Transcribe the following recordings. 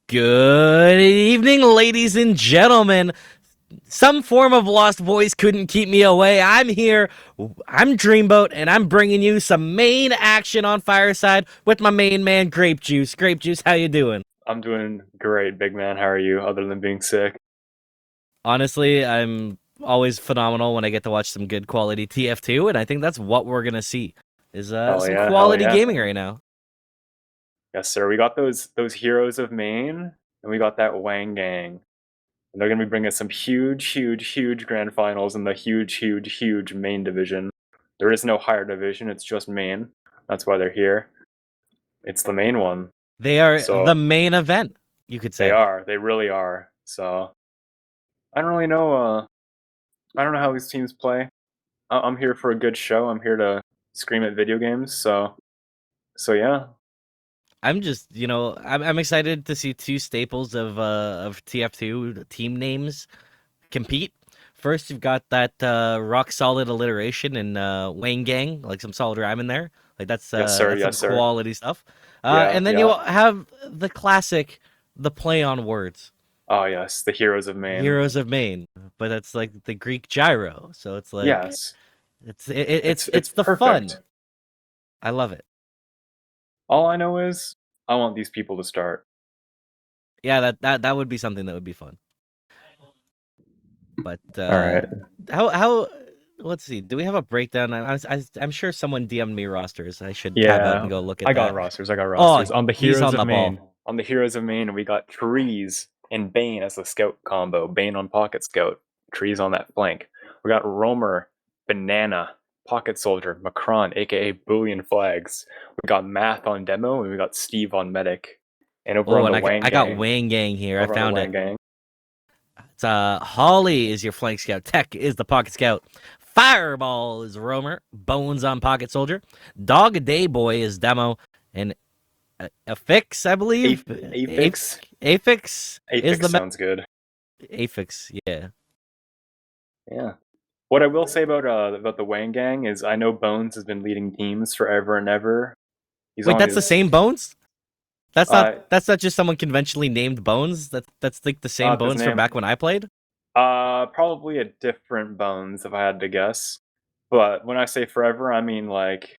Good evening, ladies and gentlemen. Some form of lost voice couldn't keep me away. I'm here. I'm Dreamboat, and I'm bringing you some main action on Fireside with my main man, Grape Juice. Grape Juice, how you doing? I'm doing great, big man. How are you, other than being sick? Honestly, I'm always phenomenal when I get to watch some good quality TF2, and I think that's what we're gonna see is Hell some yeah, hell quality yeah. gaming right now. Yes, sir. We got those heroes of Maine, and we got that Wang gang. And they're gonna be bringing us some huge grand finals in the huge main division. There is no higher division. It's just Maine. That's why they're here. It's the main one. They are So the main event, you could they say. are. They really are. So I don't really know. I don't know how these teams play. I'm here for a good show. I'm here to scream at video games. So yeah. I'm just, I'm excited to see two staples of TF2 team names compete. First, you've got that rock solid alliteration in Wang Gang, like some solid rhyme in there. Like Yes, sir. that's some Yes, sir. quality stuff. Yeah, And then yeah. you have the classic, the play on words, Oh, yes, the heroes of Maine. Heroes of Maine, but that's like the Greek gyro. So it's like Yes, it's it's the fun. perfect. I love it. All I know is I want these people to start. Yeah, that would be something that would be fun. But All right. how let's see. Do we have a breakdown? I'm sure someone DM'd me rosters. I should tab out Yeah, and go look at I got that. rosters. I got Oh, rosters on the he's heroes on of the Maine. ball. On the heroes of Maine, we got Trees and Bane as the scout combo. Bane on Pocket Scout. Trees on that flank. We got Romer, Banana, Pocket Soldier, Macron, aka Boolean Flags. We got Math on demo, and we got Steve on medic. And over Oh, on and the I Wang got gang, Wang Gang here. I over on the found it. Wang gang. It's Holly is your flank scout. Tech is the pocket scout. Fireball is Roamer. Bones on Pocket Soldier. Dog a Day Boy is Demo. And Affix, I believe. Affix. Affix is Affix the sounds good. Affix, yeah. Yeah. What I will say about the Wang Gang is I know Bones has been leading teams forever and ever. He's Wait, on that's the his same Bones? uh That's not just someone conventionally named Bones. That's like the same his Bones from name back when I played. probably a different Bones if I had to guess. But when I say forever, I mean like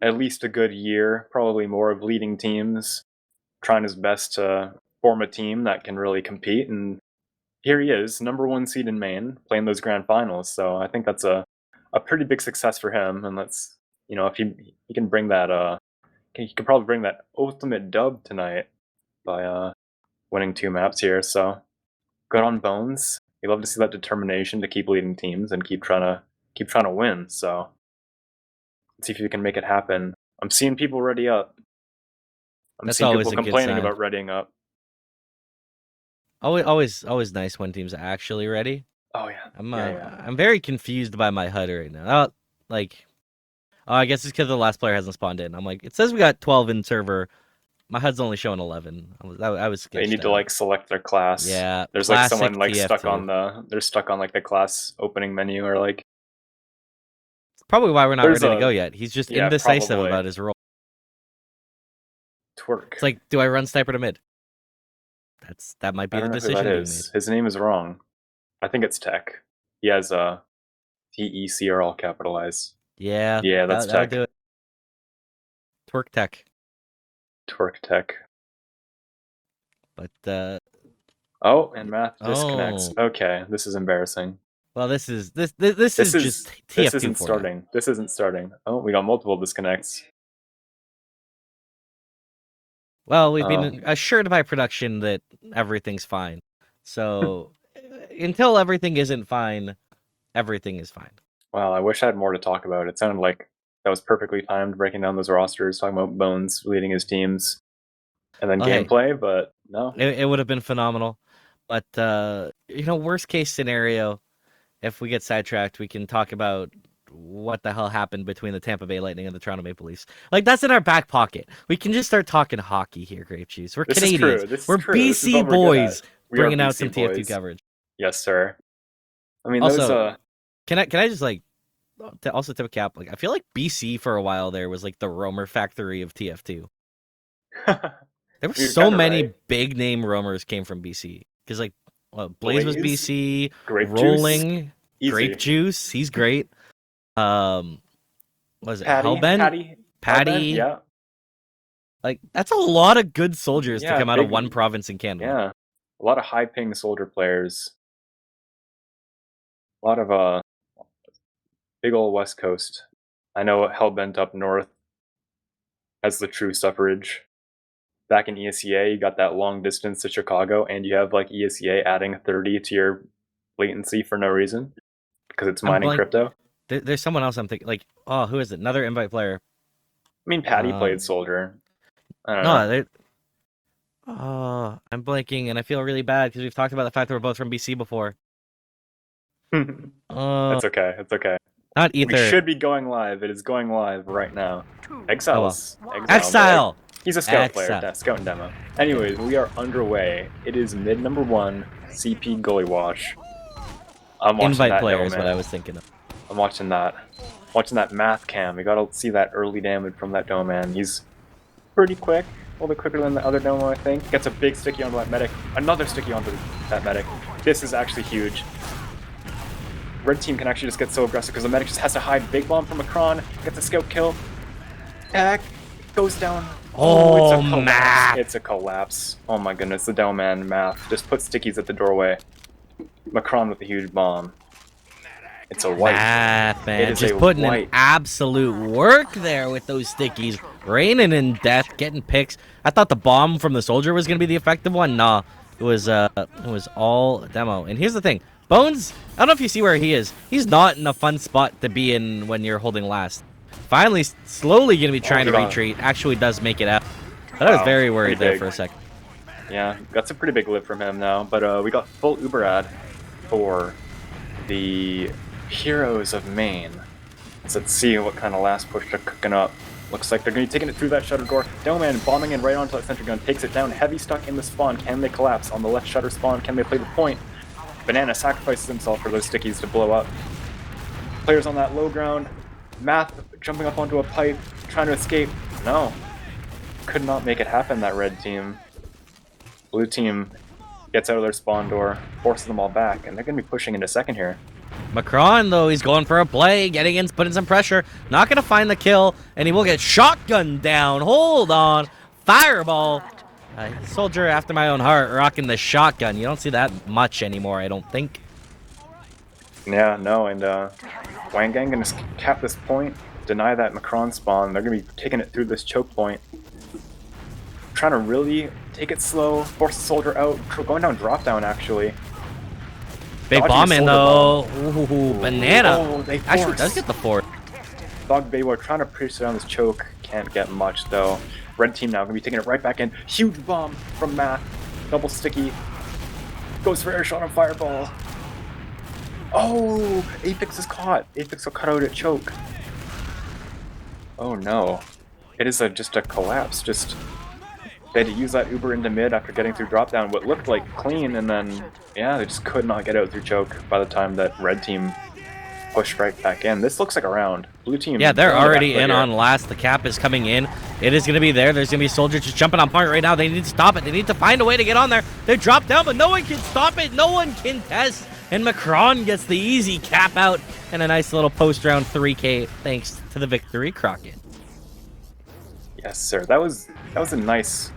at least a good year, probably more of leading teams, trying his best to form a team that can really compete. And here he is, number one seed in Maine, playing those grand finals. So I think that's a pretty big success for him. And let's if he can bring that he could probably bring that ultimate dub tonight by winning two maps here. So good on Bones. You love to see that determination to keep leading teams and keep trying to win. So let's see if you can make it happen. I'm seeing people ready up. I'm That's seeing people always a good complaining sign. about readying up. Always nice when teams are actually ready. Oh yeah, yeah. I'm very confused by my HUD right now. Like, oh, I guess it's because the last player hasn't spawned in. I'm like, it says we got 12 in server. My HUD's only showing 11. I was You sketched need to out. like select their class. Yeah, There's like someone classic like stuck TF2. on they're stuck on like the class opening menu or like It's probably why we're not there's ready to go a yet. He's just yeah indecisive probably about his role. It's twerk. like, do I run sniper to mid? That might I be the don't know who that decision being made. is. His name is wrong. I think it's Tech. He has TEC are all capitalized. Yeah, Yeah, that's that would do Tech. it. Twerk tech. Twerk Tech. But Oh, and math disconnects. oh, Okay, this is embarrassing. well, this is just This TF2 isn't for you. starting. This isn't starting. Oh, we got multiple disconnects. Well, we've Oh, been assured by production that everything's fine. So until everything isn't fine, everything is fine. well, I wish I had more to talk about. It sounded like that was perfectly timed, breaking down those rosters, talking about Bones leading his teams, and then Well, hey, gameplay. But no, it would have been phenomenal. But worst case scenario, if we get sidetracked, we can talk about what the hell happened between the Tampa Bay Lightning and the Toronto Maple Leafs. Like, that's in our back pocket. We can just start talking hockey here, Grape Juice. We're this is Canadians. true. This is We're true. This is BC what we're good at. boys We are bringing out BC some TF2 boys. coverage. Yes, sir. I mean, those Also, can I just like also tip a cap? Like, I feel like BC for a while there was like the Roamer factory of TF2. There were You're so kinda many right. big name roamers came from BC. Because like, Blaze was Blaze, BC, Grape Juice, Rolling, Grape easy. Juice. He's great. Was it Patty, Hellbent? Patty, Hellbent, Patty. yeah. Like that's a lot of good soldiers to Yeah, come out of big, one province in Canada. yeah. A lot of high ping soldier players. A lot of big old West Coast. I know Hellbent up north has the true suffrage. Back in ESEA, you got that long distance to Chicago, and you have like ESEA adding 30 to your latency for no reason because it's I'm mining blank. crypto. There's someone else I'm thinking. Like, oh, who is it? Another invite player. I mean, Patty played Um, soldier. I don't no, know. they. Oh, I'm blanking, and I feel really bad because we've talked about the fact that we're both from BC before. Oh, It's okay. It's okay. not We Ether. should be going live. It is going live right now. Oh well. Exile, Exile. he's a scout player. Exile. Scout and demo. Anyways, we are underway. It is mid number 1, CP Gullywash. I'm watching Invite that player is Doman. what I was thinking of. I'm watching that. Watching that math cam. We gotta see that early damage from that Doman. He's pretty quick. A little bit quicker than the other Domo, I think. Gets a big sticky onto that medic. Another sticky onto that medic. This is actually huge. Red team can actually just get so aggressive because the medic just has to hide. Big bomb from Macron. Gets a scout kill. Goes down. Oh, it's a collapse. math. It's a collapse. Oh my goodness, the Doman math. Just put stickies at the doorway. Macron with a huge bomb. It's a white. Math, man. It is Just a putting white. in absolute work there with those stickies. Raining in death, getting picks. I thought the bomb from the soldier was going to be the effective one. Nah, it was all demo. And here's the thing. Bones, I don't know if you see where he is. He's not in a fun spot to be in when you're holding last. Finally, slowly going to be trying to retreat. Actually does make it out. But I was very worried there for a second. Yeah, that's a pretty big lift from him now. But we got full Uber ad for the Heroes of Maine. So let's see what kind of last push they're cooking up. Looks like they're going to be taking it through that shutter door. Doman bombing in right onto that sentry gun. Takes it down. Heavy stuck in the spawn. Can they collapse on the left shutter spawn? Can they play the point? Banana sacrifices himself for those stickies to blow up. Players on that low ground. Math jumping up onto a pipe. Trying to escape. No. Could not make it happen, that red team. Blue team gets out of their spawn door. Forces them all back. And they're going to be pushing into second here. Macron, though, he's going for a play, getting in, putting some pressure. Not going to find the kill, and he will get shotgunned down. Hold on. Fireball. Soldier after my own heart, rocking the shotgun. You don't see that much anymore, I don't think. Yeah, no, and WANG going to cap this point, deny that Macron spawn. They're going to be taking it through this choke point. Trying to really take it slow, force the soldier out. Going down drop down, actually. Big Dodging bomb a in, soldier though. Ooh, banana. Oh, they Actually, force. does get the fort. Dog Baywar trying to pierce down this choke. Can't get much, though. Red team now going to be taking it right back in. Huge bomb from Matt. Double sticky. Goes for air shot on Fireball. Oh, Apex is caught. Apex will cut out at choke. Oh no. It is just a collapse. They had to use that Uber into mid after getting through drop down. What looked like clean, and then, yeah, they just could not get out through choke by the time that red team pushed right back in. This looks like a round. Blue team. Yeah, they're already in on last. The cap is coming in. It is going to be there. There's going to be soldiers just jumping on point right now. They need to stop it. They need to find a way to get on there. They drop down, but no one can stop it. No one can test. And Macron gets the easy cap out and a nice little post-round 3K thanks to the victory, Crockett. Yes, sir. That was a nice,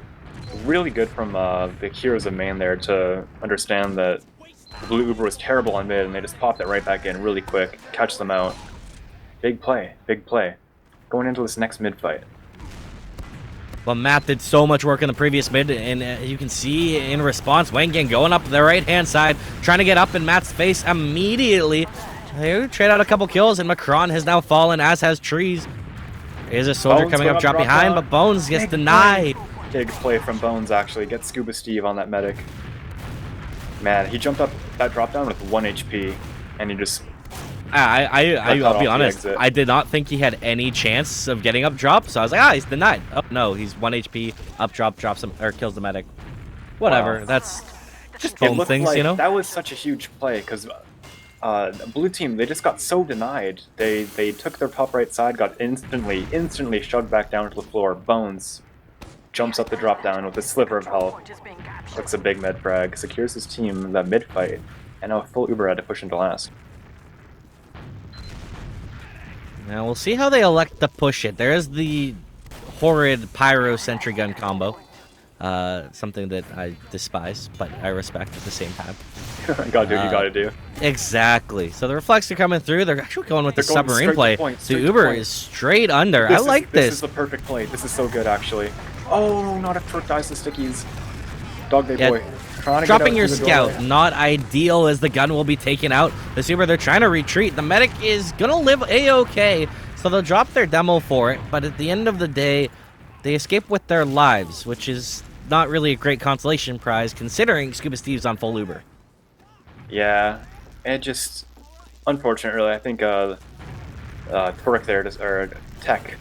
really good from the Heroes of Maine there to understand that the blue Uber was terrible on mid, and they just popped it right back in really quick, catch them out. Big play, big play. Going into this next mid fight. Well, Matt did so much work in the previous mid, and you can see in response, Wangan going up the right-hand side, trying to get up in Matt's face immediately. They trade out a couple kills, and Macron has now fallen, as has Trees. Here's a soldier Bones coming up, drop behind, but Bones gets denied. Big play from Bones, actually. Gets Scuba Steve on that medic. Man, he jumped up that drop down with 1 HP, and he just... I'll be honest, I did not think he had any chance of getting up drop, so I was like, he's denied. Oh, no, he's 1 HP, up drop, drops him, or kills the medic. Whatever, that's just Bone things, like, you know? That was such a huge play, because blue team, they just got so denied. They took their top right side, got instantly shoved back down to the floor. Bones jumps up the drop down with a sliver of health. Looks a big med frag, secures his team that mid fight, and now a full Uber had to push into last. Now we'll see how they elect to push it. There is the horrid pyro sentry gun combo. Something that I despise, but I respect at the same time. Gotta do what you gotta do. Exactly. So the reflex are coming through. They're actually going with the They're going submarine play. So Uber is straight under. I like this. This is the perfect play. This is so good, actually. Oh, not if Turk dies to stickies. Dog Day Boy. Dropping your scout, not ideal as the gun will be taken out. This Uber, they're trying to retreat. The medic is going to live A-okay, so they'll drop their demo for it. But at the end of the day, they escape with their lives, which is not really a great consolation prize considering Scuba Steve's on full Uber. Yeah, and just unfortunate, really. I think Twerk there, or Tech,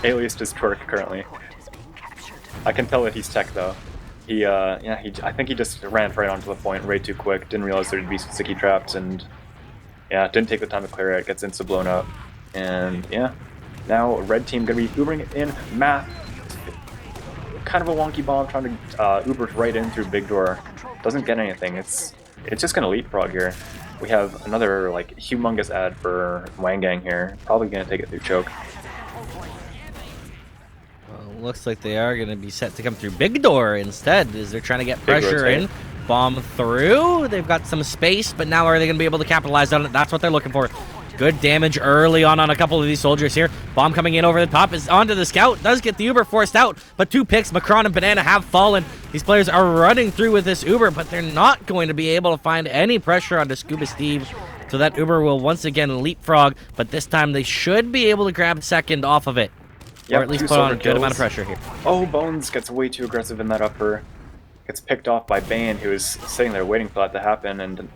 alias is Twerk currently. I can tell that he's Tech though. I think he just ran right onto the point way too quick. Didn't realize there'd be sticky traps, and yeah, didn't take the time to clear it. Gets insta blown up, and yeah, now red team gonna be Ubering it in. Math, kind of a wonky bomb, trying to Uber right in through big door. Doesn't get anything. It's just gonna leapfrog here. We have another like humongous ad for WANG here. Probably gonna take it through choke. Looks like they are going to be set to come through big door instead as they're trying to get pressure in. Bomb through. They've got some space, but now are they going to be able to capitalize on it? That's what they're looking for. Good damage early on a couple of these soldiers here. Bomb coming in over the top is onto the scout. Does get the Uber forced out, but 2 picks, Macron and Banana, have fallen. These players are running through with this Uber, but they're not going to be able to find any pressure onto Scuba Steve. So that Uber will once again leapfrog, but this time they should be able to grab second off of it. Yep, or at least put on a good amount of pressure here. Oh, Bones gets way too aggressive in that upper. Gets picked off by Bane, who is sitting there waiting for that to happen, and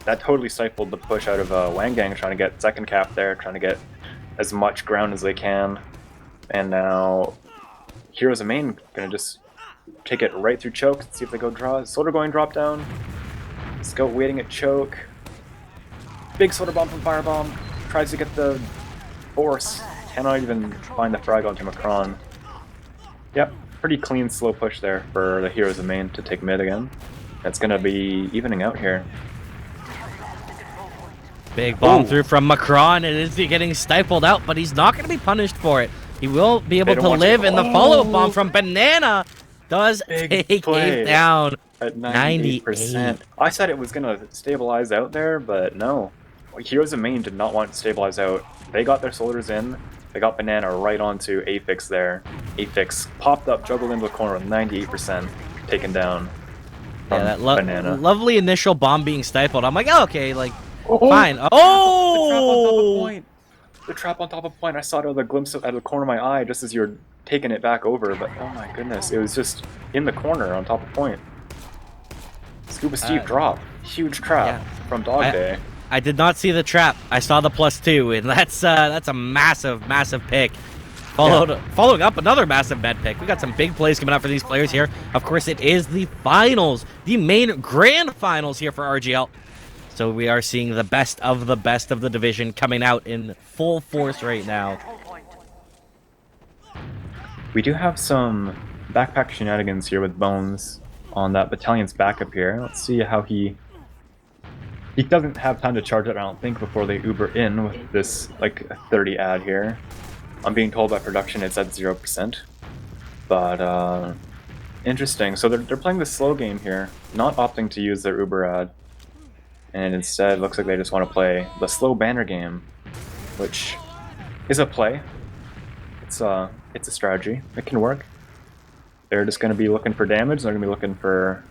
that totally stifled the push out of WANG, trying to get second cap there, trying to get as much ground as they can. And now Heroes of Main gonna just take it right through choke, see if they go draw. Soldier going drop down. Scout waiting at choke. Big soldier bomb from Firebomb. Tries to get the force. Cannot even find the frag onto Macron. Yep, pretty clean slow push there for the Heroes of Main to take mid again. That's gonna be evening out here. Big bomb through from Macron. It is getting stifled out, but he's not going to be punished for it. He will be able to live, and the follow-up bomb from Banana does take it down at 98%. I said it was gonna stabilize out there, but no. Heroes of Main did not want to stabilize out. They got their soldiers in. They got Banana right onto Afix there. Afix popped up, juggled into the corner with 98% taken down. Yeah, that Banana. Lovely initial bomb being stifled. I'm like, oh, okay, like, fine. Oh! The trap on top of point. I saw it with a glimpse out of the corner of my eye just as you were taking it back over, but oh my goodness, it was just in the corner on top of point. Scuba Steve drop. Huge trap from Dog Day. I did not see the trap. I saw the +2, and that's a massive, massive pick. Following up another massive med pick. We got some big plays coming out for these players here. Of course, it is the finals, the main grand finals here for RGL. So we are seeing the best of the division coming out in full force right now. We do have some backpack shenanigans here with Bones on that battalion's backup here. Let's see how he doesn't have time to charge it, I don't think, before they Uber in with this like 30 ad here. I'm being told by production it's at 0%. But interesting. So they're playing the slow game here, not opting to use their Uber ad. And instead looks like they just want to play the slow banner game, which is a play. It's a strategy. It can work. They're just going to be looking for damage. They're going to be looking for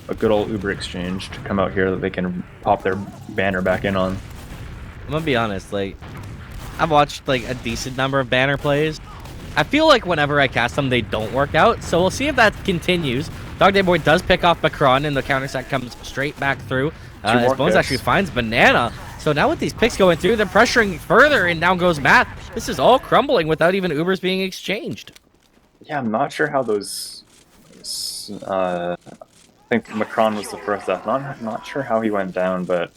a good old Uber exchange to come out here that they can pop their banner back in on. I'm gonna be honest, like, I've watched like a decent number of banner plays. I feel like whenever I cast them, they don't work out, so we'll see if that continues. Dog Day Boy does pick off Macron, and the counter set comes straight back through. As Bones actually finds Banana. So now with these picks going through, they're pressuring further, and down goes Matt. This is all crumbling without even Ubers being exchanged. Yeah, I'm not sure how those... I think Macron was the first death. Not sure how he went down, but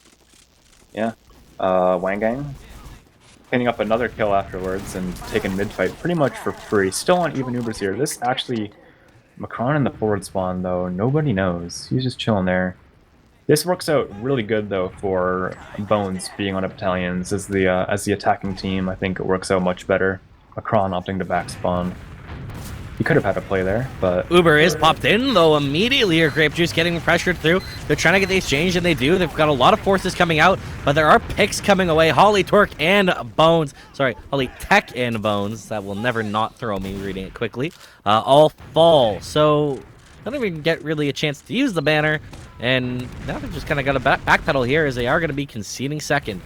yeah. WANG cleaning up another kill afterwards and taking mid-fight pretty much for free. Still on even Ubers here. This actually... Macron in the forward spawn, though, nobody knows. He's just chilling there. This works out really good, though, for Bones being on a battalions as the attacking team. I think it works out much better. Macron opting to back spawn. He could have had a play there, but... Uber is popped in, though, immediately here. Grape Juice getting pressured through. They're trying to get the exchange, and they do. They've got a lot of forces coming out, but there are picks coming away. Holly, Torque, and Bones. Sorry, Holly, Tech, and Bones. That will never not throw me reading it quickly. All fall, so I don't even get really a chance to use the banner, and now they've just kind of got a backpedal here, as they are going to be conceding second.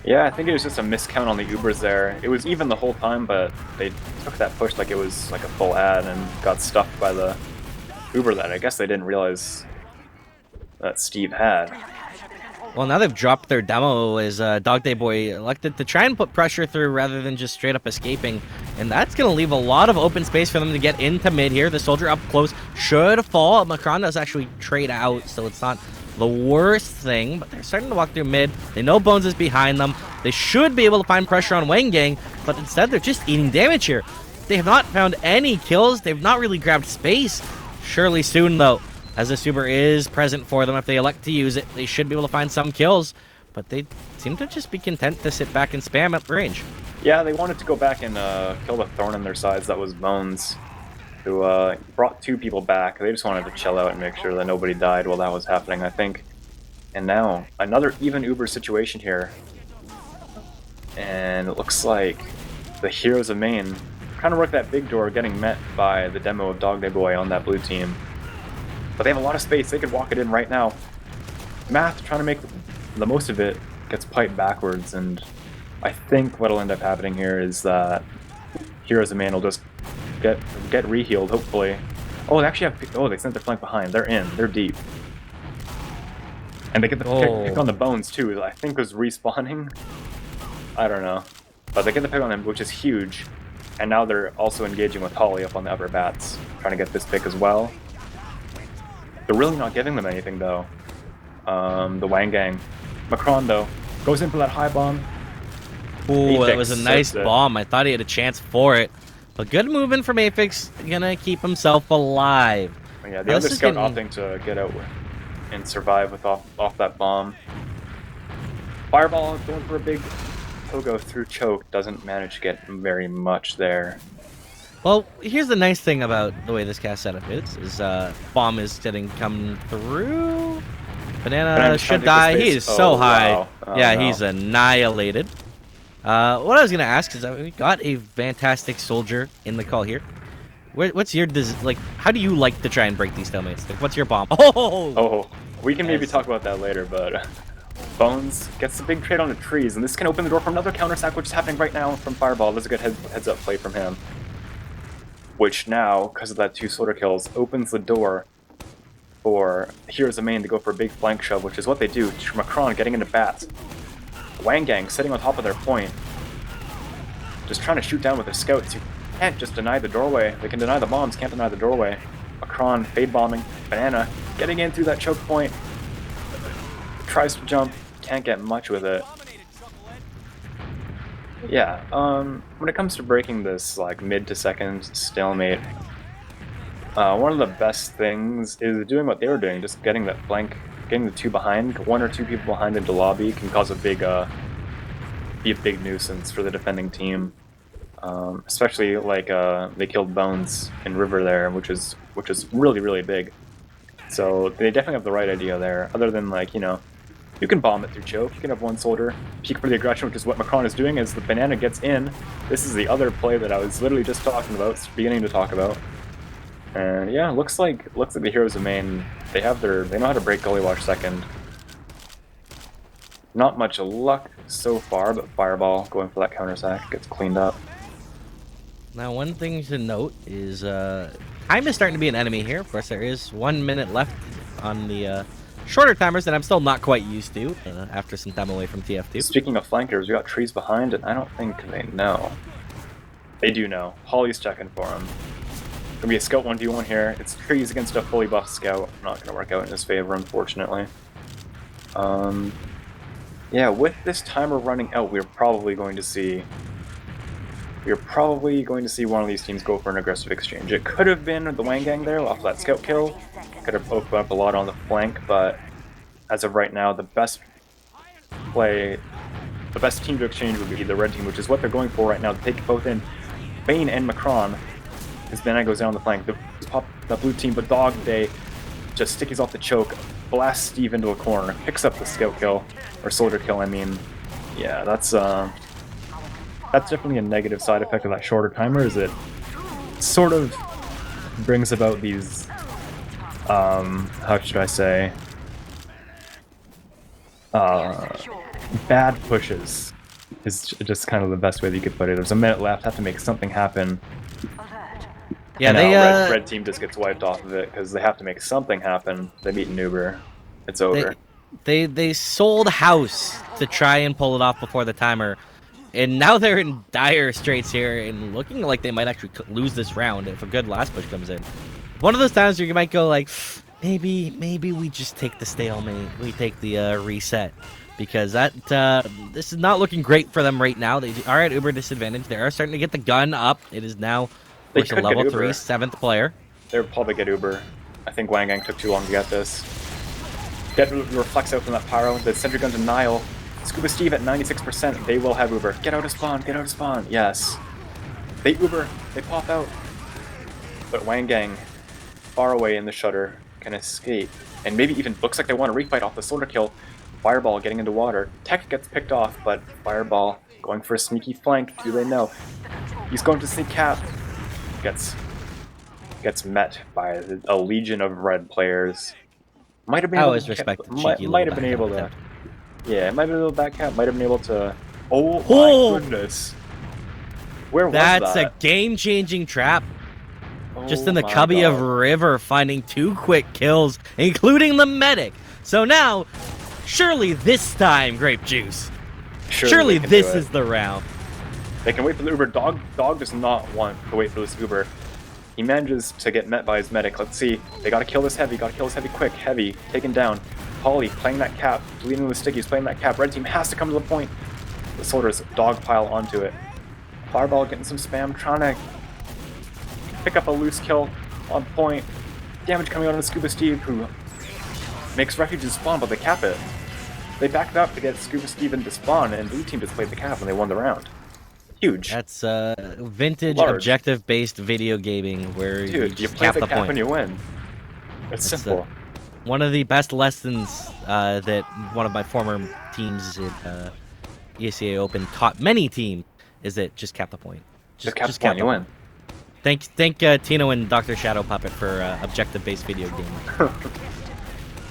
Yeah, I think it was just a miscount on the Ubers there. It was even the whole time, but they took that push like it was like a full ad and got stuffed by the Uber that I guess they didn't realize that Steve had. Well, now they've dropped their demo as Dog Day Boy elected to try and put pressure through rather than just straight up escaping. And that's going to leave a lot of open space for them to get into mid here. The soldier up close should fall. Macron does actually trade out, so it's not the worst thing, but they're starting to walk through mid. They know Bones is behind them. They should be able to find pressure on WANG Gang, but instead they're just eating damage here. They have not found any kills. They've not really grabbed space. Surely soon, though, as the super is present for them, if they elect to use it, they should be able to find some kills, but they seem to just be content to sit back and spam at range. Yeah, they wanted to go back and kill the thorn on their sides. That was Bones, who brought two people back. They just wanted to chill out and make sure that nobody died while that was happening, I think. And now, another even Uber situation here. And it looks like the heroes of Maine trying to work that big door, getting met by the demo of Dog Day Boy on that blue team. But they have a lot of space. They could walk it in right now. Math, trying to make the most of it, gets piped backwards. And I think what'll end up happening here is that Heroes of Maine will just get re-healed, hopefully. Oh, they actually have... Oh, they sent their flank behind. They're in. They're deep. And they get the pick on the Bones, too. I think was respawning. I don't know. But they get the pick on him, which is huge. And now they're also engaging with Holly up on the upper bats, trying to get this pick as well. They're really not giving them anything, though. The Wang Gang. Macron, though, goes in for that high bomb. Ooh, that was a nice bomb. I thought he had a chance for it. But good movement from Aphex, gonna keep himself alive. Yeah, the other scout opting to get out and survive with off that bomb. Fireball going for a big Pogo through choke, doesn't manage to get very much there. Well, here's the nice thing about the way this cast setup is bomb is getting come through. Banana should die. He is so high. Wow. Oh, yeah, no. He's annihilated. What I was gonna ask is that we got a fantastic soldier in the call here. What's your how do you like to try and break these stalemates? Like, what's your bomb? Oh, we can maybe talk about that later, but Bones gets a big trade on the trees, and this can open the door for another counter sack, which is happening right now from Fireball. There's a good heads up play from him, which now, because of that 2 soldier kills, opens the door for Heroes of Maine to go for a big flank shove, which is what they do. Macron getting into bats. Wang Gang sitting on top of their point, just trying to shoot down with their scouts. You can't just deny the doorway. They can deny the bombs, can't deny the doorway. Macron fade bombing. Banana getting in through that choke point. Tries to jump, can't get much with it. Yeah, when it comes to breaking this like mid to second stalemate, one of the best things is doing what they were doing, just getting that flank, getting the 2 behind. 1 or 2 people behind into lobby can cause a big, be a big nuisance for the defending team. Especially like they killed Bones in River there, which is really, really big. So they definitely have the right idea there. Other than like, you know, you can bomb it through choke. You can have 1 soldier peek for the aggression, which is what Macron is doing as the banana gets in. This is the other play that I was literally just talking about, beginning to talk about. And yeah, looks like the Heroes of Maine, they know how to break Gullywash second. Not much luck so far, but Fireball going for that counter sack gets cleaned up. Now, one thing to note is time is starting to be an enemy here. Of course, there is 1 minute left on the shorter timers that I'm still not quite used to after some time away from TF2. Speaking of flankers, we got trees behind, and I don't think they know. They do know. Holly's checking for him. Gonna be a scout 1v1 here. It's trees against a fully buffed scout. Not gonna work out in his favor, unfortunately. Yeah, with this timer running out, we're probably going to see one of these teams go for an aggressive exchange. It could have been the Wang Gang there off that scout kill. Could have opened up a lot on the flank, but as of right now, the best team to exchange would be the red team, which is what they're going for right now. To take both in Bane and Macron. His banana goes down the flank. The blue team, but Dog Day just stickies off the choke, blasts Steve into a corner, picks up the scout kill, or soldier kill, I mean. Yeah, that's definitely a negative side effect of that shorter timer, is it sort of brings about these, how should I say, bad pushes is just kind of the best way that you could put it. There's a minute left, have to make something happen. Yeah, and red team just gets wiped off of it because they have to make something happen. They beat an Uber. It's over. They sold house to try and pull it off before the timer, and now they're in dire straits here and looking like they might actually lose this round if a good last push comes in. One of those times where you might go like, maybe we just take the stalemate, we take the reset, because this is not looking great for them right now. They are at Uber disadvantage. They are starting to get the gun up. It is now a level 3 7th player. They're probably get Uber. I think Wang Gang took too long to get this. Get reflects out from that pyro. The sentry gun denial. Scuba Steve at 96%. They will have Uber. Get out of spawn. Get out of spawn. Yes. They Uber. They pop out. But Wang Gang, far away in the shutter, can escape. And maybe even looks like they want to refight off the soldier kill. Fireball getting into water. Tech gets picked off, but Fireball going for a sneaky flank. Do they know? He's going to sneak cap. Gets met by a legion of red players. Might have been able to Yeah, it might have been a little back cap, might have been able to. Oh my goodness. Where was that? That's a game-changing trap. Just in the cubby of River, finding 2 quick kills, including the medic. So now, surely this time, Grape Juice. Surely this is the round. They can wait for the Uber. Dog does not want to wait for this Uber. He manages to get met by his medic. Let's see. They gotta kill this Heavy. Gotta kill this Heavy quick. Heavy taken down. Polly playing that cap. Bleeding with Stickies playing that cap. Red team has to come to the point. The soldiers dogpile onto it. Fireball getting some spam. Trying to pick up a loose kill on point. Damage coming out on Scuba Steve, who makes refuges spawn, but they cap it. They backed up to get Scuba Steve into spawn, and blue team just played the cap and they won the round. Huge. That's vintage objective-based video gaming where you play the cap point. and you win. It's simple. One of the best lessons that one of my former teams in ESEA Open taught many teams is that just cap the point. Just cap the point, you win. Thank Tino and Dr. Shadow Puppet for objective-based video gaming.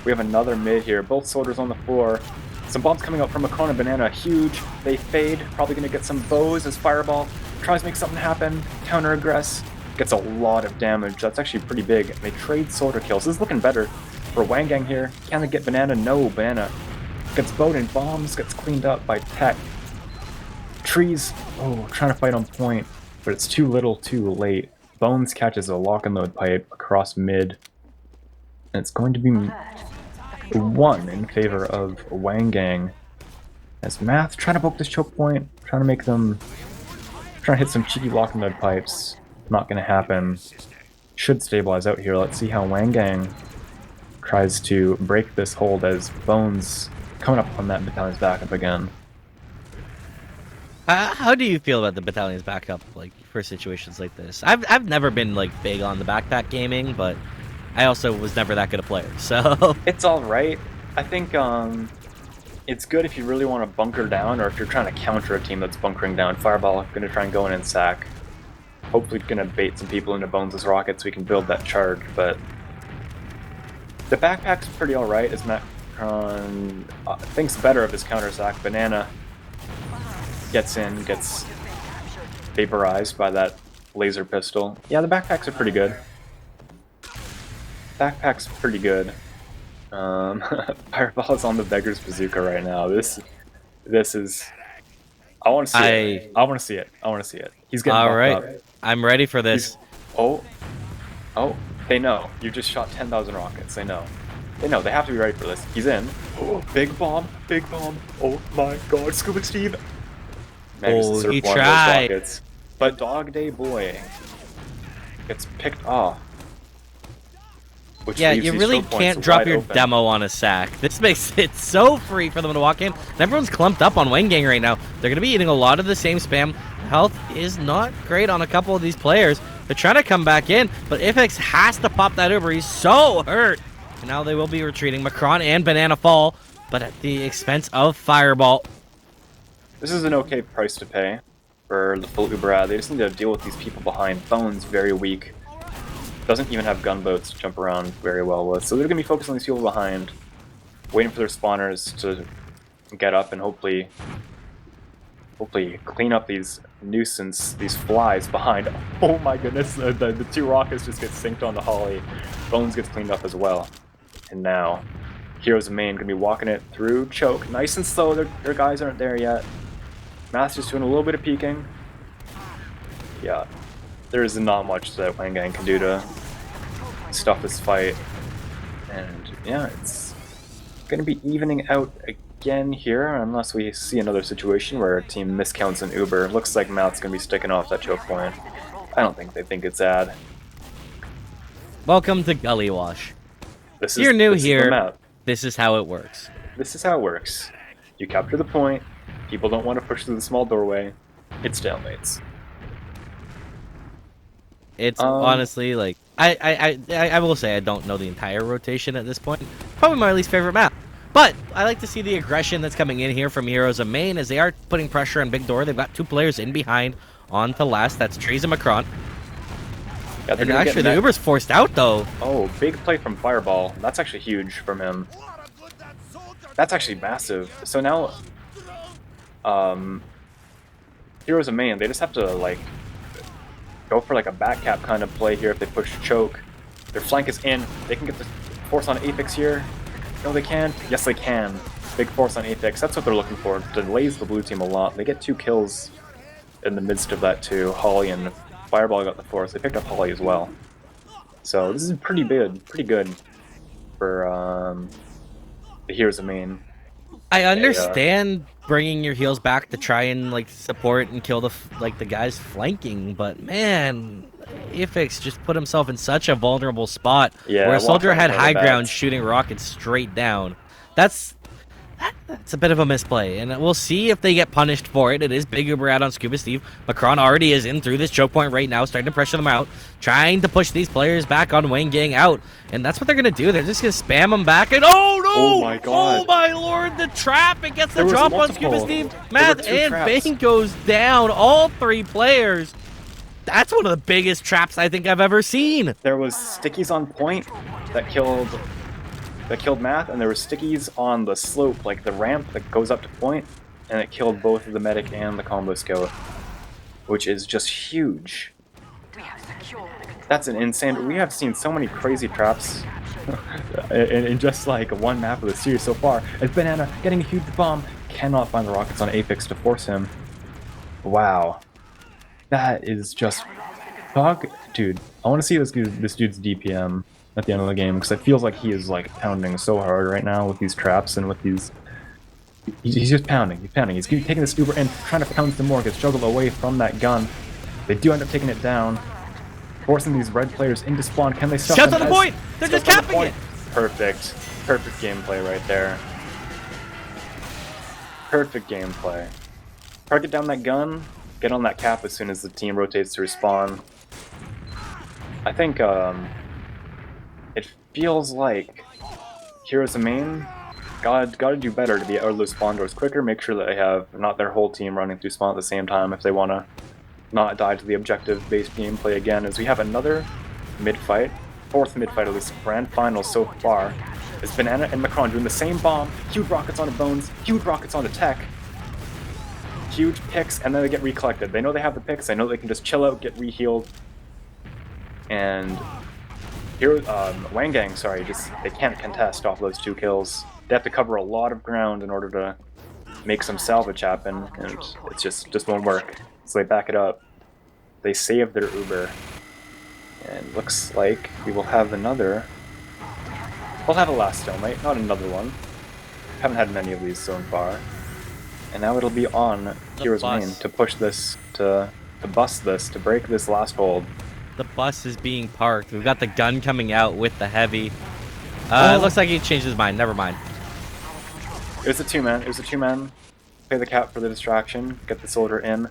We have another mid here. Both soldiers on the floor. Some bombs coming out from Macron and Banana. Huge. They fade. Probably going to get some bows as Fireball tries to make something happen. Counter aggress. Gets a lot of damage. That's actually pretty big. They trade soldier kills. This is looking better for Wang Gang here. Can they get Banana? No. Banana gets bowed and bombs. Gets cleaned up by Tech. Trees. Oh, trying to fight on point. But it's too little, too late. Bones catches a lock and load pipe across mid. And it's going to be 1 in favor of Wang Gang. As Math trying to poke this choke point, trying to hit some cheeky lock and load pipes. Not gonna happen. Should stabilize out here. Let's see how Wang Gang tries to break this hold as Bones coming up on that battalion's backup again. How do you feel about the battalion's backup, like, for situations like this? I've never been like big on the backpack gaming, but I also was never that good a player, so it's all right. I think it's good if you really want to bunker down, or if you're trying to counter a team that's bunkering down. Fireball going to try and go in and sack. Hopefully, going to bait some people into Bones' rockets so we can build that charge. But the backpack's pretty all right. As Macron thinks better of his counter sack. Banana gets in, gets vaporized by that laser pistol. Yeah, the backpacks are pretty good. Backpack's pretty good. Fireball's on the Beggar's Bazooka right now. This is. I want to see it. I want to see it. I want to see it. He's getting all right. Up. I'm ready for this. Oh, they know. You just shot 10,000 rockets. They know. They know, they have to be ready for this. He's in. Oh, big bomb, big bomb. Oh my god, Scuba Steve. Manages to surf he one of those tried. rockets. But Dog Day Boy gets picked off. Which Yeah, leaves you these really choke points can't drop wide your open. demo on a sack. This makes it so free for them to walk in. And everyone's clumped up on WANG right now. They're going to be eating a lot of the same spam. Health is not great on a couple of these players. They're trying to come back in, but Ifex has to pop that Uber. He's so hurt. And now they will be retreating. Macron and Banana fall, but at the expense of Fireball. This is an okay price to pay for the full Uber ad. They just need to deal with these people behind. Bones, very weak. Doesn't even have gunboats to jump around very well with. So they're going to be focused on these people behind, waiting for their spawners to get up and hopefully clean up these nuisance, these flies behind. Oh my goodness, the two rockets just get synced on the Holly. Bones gets cleaned up as well. And now, Heroes of Maine going to be walking it through choke. Nice and slow, their guys aren't there yet. Math's just doing a little bit of peeking. Yeah, there is not much that WANG can do to stop this fight. And yeah, it's going to be evening out again here, unless we see another situation where a team miscounts an Uber. Looks like Math's going to be sticking off that choke point. I don't think they think it's ad. Welcome to Gullywash. This You're new this here. Is the map. This is how it works. This is how it works. You capture the point, people don't want to push through the small doorway, it's stalemates. It's honestly like I will say I don't know the entire rotation at this point. Probably my least favorite map. But I like to see the aggression that's coming in here from Heroes of Maine as they are putting pressure on Big Door. They've got two players in behind on to last. That's Trees and Macron. Yeah, And actually the Uber's forced out though. Oh, big play from Fireball. That's actually huge from him. That's actually massive. So now Heroes of Maine, they just have to like go for like a back cap kind of play here if they push choke. Their flank is in. They can get the force on Apex here. No, they can't. Yes, they can. Big force on Apex. That's what they're looking for. Delays the blue team a lot. They get 2 kills in the midst of that too. Holly and Fireball got the force. They picked up Holly as well. So this is pretty good. Pretty good for the Heroes of Maine. I understand bringing your heels back to try and like support and kill the guys flanking, but man, Ifex just put himself in such a vulnerable spot where a soldier had high ground shooting rockets straight down. That's a bit of a misplay, and we'll see if they get punished for it. It is big Uber out on Scuba Steve. Macron already is in through this choke point right now, starting to pressure them out, trying to push these players back on WANG Gang out, and that's what they're gonna do. They're just gonna spam them back, and oh no! Oh my god! Oh my lord! The trap! It gets the drop on Scuba Steve. Math and Bane goes down. All 3 players. That's one of the biggest traps I think I've ever seen. There was stickies on point that killed Math, and there were stickies on the slope, like the ramp that goes up to point, and it killed both of the medic and the combo scout, which is just huge. That's an insane. We have seen so many crazy traps in just like one map of the series so far. And Banana getting a huge bomb, cannot find the rockets on Apex to force him. Wow, that is just dude. I want to see this dude's DPM at the end of the game, because it feels like he is like pounding so hard right now with these traps and with these. He's just pounding. He's pounding. He's taking this Uber and trying to pound some more. Gets juggled away from that gun. They do end up taking it down, forcing these red players into spawn. Can they stop them? Shots on the point. They're just capping it. Perfect. Perfect gameplay right there. Perfect gameplay. Target down that gun. Get on that cap as soon as the team rotates to respawn. I think it feels like Heroes of Maine gotta do better to be out of those spawn doors quicker. Make sure that they have not their whole team running through spawn at the same time if they want to not die to the objective-based gameplay again. As we have another mid-fight, 4th mid-fight of this grand final so far. Is Banana and Macron doing the same bomb, huge rockets onto Bones, huge rockets onto Tech, huge picks, and then they get recollected. They know they have the picks. They know they can just chill out, get re-healed, and here, WANG Gang, sorry, they can't contest off those 2 kills. They have to cover a lot of ground in order to make some salvage happen, and it just won't work. So they back it up. They save their Uber, and looks like we will have another We'll have a last stalemate, not another one. Haven't had many of these so far. And now it'll be on Hero's main to push this, to bust this, to break this last hold. The bus is being parked. We've got the gun coming out with the heavy. It looks like he changed his mind. Never mind. It was a two-man. It was a two-man. Pay the cap for the distraction. Get the soldier in.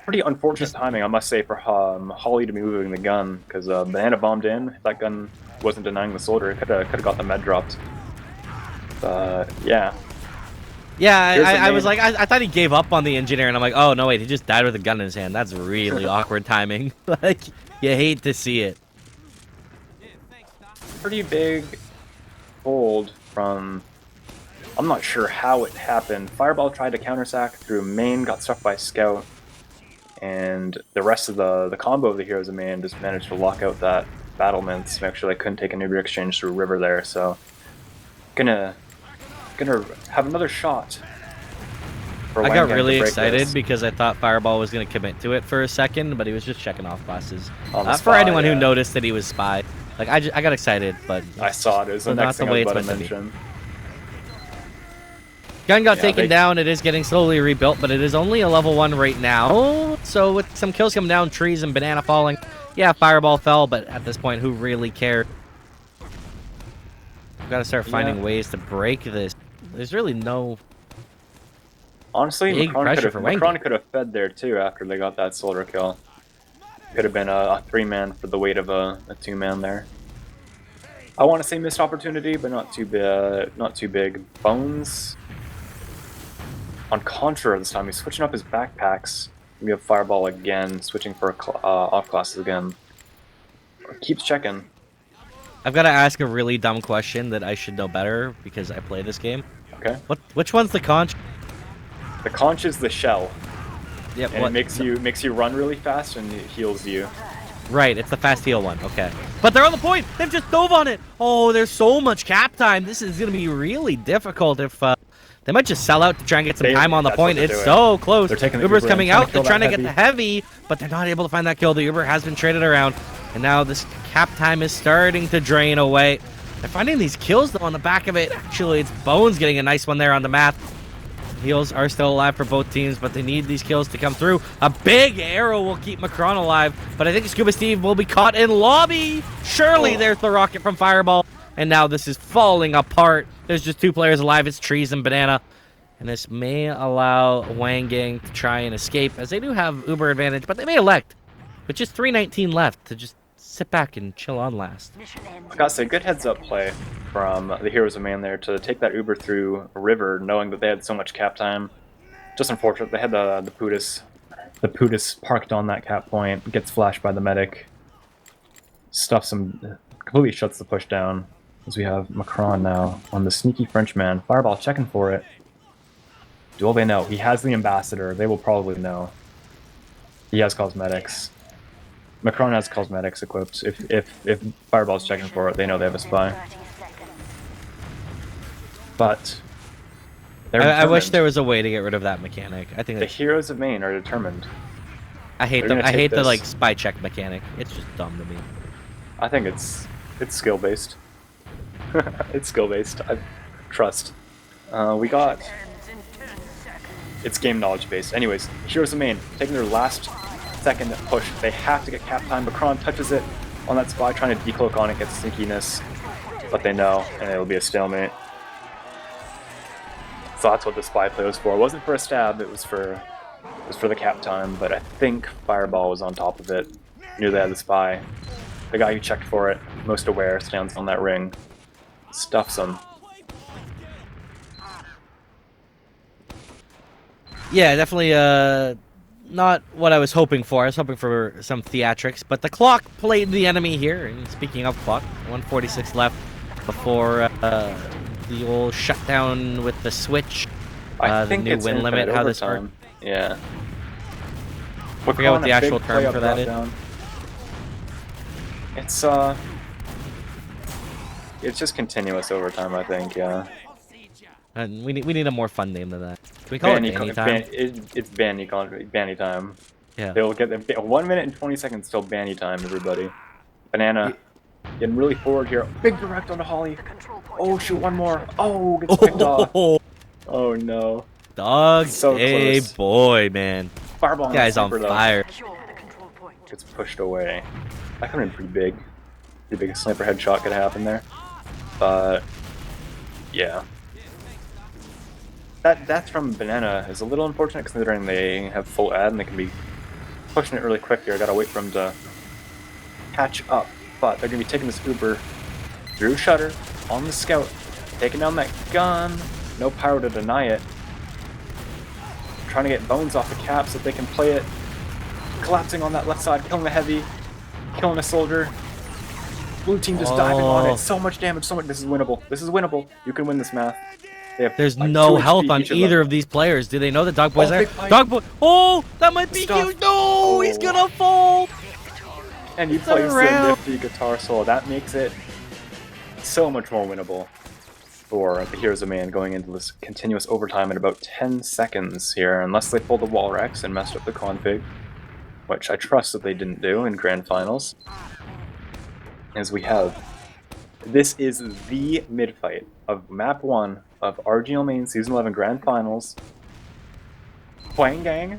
Pretty unfortunate timing, I must say, for Holly to be moving the gun, because Banana bombed in. If that gun wasn't denying the soldier, it could have got the med dropped. Yeah. Yeah, I was like, I thought he gave up on the engineer, and I'm like, oh, no, wait, he just died with a gun in his hand. That's really awkward timing. Like, you hate to see it. Pretty big hold from... I'm not sure how it happened. Fireball tried to countersack through main, got struck by Scout, and the rest of the combo of the heroes of main just managed to lock out that battlements. Actually, I couldn't take an Uber exchange through river there, so... Gonna have another shot. I got really excited because I thought Fireball was going to commit to it for a second, but he was just checking off buses. For anyone who noticed that he was spy. Like, I got excited, but... I saw it. It was the next thing I was about to mention. Gun got taken down. It is getting slowly rebuilt, but it is only a level 1 right now. So with some kills coming down, trees and banana falling, yeah, Fireball fell, but at this point, who really cared? We've got to start finding ways to break this. There's really no... Honestly, Macron could have fed there too after they got that soldier kill. Could have been a 3-man for the weight of a 2-man there. I want to say missed opportunity, but not too big. Bones on Contra this time. He's switching up his backpacks. We have Fireball again, switching for off classes again. Keeps checking. I've got to ask a really dumb question that I should know better because I play this game. Okay. Which one's the conch? The conch is the shell. Yep. And it makes you run really fast and it heals you. Right, it's the fast heal one. Okay. But they're on the point. They've just dove on it. Oh, there's so much cap time. This is going to be really difficult if they might just sell out to try and get some time on the point. It's so close. They're taking Uber's coming out. They're trying to get the heavy, but they're not able to find that kill. The Uber has been traded around, and now this cap time is starting to drain away. They're finding these kills, though, on the back of it. Actually, it's Bones getting a nice one there on the math. Heals are still alive for both teams, but they need these kills to come through. A big arrow will keep Macron alive, but I think Scuba Steve will be caught in lobby. Surely there's the rocket from Fireball, and now this is falling apart. There's just 2 players alive. It's Trees and Banana, and this may allow WANG Gang to try and escape, as they do have Uber advantage, but they may elect, with just 3:19 left, to just sit back and chill on last. I gotta say, good heads-up play from the Heroes of Man there to take that Uber through a river, knowing that they had so much cap time. Just unfortunate. They had the Putis. The Putis parked on that cap point, gets flashed by the medic. Stuffs him, completely shuts the push down. As we have Macron now on the sneaky Frenchman. Fireball checking for it. Do all they know? He has the ambassador. They will probably know. He has cosmetics. Macron has cosmetics equipped. If Fireball's checking for it, they know they have a spy. But I wish there was a way to get rid of that mechanic. I think the Heroes of Maine are determined. I hate them. I hate the like spy check mechanic. It's just dumb to me. I think it's skill based. It's skill based. I trust. We got. It's game knowledge based. Anyways, Heroes of Maine taking their last second push. They have to get cap time. Macron touches it on that spy, trying to decloak on it, get sneakiness, but they know, and it'll be a stalemate. So that's what the spy play was for. It wasn't for a stab. It was for the cap time. But I think Fireball was on top of it. Knew they had the spy. The guy who checked for it, most aware, stands on that ring, stuffs him. Yeah, definitely not what I was hoping for. I was hoping for some theatrics, but the clock played the enemy here. And speaking of clock, 1:46 left before the old shutdown with the switch. I think the new it's win limit. How this works? Yeah. I forget what the actual term for that is. It's just continuous overtime, I think. Yeah. And we need a more fun name than that. Can we call it Banny time? It's Banny time. Yeah. They'll get 1 minute and 20 seconds till Banny time, everybody. Banana Getting really forward here. Big direct onto Holly. Oh, shoot, one more. Oh, gets picked off. Oh, no. Dog So day close. boy, man. Fireball on Guy's the on sniper, though. fire. Gets pushed away. That could have been pretty big. Pretty big sniper headshot could happen there. But, yeah. That death from Banana is a little unfortunate considering they have full ad and they can be pushing it really quick here. I gotta wait for them to catch up. But they're gonna be taking this Uber through Shutter on the scout, taking down that gun. No pyro to deny it. Trying to get Bones off the cap so that they can play it. Collapsing on that left side, killing the heavy, killing a soldier. Blue team just diving on it. So much damage, so much. This is winnable. This is winnable. You can win this math. They have There's like no 2 health HP on each of either them. of these players. Do they know that Dog Boy's there? big fight. Dog Boy. Oh, that might be Stuff. huge. No, he's Oh. gonna fall. And you play the around. nifty guitar solo. That makes it so much more winnable for the Heroes of Man going into this continuous overtime in about 10 seconds here, unless they pulled the wall Rex and messed up the config, which I trust that they didn't do in Grand Finals. As we have, this is the mid-fight of Map 1 of RGL Main Season 11 Grand Finals. WANG Gang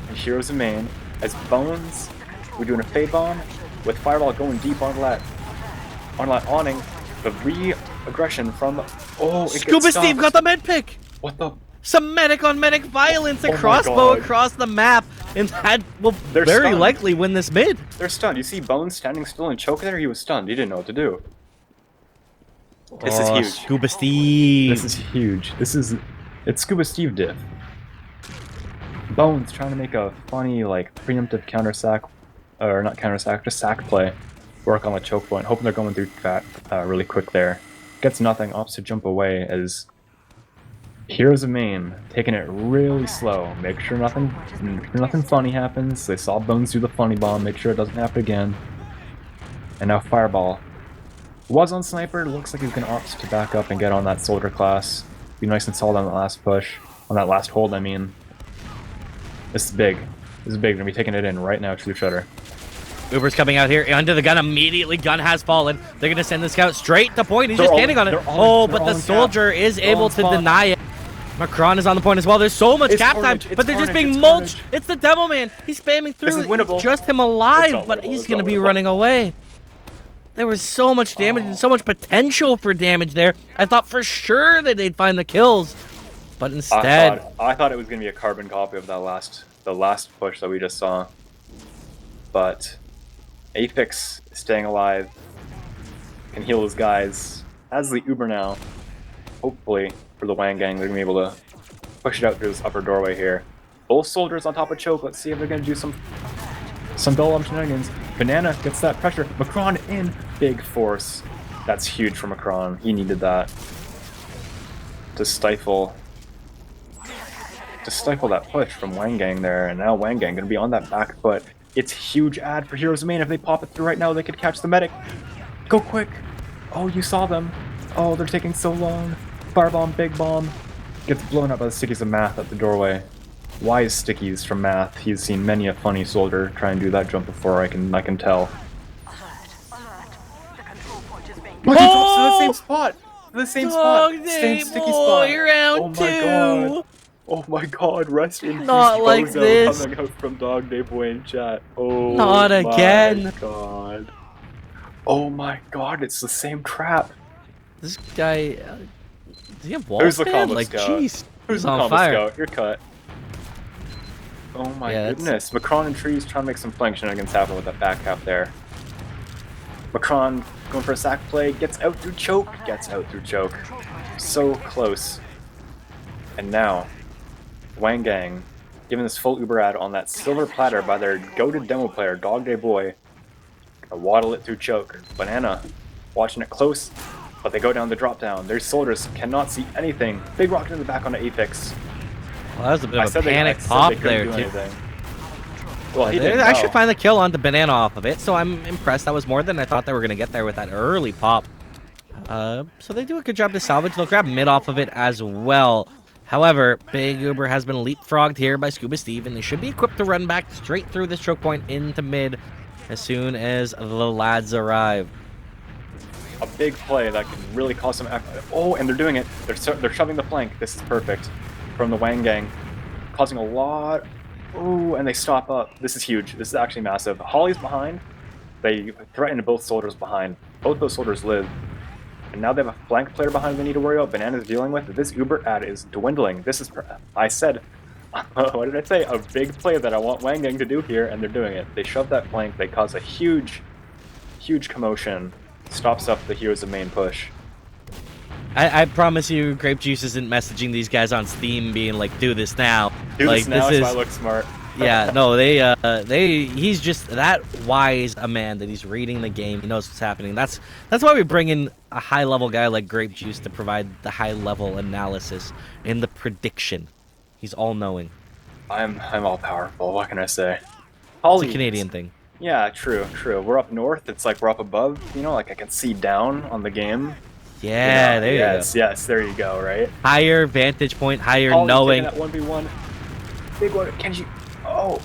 and Heroes of Main as Bones. We're doing a Fade Bomb with Fireball going deep on that awning. The re-aggression from Scuba Steve got the med pick. What the? Some medic on medic violence, a Oh my crossbow God. across the map, and that will They're very stunned. likely win this mid. They're stunned. You see Bones standing still and choke there? He was stunned. He didn't know what to do. This is huge. Scuba Steve. This is huge. It's Scuba Steve diff. Bones trying to make a funny, like, preemptive counter sack, or not counter sack, just sack play. Work on the choke point, hoping they're going through fat really quick there. Gets nothing, opts to jump away as Heroes of Main taking it really slow. Make sure nothing funny happens. They saw Bones do the funny bomb, make sure it doesn't happen again. And now Fireball. Was on Sniper, looks like he's gonna opt to back up and get on that soldier class. Be nice and solid on that last push. On that last hold, I mean. This is big. This is big. We're gonna be taking it in right now, True Shutter. Uber's coming out here under the gun immediately. Gun has fallen. They're gonna send the scout straight to point. He's They're just all- standing on it. they're all- Oh, they're but all the in cap. soldier is They're all able in to spawn. deny it. Macron is on the point as well. There's so much It's cap time, carnage, it's but they're just carnage, being it's mulched. carnage. It's the Devil Man. He's spamming through. This is winnable. Just him It's alive, not but winnable, he's it's gonna not be winnable. running away. There was so much damage and so much potential for damage there. I thought for sure that they'd find the kills, but instead, I thought it was gonna be a carbon copy of the last push that we just saw. But Aphex is staying alive, can heal his guys. As the Uber now, hopefully for the WANG Gang, they're gonna be able to push it out through this upper doorway here. Both soldiers on top of Choke. Let's see if they're gonna do some dull shenanigans. Banana gets that pressure. Macron in big force. That's huge for Macron. He needed that to stifle that push from WANG Gang there, and now WANG Gang gonna be on that back foot. It's huge ad for Heroes of Main. If they pop it through right now, they could catch the medic. Go quick! Oh, you saw them. Oh, they're taking so long. Firebomb, big bomb. Gets blown up by the stickies of Math at the doorway. Wise stickies from Math. He's seen many a funny soldier try and do that jump before, I can tell. Look, he drops to the same spot! To the same spot! Dog Same day sticky boy, spot! round Oh my two. god! Oh my god, rest in peace, Not like Bozo this. coming out from Dog Day Boy in chat. Oh Not my again. god. Oh my god, it's the same trap. this guy, does he have wall Who's the span? combo Like, scout? jeez, Who's he's the on combo fire. scout? You're cut. Oh my Yeah, that's- goodness. Macron and Trees trying to make some flank shenanigans happen with that back half there. Macron going for a sack play, gets out through choke, So close. And now, WANG Gang, given this full Uber ad on that silver platter by their goated demo player, Dog Day Boy, gonna waddle it through choke. Banana, watching it close, but they go down the drop down. Their soldiers cannot see anything. Big rocket in the back onto Aphex. Well, that was a bit of a panic I pop said they couldn't there, do too. anything. Well, he They didn't actually know. find the kill on the banana off of it, so I'm impressed. That was more than I thought they were going to get there with that early pop. So they do a good job to salvage. They'll grab mid off of it as well. However, Big Uber has been leapfrogged here by Scuba Steve, and they should be equipped to run back straight through this choke point into mid as soon as the lads arrive. a big play that can really cause some. Oh, and they're doing it. They're shoving the flank. This is perfect from the Wang gang, causing a lot. Oh, and they stop up. This is huge. This is actually massive. Holly's behind. They threatened both soldiers behind. Both those soldiers live. And now they have a flank player behind they need to worry about. Banana's dealing with. This Uber ad is dwindling. This is, I said, what did I say? A big play that I want Wang Gang to do here, and they're doing it. They shove that flank. They cause a huge commotion. Stops up the Heroes of Main push. I promise you, Grape Juice isn't messaging these guys on Steam being like, do this now. Do like, this now so I look smart. Yeah, no, he's just that wise a man that he's reading the game. He knows what's happening. That's why we bring in a high level guy like Grape Juice to provide the high level analysis and the prediction. He's all knowing. I'm all powerful. What can I say? It's a Canadian thing. Yeah, true. We're up north. It's like we're up above. You know, like I can see down on the game. Yeah, there you go. Yes, there you go. Right. Higher vantage point, higher Holly knowing. That 1v1. Big one. Can you? Oh,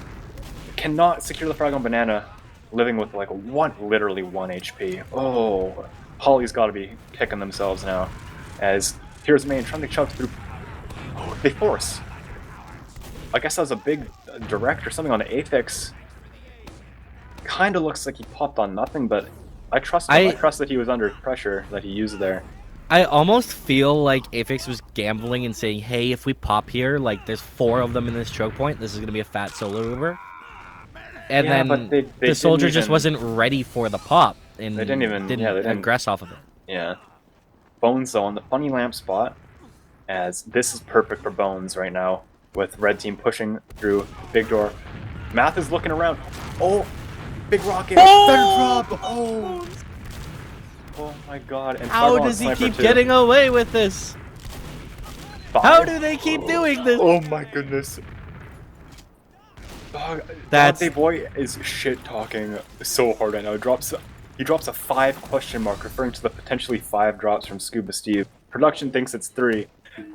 cannot secure the frag on Banana, living with like literally 1 HP. Oh, Holly's got to be kicking themselves now, as Here's Main trying to shove through. Oh, they force. I guess that was a big direct or something on the Apex. Kind of looks like he popped on nothing, but I trust him. I trust that he was under pressure that he used there. I almost feel like Aphex was gambling and saying, hey, if we pop here, like, there's 4 of them in this choke point, this is going to be a fat solo Uber. And yeah, then they the soldier just wasn't ready for the pop. And they didn't aggress off of it. Yeah. Bones, though, on the funny lamp spot, as this is perfect for Bones right now, with red team pushing through big door. Math is looking around. Oh, big rocket. Oh! Drop. Oh. Oh my god. And how does he keep getting away with this? How do they keep doing this? Oh my goodness. Dante Boy is shit talking so hard right now. He drops a 5 question mark referring to the potentially 5 drops from Scuba Steve. Production thinks it's 3.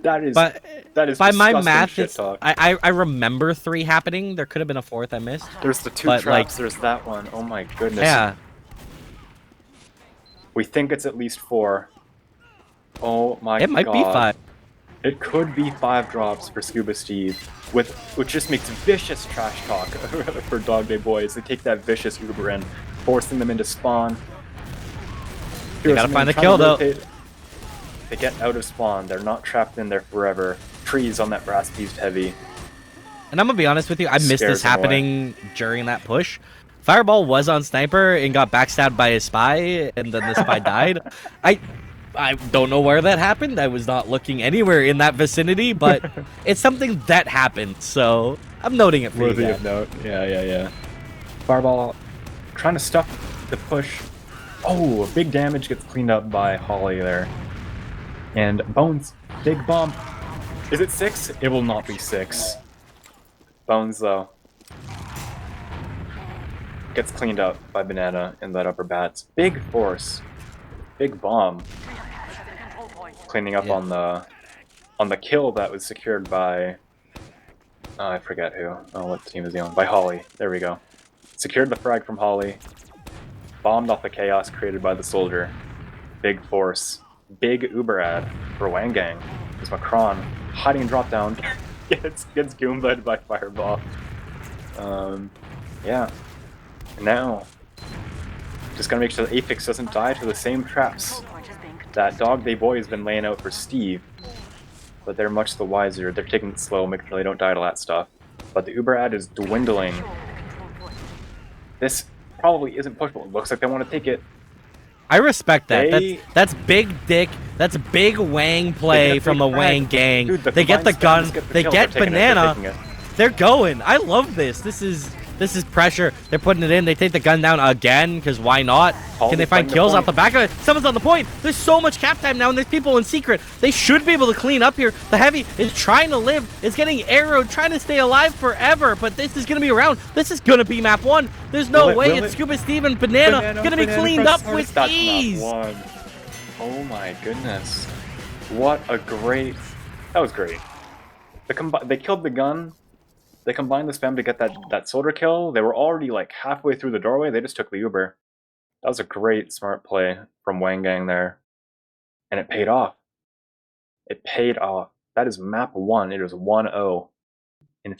That is by my math. Shit talk. I remember 3 happening. There could have been a 4th I missed. There's the 2 traps. Like, there's that one. Oh my goodness. Yeah. We think it's at least 4. Oh my god. It might be 5. It could be 5 drops for Scuba Steve, which just makes vicious trash talk for Dog Day Boys. They take that vicious Uber in, forcing them into spawn. You gotta find the kill though. They get out of spawn. They're not trapped in there forever. Trees on that brass beast heavy. And I'm gonna be honest with you, I missed this happening during that push. Fireball was on sniper and got backstabbed by a spy, and then the spy died. I don't know where that happened. I was not looking anywhere in that vicinity, but it's something that happened, so I'm noting it for you guys. Note. Yeah. Fireball trying to stuff the push. Oh, big damage gets cleaned up by Holly there. And Bones, big bomb. Is it 6? It will not be 6. Bones, though, gets cleaned up by Banana in that upper bats. Big force. Big bomb. Cleaning up on the kill that was secured by I forget who. Oh, what team is he on? By Holly. There we go. Secured the frag from Holly. Bombed off the chaos created by the soldier. Big force. Big Uber ad for Wang Gang. There's Macron hiding in drop down. gets goomba'd by Fireball. Yeah. Now, just gotta make sure that Aphex doesn't die to the same traps that Dog Day Boy has been laying out for Steve. But they're much the wiser. They're taking it slow, making sure they don't die to that stuff. But the Uber ad is dwindling. This probably isn't pushable. It looks like they want to take it. I respect that. That's big dick. That's a big Wang play from the Wang gang. Dude, they get the gun. They get Banana. They're going. I love this. This is pressure. They're putting it in. They take the gun down again, because why not? Can they find kills off the back of it? Someone's on the point. There's so much cap time now, and there's people in secret. They should be able to clean up here. The heavy is trying to live. It's getting arrowed, trying to stay alive forever, but this is going to be around. This is going to be map 1. There's no way it's Scuba Steve and Banana going to be cleaned up with ease. Oh my goodness. What a great... That was great. They killed the gun. They combined the spam to get that soldier kill. They were already like halfway through the doorway. They just took the Uber. That was a great smart play from Wang Gang there. And it paid off. It paid off. That is map 1. It is 1-0 in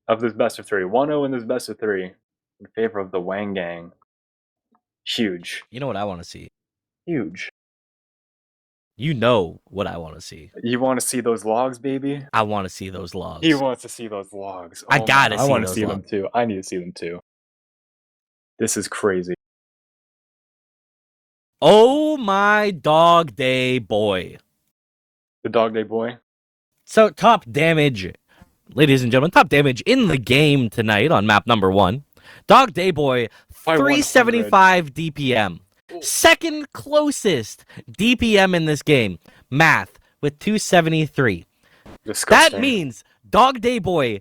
of this best of 3. 1-0 in this best of 3 in favor of the Wang Gang. Huge. You know what I want to see? Huge. You know what I want to see. You want to see those logs, baby? I want to see those logs. He wants to see those logs. I gotta I see want to those see them logs. too. I need to see them too. This is crazy. Oh my dog day boy. The Dog Day Boy. So top damage, ladies and gentlemen, top damage in the game tonight on map number 1. Dog Day Boy, By 375 DPM. Second closest DPM in this game, Math, with 273. Disgusting. That means Dog Day Boy,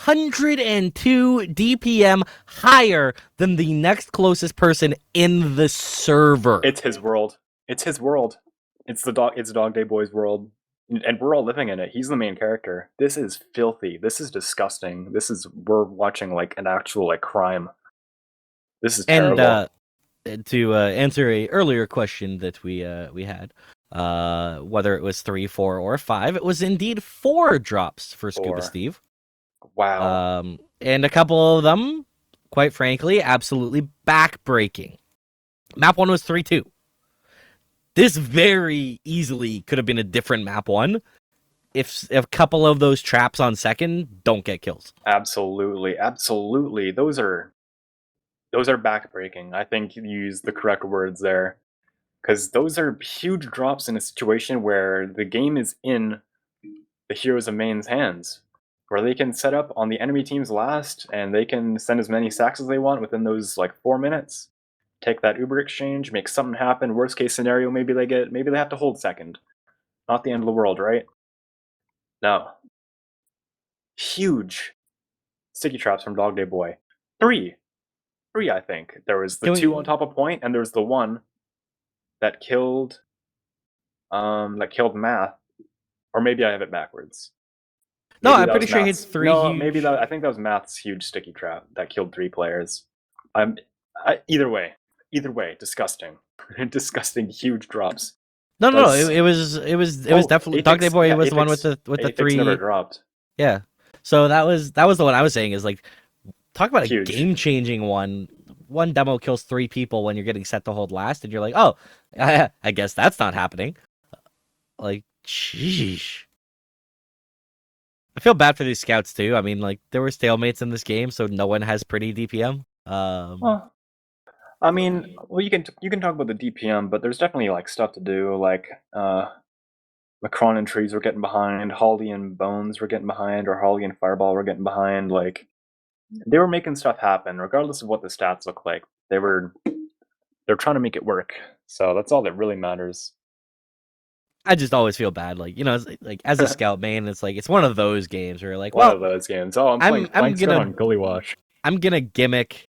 102 DPM higher than the next closest person in the server. It's his world. It's his world. It's Dog Day Boy's world. And we're all living in it. He's the main character. This is filthy. This is disgusting. We're watching like an actual like crime. This is terrible. And to answer a earlier question that we had, whether it was 3, 4, or 5, it was indeed 4 drops for Scuba 4. Steve. Wow. And a couple of them, quite frankly, absolutely backbreaking. Map 1 was 3-2. This very easily could have been a different map 1 if a couple of those traps on second don't get kills. Absolutely. Absolutely. Those are backbreaking. I think you used the correct words there. Because those are huge drops in a situation where the game is in the heroes of main's hands. Where they can set up on the enemy team's last and they can send as many sacks as they want within those like 4 minutes. Take that Uber exchange, make something happen. Worst case scenario, maybe they have to hold second. Not the end of the world, right? No. Huge sticky traps from Dog Day Boy. 3, I think. There was the 2 on top of point, and there was the 1 that killed Math. Or maybe I have it backwards. No, I'm pretty sure he hit 3 No, huge... maybe I think that was Math's huge sticky trap that killed 3 players. Either way, disgusting. Disgusting huge drops. No, it was definitely Dog Day Boy was the one with the 3. Never dropped. Yeah. So that was the one I was saying is like, talk about Huge. A game-changing one. One demo kills 3 people when you're getting set to hold last, and you're like, oh, I guess that's not happening. Like, sheesh. I feel bad for these scouts too. I mean, like, there were stalemates in this game, so no one has pretty DPM. Well, I mean, well, you can talk about the DPM, but there's definitely like stuff to do. Like, Macron and Trees were getting behind, Holly and Bones were getting behind, or Holly and Fireball were getting behind. Like, they were making stuff happen, regardless of what the stats look like. They're trying to make it work. So that's all that really matters. I just always feel bad, like, you know, like as a scout main, it's like it's one of those games where you're like, One well, of those games. Oh, I'm playing on Gullywash. I'm gonna gimmick,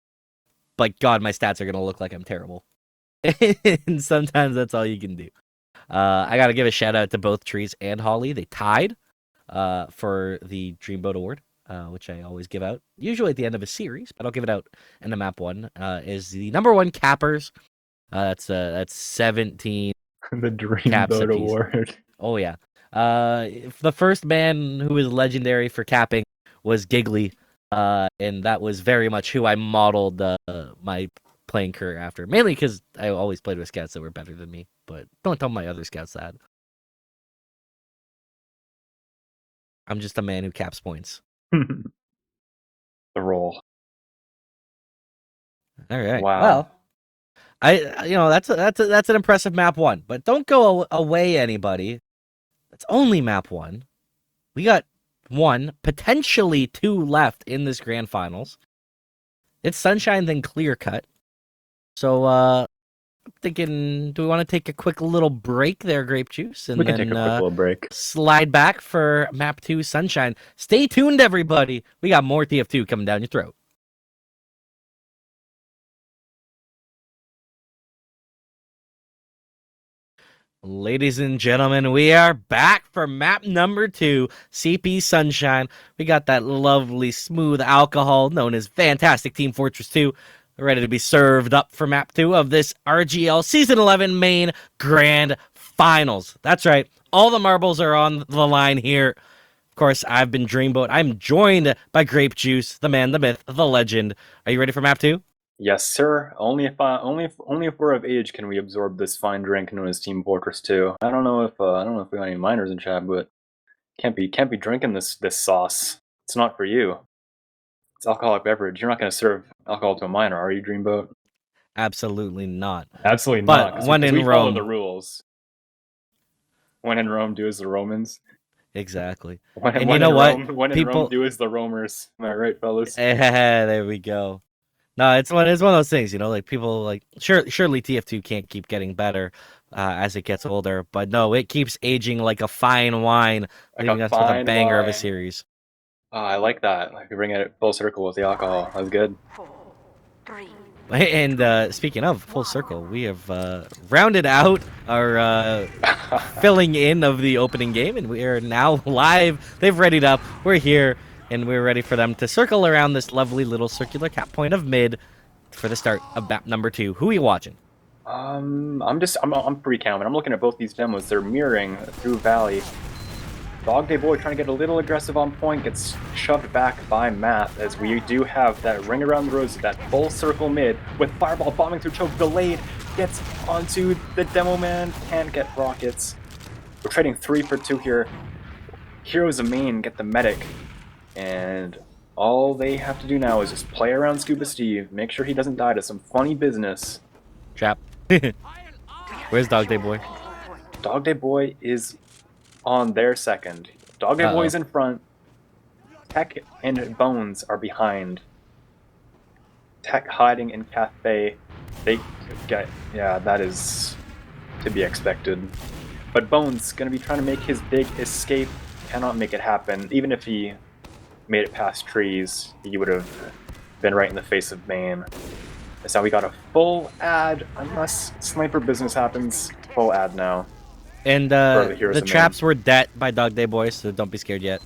but God, my stats are gonna look like I'm terrible. And sometimes that's all you can do. I gotta give a shout out to both Trees and Holly. They tied for the Dreamboat Award, which I always give out, usually at the end of a series, but I'll give it out in the map 1. Is the number 1 cappers. That's 17. The Dreamboat Award. Oh yeah. The first man who was legendary for capping was Giggly, and that was very much who I modeled my playing career after. Mainly because I always played with scouts that were better than me, but don't tell my other scouts that. I'm just a man who caps points. The roll. All right. Wow. Well, that's an impressive map 1, but don't go away, anybody. It's only map 1. We got 1, potentially 2 left in this grand finals. It's Sunshine, then Clearcut. So, I'm thinking, do we want to take a quick little break there, Grape Juice? And we can then, take a quick little break. Slide back for map 2, Sunshine. Stay tuned, everybody. We got more TF2 coming down your throat. Ladies and gentlemen, we are back for map number 2, CP Sunshine. We got that lovely, smooth alcohol known as Fantastic Team Fortress 2. ready to be served up for map 2 of this RGL Season 11 main grand finals. That's right. All the marbles are on the line here. Of course, I've been Dreamboat. I'm joined by Grape Juice, the man, the myth, the legend. Are you ready for map 2? Yes, sir. Only if we're of age can we absorb this fine drink known as Team Fortress 2. I don't know if we got any minors in chat, but can't be drinking this sauce. It's not for you. It's alcoholic beverage. You're not going to serve alcohol to a minor, are you, Dreamboat? Absolutely not. Absolutely But not. when in we follow Rome, the rules. When in Rome, do as the Romans. exactly. When And you know what? When in Rome, do as the Romers. Am I right, fellas? There we go. No, it's one of those things, you know, like people like surely TF2 can't keep getting better as it gets older, but no, it keeps aging like a fine wine, Like leaving a us with a fine banger of a wine. series. Oh, I like that. Like we bring it full circle with the alcohol. That's good. 4, 3, And speaking of full circle, we have rounded out our filling in of the opening game, and we are now live. They've readied up. We're here, and we're ready for them to circle around this lovely little circular cap point of mid for the start of map number 2. Who are you watching? I'm pretty calm, and I'm looking at both these demos. They're mirroring through Valley. Dog Day Boy trying to get a little aggressive on point, gets shoved back by Math, as we do have that ring around the roses, that full circle mid, with Fireball bombing through choke, delayed, gets onto the demo man, can't get rockets. We're trading 3 for 2 here. Heroes of main get the medic, and all they have to do now is just play around Scuba Steve, make sure he doesn't die to some funny business. Trap. Where's Dog Day Boy? Dog Day Boy is on their second. Dog Day Boy's in front. Tech and Bones are behind. Tech hiding in Cafe. They get, yeah, that is to be expected. But Bones gonna be trying to make his big escape. Cannot make it happen. Even if he made it past trees, he would have been right in the face of Bane. So we got a full ad, unless sniper business happens. Full ad now. And the traps were dead by Dog Day Boy, so don't be scared yet.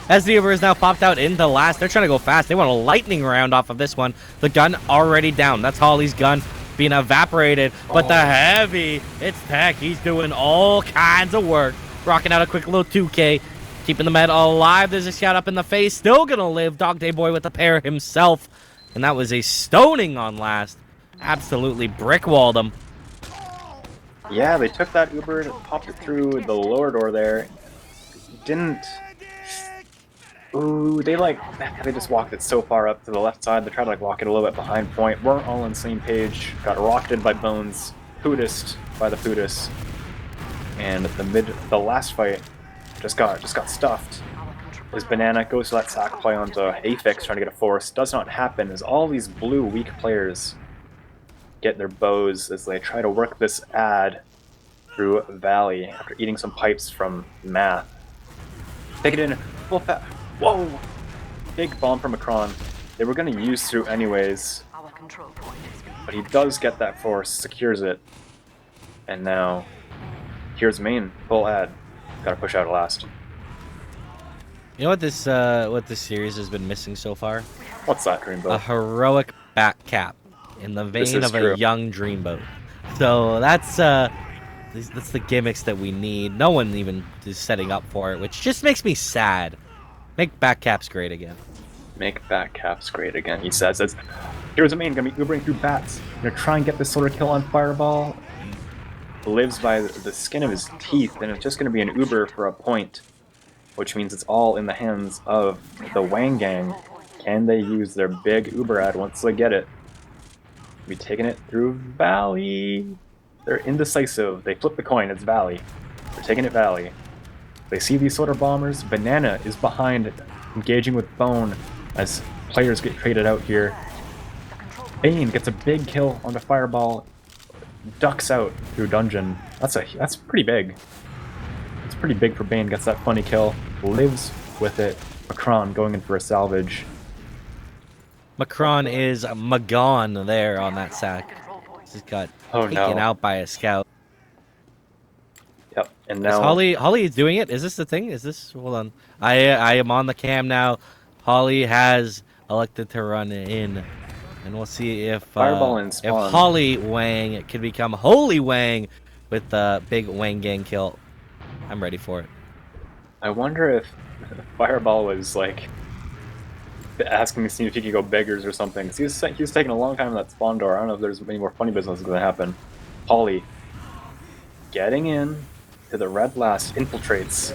As the Uber is now popped out in the last, they're trying to go fast. They want a lightning round off of this one. The gun already down. That's Holly's gun being evaporated. But the heavy, it's Tech. He's doing all kinds of work. Rocking out a quick little 2K. Keeping the med alive. There's a scout up in the face. Still gonna live. Dog Day Boy with the pair himself. And that was a stoning on last. Absolutely brick-walled him. Yeah, they took that Uber, popped it through the lower door there. Didn't... Ooh, they just walked it so far up to the left side. They tried to walk it a little bit behind point. Weren't all on the same page. Got rocketed by Bones. Pootised by the Pootis. And the last fight just got stuffed. His Banana goes to that sack play onto Aphex trying to get a force. Does not happen as all these blue weak players get their bows as they try to work this ad through Valley after eating some pipes from Math. Take it in, full fat. Whoa! Big bomb from Macron. They were going to use through anyways, but he does get that force, secures it, and now here's main, full ad. Gotta push out at last. You know what this series has been missing so far? What's that, Dreamboat? A heroic back cap in the vein of true. a young Dreamboat. So that's the gimmicks that we need. No one even is setting up for it, which just makes me sad. Make back caps great again. Make back caps great again, he says. As here's a main gonna be Ubering through bats. Gonna try and get this sort of kill on Fireball. Lives by the skin of his teeth, and it's just gonna be an Uber for a point, which means it's all in the hands of the WANG gang. Can they use their big Uber ad once they get it? Be taking it through Valley. They're indecisive. They flip the coin. It's Valley. They're taking it Valley. They see these sort of bombers. Banana is behind, engaging with Bone as players get traded out here. Bane gets a big kill on the Fireball. Ducks out through dungeon. That's pretty big. It's pretty big for Bane. Gets that funny kill. Lives with it. Macron going in for a salvage. Macron is Magon there on that sack. Just got taken out by a scout. Yep, and now Holly is doing it. Is this the thing? Is this? Hold on. I am on the cam now. Holly has elected to run in. And we'll see if Fireball and if spawn. Holly Wang can become Holy Wang with the big Wang gang kill. I'm ready for it. I wonder if Fireball was like asking me to see if he could go beggars or something. He was taking a long time in that spawn door. I don't know if there's any more funny business going to happen. Holly getting in to the red blast, infiltrates,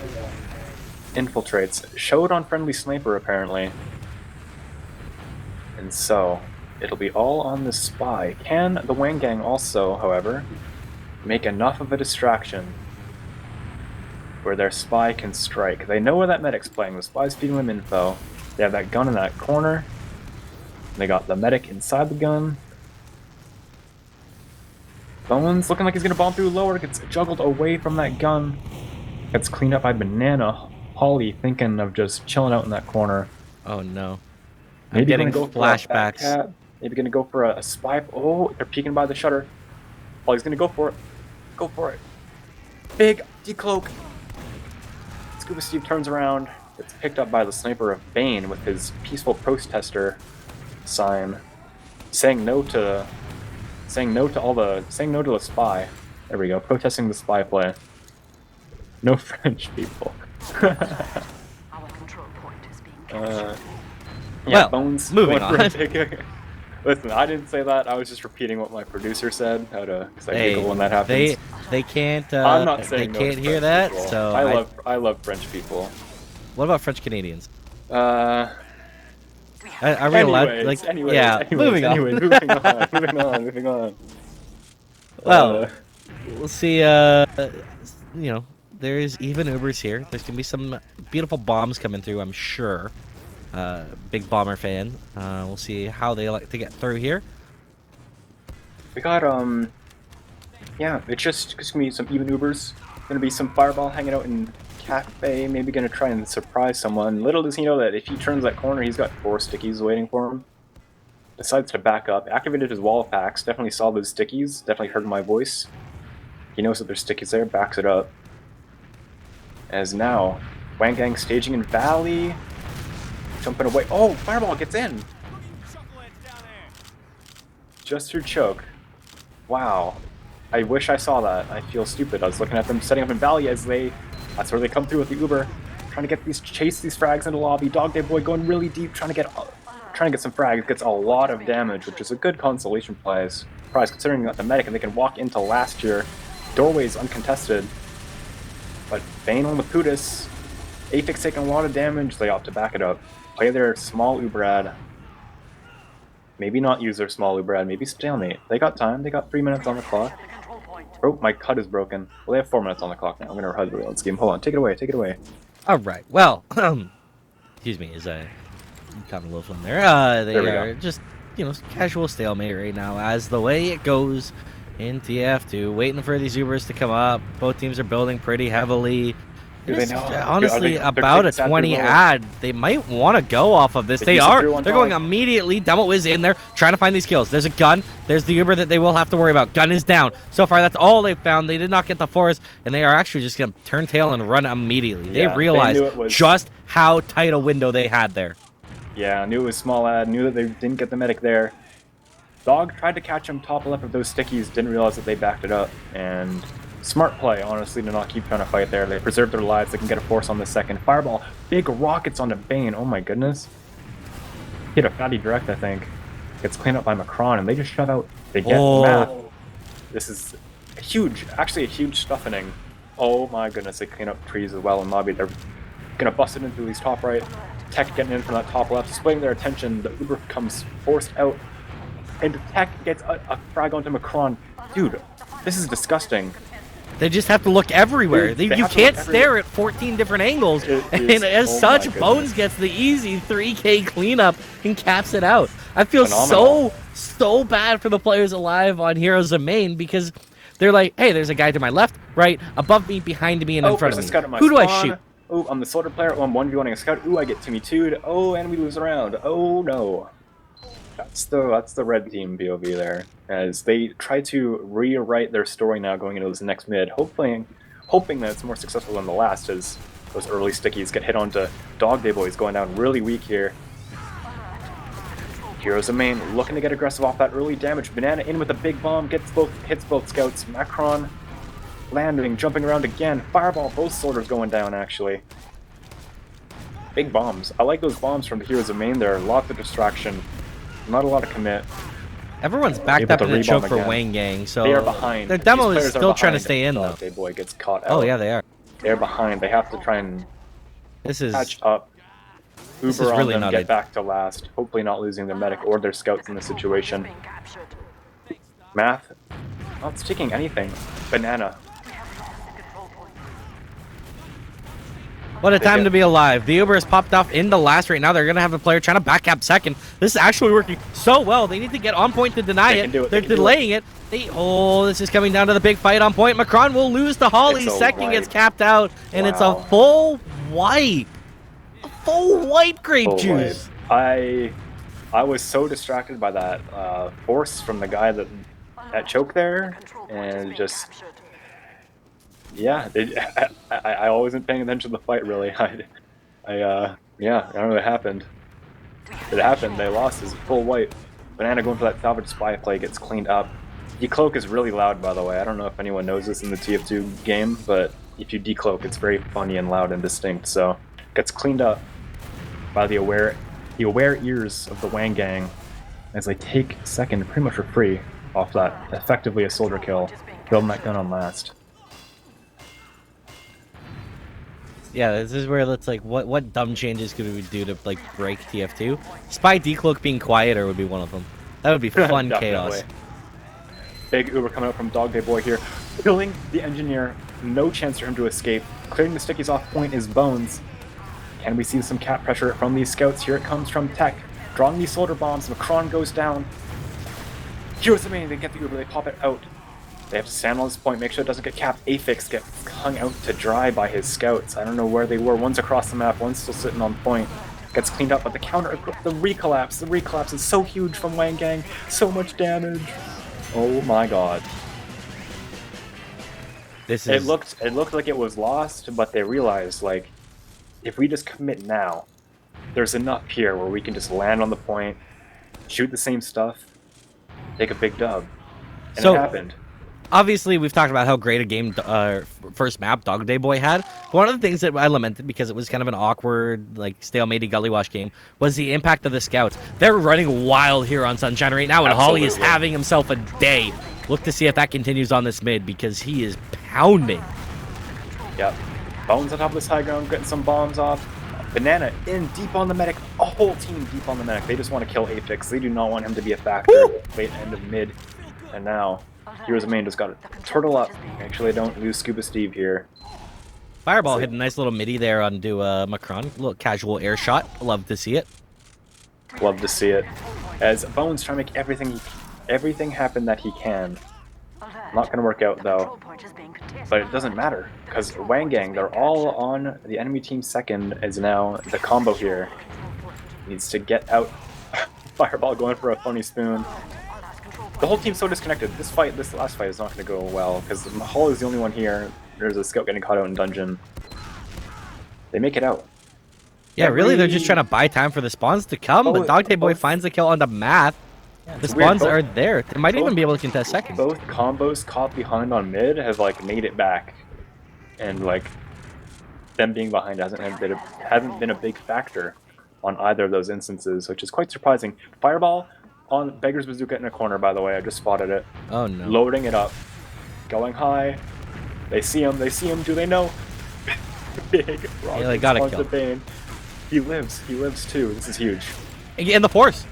showed on friendly sniper apparently, and so it'll be all on the spy. Can the Wang gang also, however, make enough of a distraction where their spy can strike? They know where that medic's playing. The spy's feeding them info. They have that gun in that corner. They got the medic inside the gun. Bones looking like he's gonna bomb through lower, gets juggled away from that gun. Gets cleaned up by Banana. Holly thinking of just chilling out in that corner. Oh no. Maybe I'm getting gonna go flashbacks. For a cat. Maybe gonna go for a spy. Oh, they're peeking by the shutter. Holly's gonna go for it. Go for it. Big decloak. Scuba Steve turns around. Gets picked up by the sniper of Bane with his peaceful protester sign, saying no to the spy. There we go, protesting the spy play. No French people. Our control point is being captured. Yeah, Well, Bones. moving going for a on. big- Listen, I didn't say that. I was just repeating what my producer said. Because I Hey, giggle when that happens. they can't. I'm not they saying no can't to hear French that. people. So I love French people. What about French Canadians? Uh. Are we allowed? Like, yeah. Moving on. Moving on. Well, we'll see. You know, there's even Ubers here. There's gonna be some beautiful bombs coming through, I'm sure. Big bomber fan. We'll see how they like to get through here. We got yeah, it's gonna be some even Ubers. Gonna be some Fireball hanging out in cafe, maybe gonna try and surprise someone. Little does he know that if he turns that corner, he's got 4 stickies waiting for him. Decides to back up, activated his wall of packs, definitely saw those stickies, definitely heard my voice. He knows that there's stickies there, backs it up. As now, Wang Gang staging in Valley, jumping away. Oh, Fireball gets in! Just through choke. Wow. I wish I saw that. I feel stupid. I was looking at them setting up in Valley as that's where they come through with the Uber. Trying to get chase these frags into lobby. Dog Day Boy going really deep, trying to get some frags. Gets a lot of damage, which is a good consolation prize considering that the medic and they can walk into last year. Doorways uncontested. But Bane on the Pudis. Aphex taking a lot of damage. They opt to back it up. Play their small Ubrad. Maybe not use their small Ubrad. Maybe stalemate. They got time. They got 3 minutes on the clock. Oh, my cut is broken. Well, they have 4 minutes on the clock now. I'm gonna HUD the real game. Hold on. Take it away. Take it away. All right. Well, excuse me, as I caught a little fun there. They There we are go. just, you know, casual stalemate right now, as the way it goes in TF2. Waiting for these Ubers to come up. Both teams are building pretty heavily. Do they It's know? honestly, They're about a kicking sad 20 through low. ad. They might want to go off of this. They They use it are. through on They're top. going immediately. Demo is in there, trying to find these kills. There's a gun. There's the Uber that they will have to worry about. Gun is down. So far, that's all they've found. They did not get the forest, and they are actually just going to turn tail and run immediately. Yeah, they realized knew it was- just how tight a window they had there. Yeah, knew it was small ad, knew that they didn't get the medic there. Dog tried to catch him top left of those stickies, didn't realize that they backed it up, and smart play, honestly, to not keep trying to fight there. They preserve their lives, they can get a force on the second. Fireball, big rockets onto Bane, oh my goodness. Hit a fatty direct, I think. Gets cleaned up by Macron, and they just shut out. They get Matt. This is huge, actually a huge stuffening. Oh my goodness, they clean up trees as well in lobby. They're gonna bust it into these top right. Tech getting in from that top left, splitting their attention. The Uber comes forced out, and Tech gets a frag onto Macron. Dude, this is disgusting. They just have to look everywhere. They You have to can't look stare at 14 different angles. It And is- as oh my such, goodness. Bones gets the easy 3K cleanup and caps it out. I feel Phenomenal. so bad for the players alive on Heroes of Maine because they're like, hey, there's a guy to my left, right, above me, behind me, and in front there's of a me. scout at my Who do I spawn. shoot? Oh, I'm the soldier player. Oh, I'm 1v1ing a scout. Ooh, I get Timmy 2'd. Oh, and we lose a round. Oh no. That's the red team POV there. As they try to rewrite their story now going into this next mid, hoping that it's more successful than the last, as those early stickies get hit onto Dog Day Boys going down really weak here. Heroes of Main looking to get aggressive off that early damage. Banana in with a big bomb, hits both scouts. Macron landing, jumping around again. Fireball, both soldiers going down actually. Big bombs. I like those bombs from the Heroes of Main there. Lots of distraction. Not a lot of commit. Everyone's backed up in a choke for Wang Gang, so they are behind. their demo is still trying to stay in though. Dog Boy gets caught out. Oh yeah, they are. They're behind. They have to try and catch up. Uber on them, get back to last. Hopefully not losing their medic or their scouts in this situation. Math, not taking anything. Banana. What a time to be alive. The Uber has popped off into last right now. They're going to have a player trying to back up second. This is actually working so well. They need to get on point to deny it. They're delaying it. This is coming down to the big fight on point. Macron will lose to Holly. Second gets capped out, and it's a full wipe. A full wipe, Grape Juice. I was so distracted by that force from the guy that choked there, and just... Yeah, I wasn't paying attention to the fight really. Yeah, I don't know what happened. It happened. They lost. It's full wipe. Banana going for that salvage spy play gets cleaned up. Decloak is really loud, by the way. I don't know if anyone knows this in the TF2 game, but if you decloak, it's very funny and loud and distinct. So gets cleaned up by the aware ears of the Wang Gang as they take second pretty much for free off that. Effectively a soldier kill. Building that gun on last. Yeah, this is where it's like, what dumb changes could we do to like break TF2? Spy Decloak being quieter would be one of them. That would be fun chaos. Big Uber coming up from Dog Day Boy here, killing the engineer. No chance for him to escape. Clearing the stickies off point is Bones. Can we see some cap pressure from these scouts? Here it comes from Tech. Drawing these soldier bombs. Macron goes down. Heroes of Main, they get the Uber, they pop it out. They have to stand on this point, make sure it doesn't get capped. Afix gets hung out to dry by his scouts. I don't know where they were. One's across the map, one's still sitting on point. Gets cleaned up, but the recollapse is so huge from Wang Gang. So much damage. Oh my god. It looked like it was lost, but they realized, like, if we just commit now, there's enough here where we can just land on the point, shoot the same stuff, take a big dub. And it happened. Obviously, we've talked about how great a game first map Dog Day Boy had. One of the things that I lamented, because it was kind of an awkward, like, stalematy Gullywash game, was the impact of the scouts. They're running wild here on Sunshine right now, and Holly is having himself a day. Look to see if that continues on this mid, because he is pounding. Yep. Bones on top of this high ground, getting some bombs off. Banana in deep on the medic. A whole team deep on the medic. They just want to kill Afix. They do not want him to be a factor late end of mid. And now... Heroes of Main just got to turtle up. Make sure they don't lose Scuba Steve here. Fireball hit a nice little midi there onto Macron. A little casual air shot. Love to see it. Love to see it. As Bones trying to make everything happen that he can. Not going to work out though. But it doesn't matter. Because Wang Gang, they're all on the enemy team second as now the combo here. Needs to get out. Fireball going for a funny spoon. The whole team's so disconnected. This last fight is not going to go well, because Hall is the only one here. There's a scout getting caught out in dungeon. They make it out. Yeah, really, they're just trying to buy time for the spawns to come, but Dog Day Boy finds the kill on the math. Yeah, the spawns are there. They might even be able to contest second. Both combos caught behind on mid have, like, made it back. And, like, them being behind hasn't been a big factor on either of those instances, which is quite surprising. Fireball on Beggar's Bazooka in a corner, by the way. I just spotted it. Oh, no. Loading it up. Going high. They see him. Do they know? Big rock. Yeah, they got a kill. He lives too. This is huge. And the force.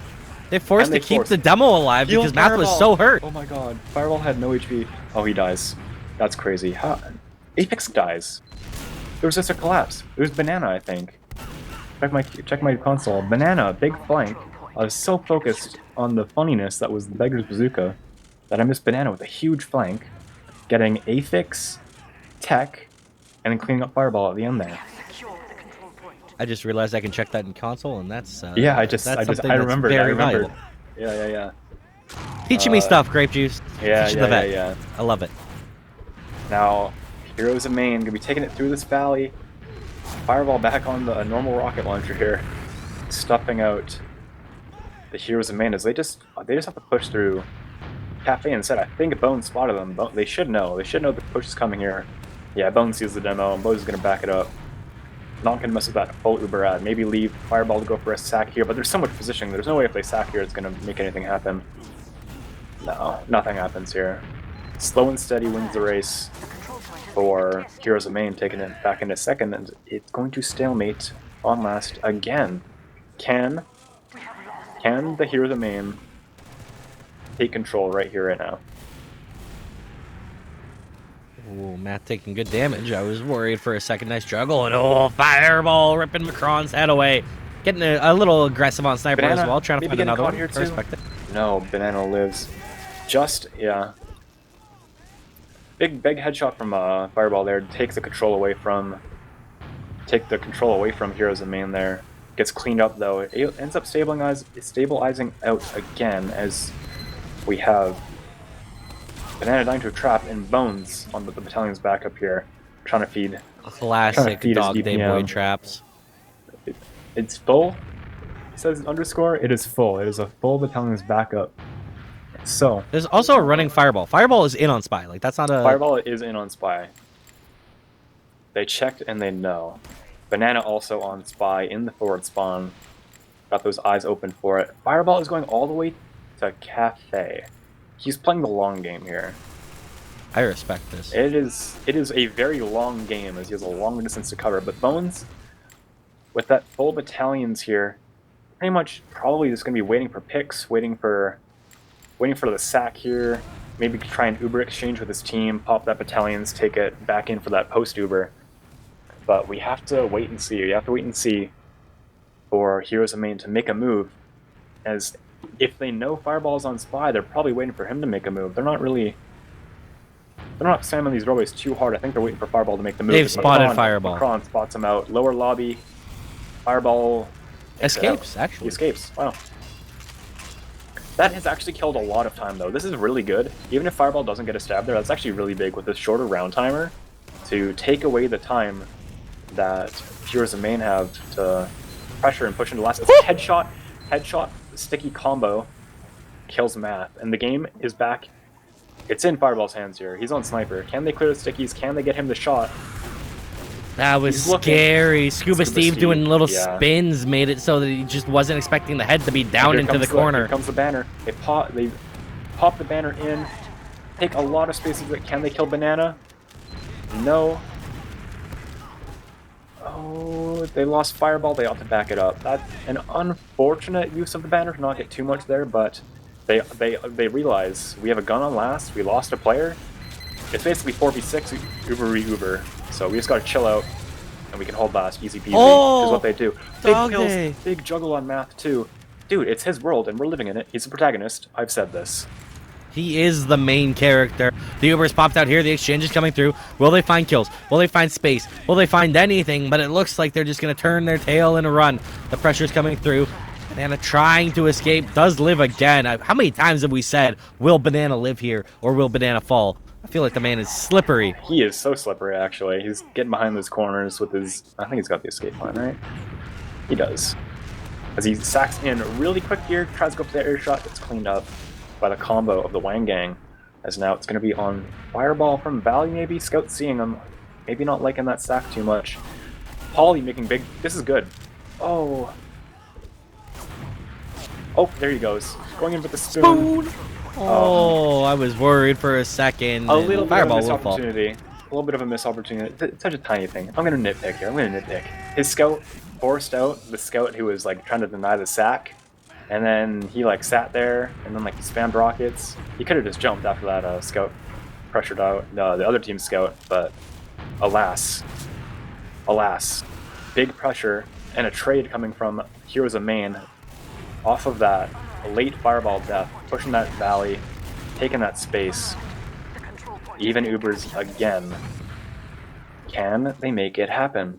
They forced to keep the demo alive because Math was so hurt. Oh my god. Fireball had no HP. Oh, he dies. That's crazy. How? Apex dies. There was just a collapse. It was Banana, I think. Check my console. Banana, big flank. I was so focused on the funniness that was the Beggar's Bazooka that I missed Banana with a huge flank, getting Afix, Tech, and then cleaning up Fireball at the end there. I just realized I can check that in console, and that's I remembered. Yeah. Teaching me stuff, Grape Juice. Yeah. I love it. Now, Heroes of Main gonna be taking it through this valley. Fireball back on a normal rocket launcher here, stuffing out the heroes of main is they just have to push through Cafe instead. I think Bones spotted them. They should know. They should know the push is coming here. Yeah, Bones sees the demo, and Bones is going to back it up. Not going to mess with that full Uber ad. Maybe leave Fireball to go for a sack here, but there's so much positioning. There's no way if they sack here it's going to make anything happen. No, nothing happens here. Slow and steady wins the race for Heroes of Main, taking it back into second, and it's going to stalemate on last again. Can the Heroes of Main take control right here, right now? Ooh, Matt taking good damage. I was worried for a second. Nice juggle, and oh, Fireball ripping Macron's head away. Getting a little aggressive on Sniper Banana, as well, trying to find another one. Here too. Respect it. No, Banana lives. Just, yeah. Big headshot from Fireball there. Take the control away from Heroes of Main there. Gets cleaned up though. It ends up stabilizing out again as we have Banana dying to a trap and Bones on the battalion's back up here, trying to feed. Classic Dog Day Boy traps. It's full. It says underscore. It is full. It is a full battalion's backup. So there's also a running Fireball. Fireball is in on Spy. Like that's not a Fireball is in on Spy. They checked and they know. Banana also on Spy in the forward spawn. Got those eyes open for it. Fireball is going all the way to Cafe. He's playing the long game here. I respect this. It is a very long game as he has a long distance to cover. But Bones, with that full battalions here, pretty much probably just going to be waiting for picks, waiting for the sack here. Maybe try an Uber exchange with his team, pop that battalions, take it back in for that post Uber. But we have to wait and see. We have to wait and see for Heroes of Main to make a move, as if they know Fireball's on Spy, they're probably waiting for him to make a move. They're not spamming these roadways too hard. I think they're waiting for Fireball to make the move. They've spotted Fireball. Macron spots him out. Lower lobby. Fireball escapes, actually. He escapes. Wow. That has actually killed a lot of time, though. This is really good. Even if Fireball doesn't get a stab there, that's actually really big with this shorter round timer to take away the time that Heroes of Main have to pressure and push into last. It's a headshot, sticky combo kills Math, and the game is back. It's in Fireball's hands here. He's on Sniper. Can they clear the stickies? Can they get him the shot? That was scary. Scuba Steve doing little spins made it so that he just wasn't expecting the head to be down into the corner. Here comes the banner. They pop the banner in. Take a lot of spaces. Can they kill Banana? No. Oh, they lost Fireball. They ought to back it up. That's an unfortunate use of the banner to not get too much there, but they realize we have a gun on last. We lost a player. It's basically 4v6 Uber. So we just gotta chill out, and we can hold last, easy peasy, is what they do. Big kills, big juggle on Math too. Dude, it's his world, and we're living in it. He's the protagonist. I've said this. He is the main character. The Uber's popped out here. The exchange is coming through. Will they find kills? Will they find space? Will they find anything? But it looks like they're just gonna turn their tail and run. The pressure's coming through. Banana trying to escape, does live again. How many times have we said, will Banana live here, or will Banana fall? I feel like the man is slippery. He is so slippery, actually. He's getting behind those corners with his... I think he's got the escape line, right? He does. As he sacks in really quick here, tries to go for the air shot, gets cleaned up by the combo of the Wang gang. As now it's going to be on Fireball from Valley, maybe? Scout seeing him. Maybe not liking that sack too much. Polly making big... This is good. Oh. Oh, there he goes. Going in with the spoon. Oh, I was worried for a second. A little bit of a missed fall. opportunity. A little bit of a missed opportunity. It's such a tiny thing. I'm gonna nitpick here. His scout forced out the scout who was like trying to deny the sack, and then he like sat there and then like spammed rockets. He could have just jumped after that scout pressured out the other team's scout, but alas, big pressure and a trade coming from Heroes of Main off of that. Late Fireball death, pushing that Valley, taking that space. Even Ubers again. Can they make it happen?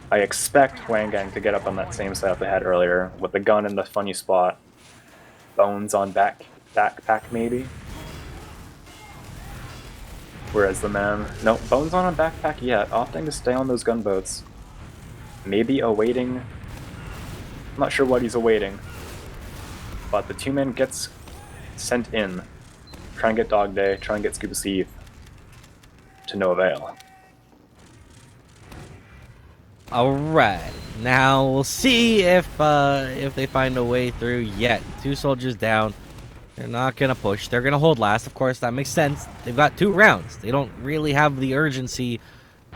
I expect Wang Gang to get up on that same setup they had earlier, with the gun in the funny spot. Bones on backpack maybe? Whereas the man... No, Bones on a backpack yet, opting to stay on those gunboats. Maybe awaiting... I'm not sure what he's awaiting. but the 2-man gets sent in. Try and get Dog Day, try and get Scuba Steve. To no avail. All right, now we'll see if they find a way through yet. 2 soldiers down. They're not gonna push. They're gonna hold last. Of course, that makes sense. They've got 2 rounds. They don't really have the urgency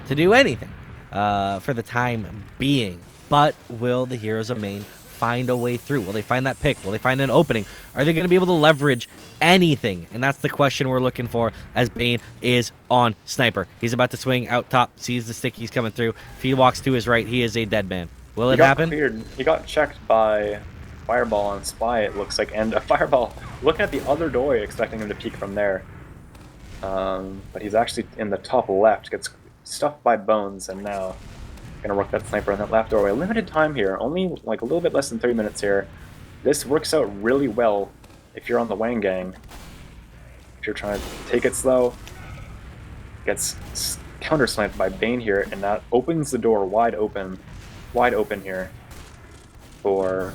to do anything for the time being. But will the heroes of Maine find a way through? Will they find that pick? Will they find an opening? Are they going to be able to leverage anything? And that's the question we're looking for as Bane is on Sniper. He's about to swing out top, sees the stickies coming through. If he walks to his right, he is a dead man. Will it happen? Cleared. He got checked by Fireball on Spy, it looks like, and a Fireball looking at the other doorway, expecting him to peek from there. But he's actually in the top left, gets stuffed by Bones, and now gonna work that Sniper on that left doorway. Limited time here, only like a little bit less than 3 minutes here. This works out really well if you're on the WANG gang. If you're trying to take it slow, gets counter-sniped by Bane here, and that opens the door wide open here for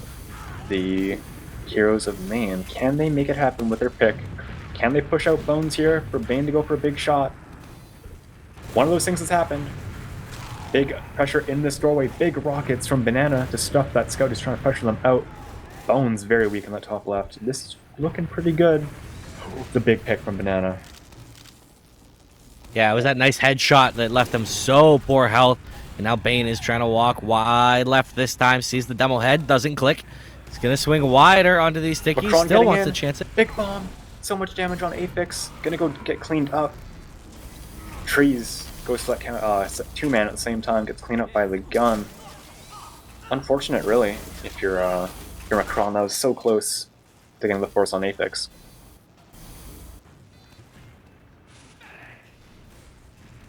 the heroes of Maine. Can they make it happen with their pick? Can they push out Bones here for Bane to go for a big shot? One of those things has happened. Big pressure in this doorway, big rockets from Banana to stuff that scout is trying to pressure them out. Bones very weak on the top left. This is looking pretty good. The big pick from Banana. Yeah, it was that nice headshot that left them so poor health. And now Bane is trying to walk wide left this time. Sees the demo head, doesn't click. He's going to swing wider onto these stickies. Macron Still wants in. to chance it. Big bomb. So much damage on Aphex. Gonna go get cleaned up. Trees goes to that 2-man at the same time. Gets cleaned up by the gun. Unfortunate, really, if you're Macron. That was so close to getting the force on Aphex.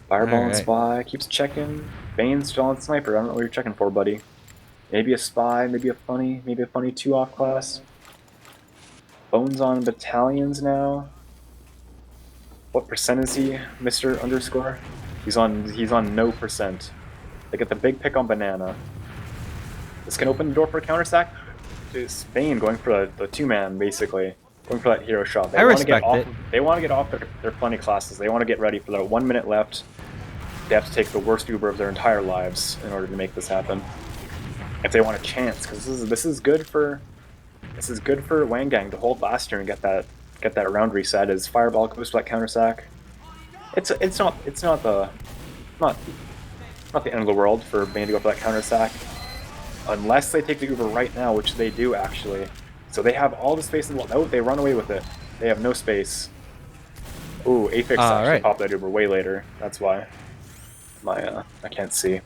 Fireball and Spy keeps checking. Bane's still on Sniper. I don't know what you're checking for, buddy. Maybe a Spy, maybe a funny 2 off class. Bones on Battalions now. What percent is he, Mr. Underscore? He's on no percent. They get the big pick on Banana. This can open the door for a counter sack. It's Bane going for the 2-man, basically. Going for that hero shot. I respect it. They want to get off their funny classes. They want to get ready for that 1 minute left. They have to take the worst Uber of their entire lives in order to make this happen. If they want a chance, because this is good for WANG Gang to hold last year and get that round reset. As Fireball goes to that counter sack. It's not the end of the world for Bane to go for that counter sack, unless they take the Uber right now, which they do actually. So they have all the space in the world. Oh, they run away with it. They have no space. Ooh, Aphex actually popped that Uber way later. That's why. I can't see.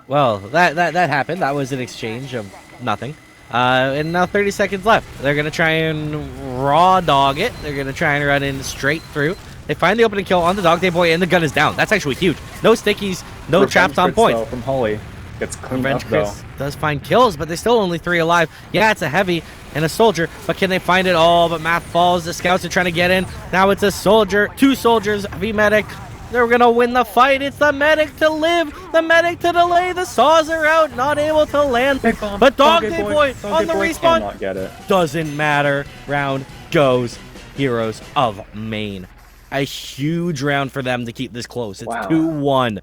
Well, that happened. That was an exchange of nothing. And now 30 seconds left. They're going to try and raw dog it. They're going to try and run in straight through. They find the opening kill on the Dog Day Boy, and the gun is down. That's actually huge. No stickies, no Revenge traps on Fritz, point. though, from Holly gets cleaned up, though. Does find kills, but there's still only 3 alive. Yeah, it's a heavy and a soldier, but can they find it all? But Math falls. The scouts are trying to get in. Now it's a soldier, 2 soldiers, V-Medic. They're going to win the fight. It's the medic to live, the medic to delay. The saws are out, not able to land. But Dog Day Boy on the respawn. Cannot get it. Doesn't matter. Round goes. Heroes of Maine. A huge round for them to keep this close. It's 2-1.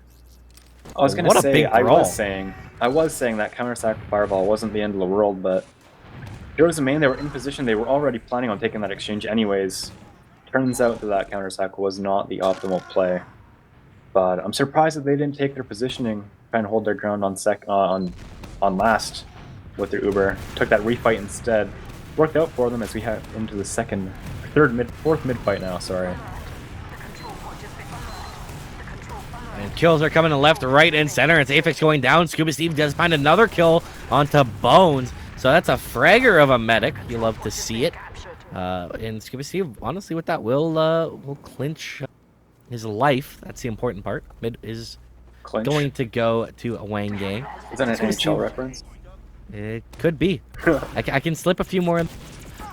I was gonna say, I was saying that counter sack Fireball wasn't the end of the world, but Heroes of Maine, they were in position. They were already planning on taking that exchange anyways. Turns out that counter sack was not the optimal play. But I'm surprised that they didn't take their positioning, try and hold their ground on last with their Uber. Took that refight instead. Worked out for them as we head into the fourth mid fight now. Sorry. And kills are coming to left, right, and center. It's Aphex going down. Scuba Steve does find another kill onto Bones. So that's a fragger of a medic. You love to see it. And Scuba Steve, honestly, with that, will clinch his life. That's the important part. Mid is going to go to a WANG gang. Is that an NHL reference? It could be. I can slip a few more in.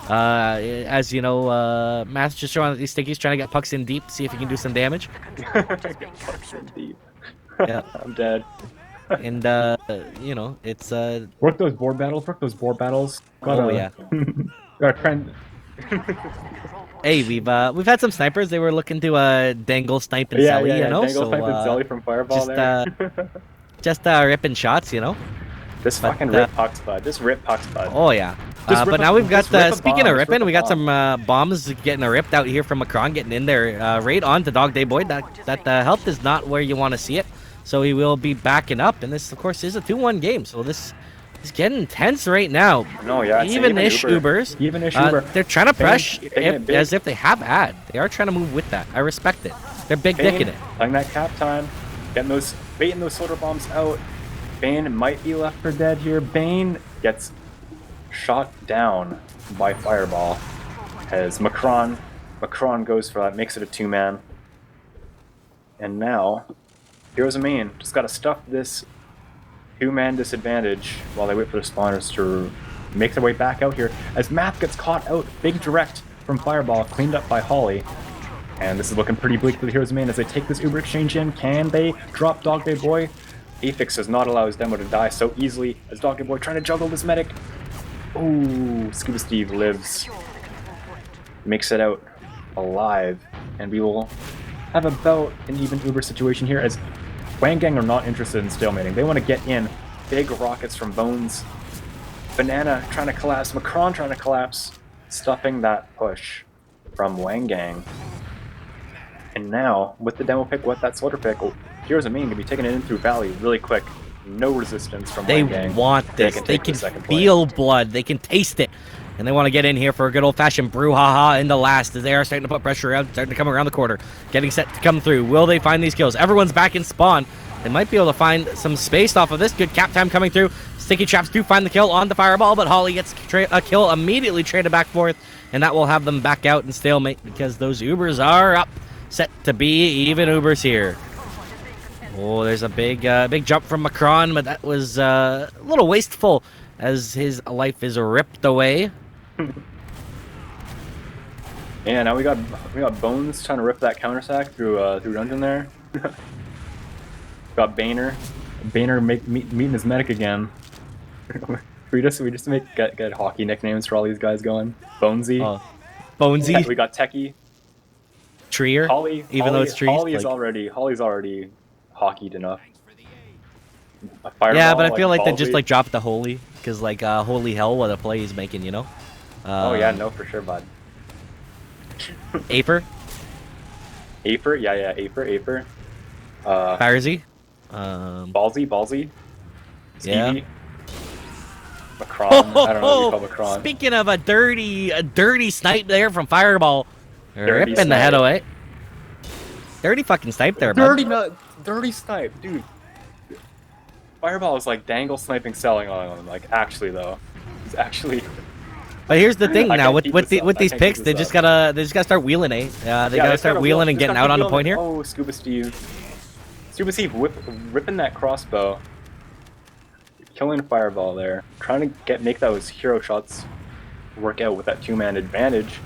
As you know, Matt's just showing these stickies, trying to get pucks in deep, see if he can do some damage. Pucks in deep. Yeah. I'm dead. And, you know, it's... Work those board battles. Oh, yeah. Our friend. Hey, we've had some snipers. They were looking to dangle snipe and Yeah, Zelly, yeah, you yeah. know. Dangle So Snipe and Zelly from Fireball just there. just ripping shots, you know. This But, fucking rip pucks bud. Just rip pucks bud. Oh yeah. Just rip But a- now we've got just rip a speaking bomb, of just rip ripping, a we got bomb. some bombs getting ripped out here from Macron, getting in there right onto Dog Day Boy. That health is not where you want to see it, so he will be backing up. And this, of course, is a 2-1 game, so this is getting intense right now. No, yeah, it's Even-ish Uber. Ubers. Even-ish Uber. They're trying to press Bang it big. as if they have ad. They are trying to move with that. I respect it. They're big dicking it. Playing that cap time, baiting those soda bombs out. Bane might be left for dead here. Bane gets shot down by Fireball as Macron goes for that, makes it a 2-man. And now, Heroes of Maine just got to stuff this 2-man disadvantage while they wait for the spawners to make their way back out here. As Math gets caught out, big direct from Fireball, cleaned up by Holly. And this is looking pretty bleak for the Heroes of Maine as they take this Uber exchange in. Can they drop Dog Day Boy? Afix does not allow his demo to die so easily as Dog Day Boy trying to juggle this medic. Ooh, Scuba Steve lives. Makes it out alive. And we will have about an even Uber situation here as WANG Gang are not interested in stalemating. They want to get in. Big rockets from Bones. Banana trying to collapse. Macron trying to collapse. Stuffing that push from WANG Gang. And now, with the demo pick, with that slaughter pick, Heroes of Maine can be taking it in through Valley really quick. No resistance from They WANG Gang. want this. They take can the second play. feel blood. They can taste it. And they want to get in here for a good old-fashioned brouhaha in the last as they are starting to put pressure out, starting to come around the corner, getting set to come through. Will they find these kills? Everyone's back in spawn. They might be able to find some space off of this. Good cap time coming through. Sticky Traps do find the kill on the Fireball, but Holly gets a kill immediately traded back forth, and that will have them back out and stalemate because those Ubers are up. Set to be even Ubers here. Oh, there's a big jump from Macron, but that was a little wasteful as his life is ripped away. Yeah, now we got Bones trying to rip that counter sack through dungeon there. Got Boehner meeting his medic again. we just get hockey nicknames for all these guys going. Bonesy. Bonesy. We got Techie. Trier. Holly, though it's trees. Holly's already hockeyed enough. Yeah, but I feel like they Ballsy. just dropped the holy because holy hell what a play he's making, you know. Oh yeah, no, for sure, bud. Aper. Aper, yeah, Aper. Firesy. Ballsy. Stevie. Yeah. Macron. I don't know what you call Macron. Speaking of a dirty snipe there from Fireball, Dirty ripping the head snipe. away. Dirty fucking snipe there, bud. Dirty snipe, dude. Fireball is dangle sniping selling on him. Actually though, he's actually. But here's the thing I now can't with keep with, this the, up. with I these can't keep picks, they this just up. gotta start wheeling, They gotta start wheeling and getting out on the point here. Oh, Scuba Steve. Scuba Steve ripping that crossbow, killing Fireball there, trying to make those hero shots work out with that 2-man advantage.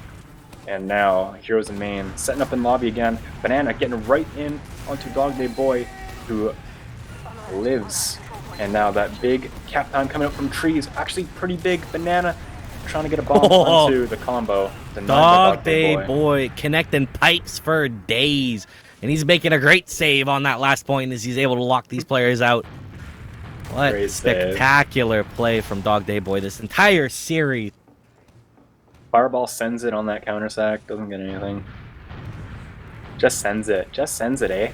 And now Heroes of Maine setting up in lobby again. Banana getting right in onto Dog Day Boy, who lives. And now that big cap time coming up from trees, actually pretty big. Banana trying to get a bomb onto the combo. Denied by Dog Day Boy connecting pipes for days. And he's making a great save on that last point as he's able to lock these players out. What Great spectacular play from Dog Day Boy this entire series. Fireball sends it on that counter sack, doesn't get anything. Just sends it, eh?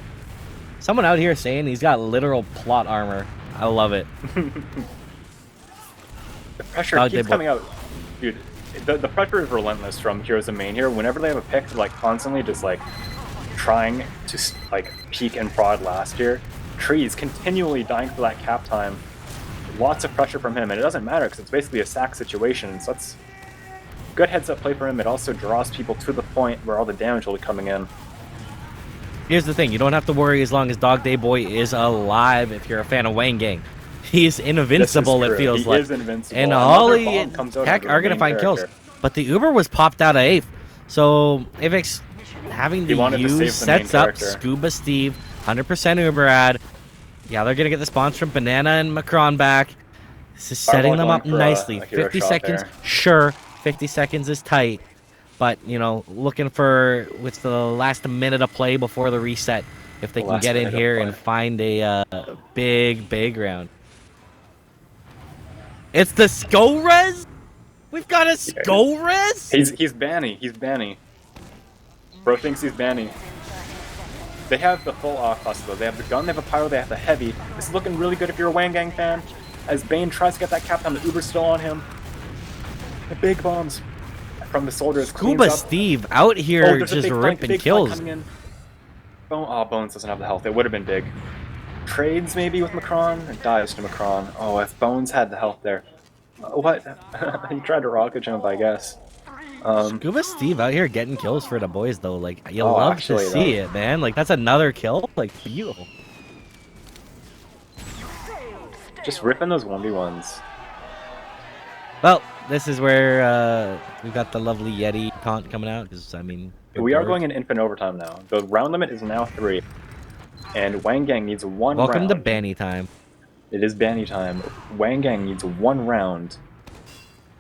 Someone out here saying he's got literal plot armor. I love it. The pressure Dog keeps Day Boy. coming out. Dude, the pressure is relentless from Heroes of Maine here. Whenever they have a pick, they're constantly just trying to peek and prod last year. Trees continually dying for that cap time. Lots of pressure from him, and it doesn't matter because it's basically a sack situation, so that's good heads-up play for him. It also draws people to the point where all the damage will be coming in. Here's the thing, you don't have to worry as long as Dog Day Boy is alive if you're a fan of WANG Gang. He's invincible, it feels like. He is invincible. And Another Holly bomb and comes out Heck of the are going to main find kills. character. But the Uber was popped out of 8th. So Avix having He wanted to to use save the main sets up character. Scuba Steve, 100% Uber ad. Yeah, they're going to get the spawns from Banana and Macron back. This is setting them going up for nicely. a hero 50 shot seconds, there. sure. 50 seconds is tight. But, you know, looking for what's the last minute of play before the reset. If they The can last get in minute of here play. and find a big round. It's the Sko-Res? We've got a Sko-Res? He's Banny. He's Banny. Bro thinks he's Banny. They have the full off-plus though. They have the gun, they have a pyro, they have the heavy. This is looking really good if you're a Wang Gang fan. As Bane tries to get that cap down, the Uber's still on him. The big bombs from the soldiers. Scuba Steve out here just ripping kills. Coming in. Bones doesn't have the health. It would have been big. Trades maybe with Macron. It dies to Macron. Oh, if Bones had the health there. What? He tried to rocket jump, I guess. Scuba Steve out here getting kills for the boys though. Like you Oh, love actually, to see though. it, man. Like that's another kill. Like beautiful. Just ripping those 1v1s. Well, this is where we've got the lovely Yeti taunt coming out. Because I mean, We are going in infinite overtime now. The round limit is now 3. And Wang Gang needs 1 round. Welcome to Banny time. It is Banny time. Wang Gang needs 1 round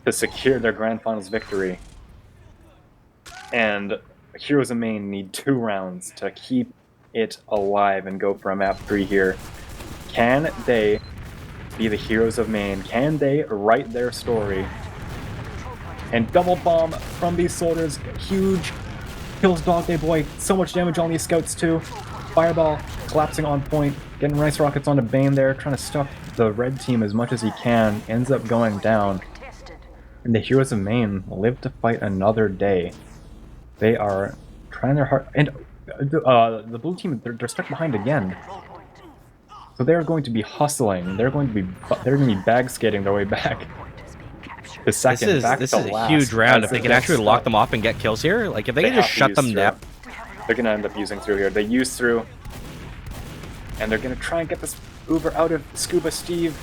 to secure their Grand Finals victory. And Heroes of Maine need 2 rounds to keep it alive and go for a map 3 here. Can they be the Heroes of Maine? Can they write their story? And double bomb from these soldiers. Huge. Kills Dog Day Boy. So much damage on these scouts too. Fireball collapsing on point. Getting rice rockets onto Bane there. Trying to stuff the red team as much as he can. Ends up going down. And the Heroes of Maine live to fight another day. They are trying their hard. And the blue team, they're stuck behind again. So they're going to be hustling. They're going to be bag skating their way back. The second, This is a huge round. If they can actually lock them off and get kills here, like if they can just shut them down. They're going to end up using through here. They use through. And they're going to try and get this Uber out of Scuba Steve.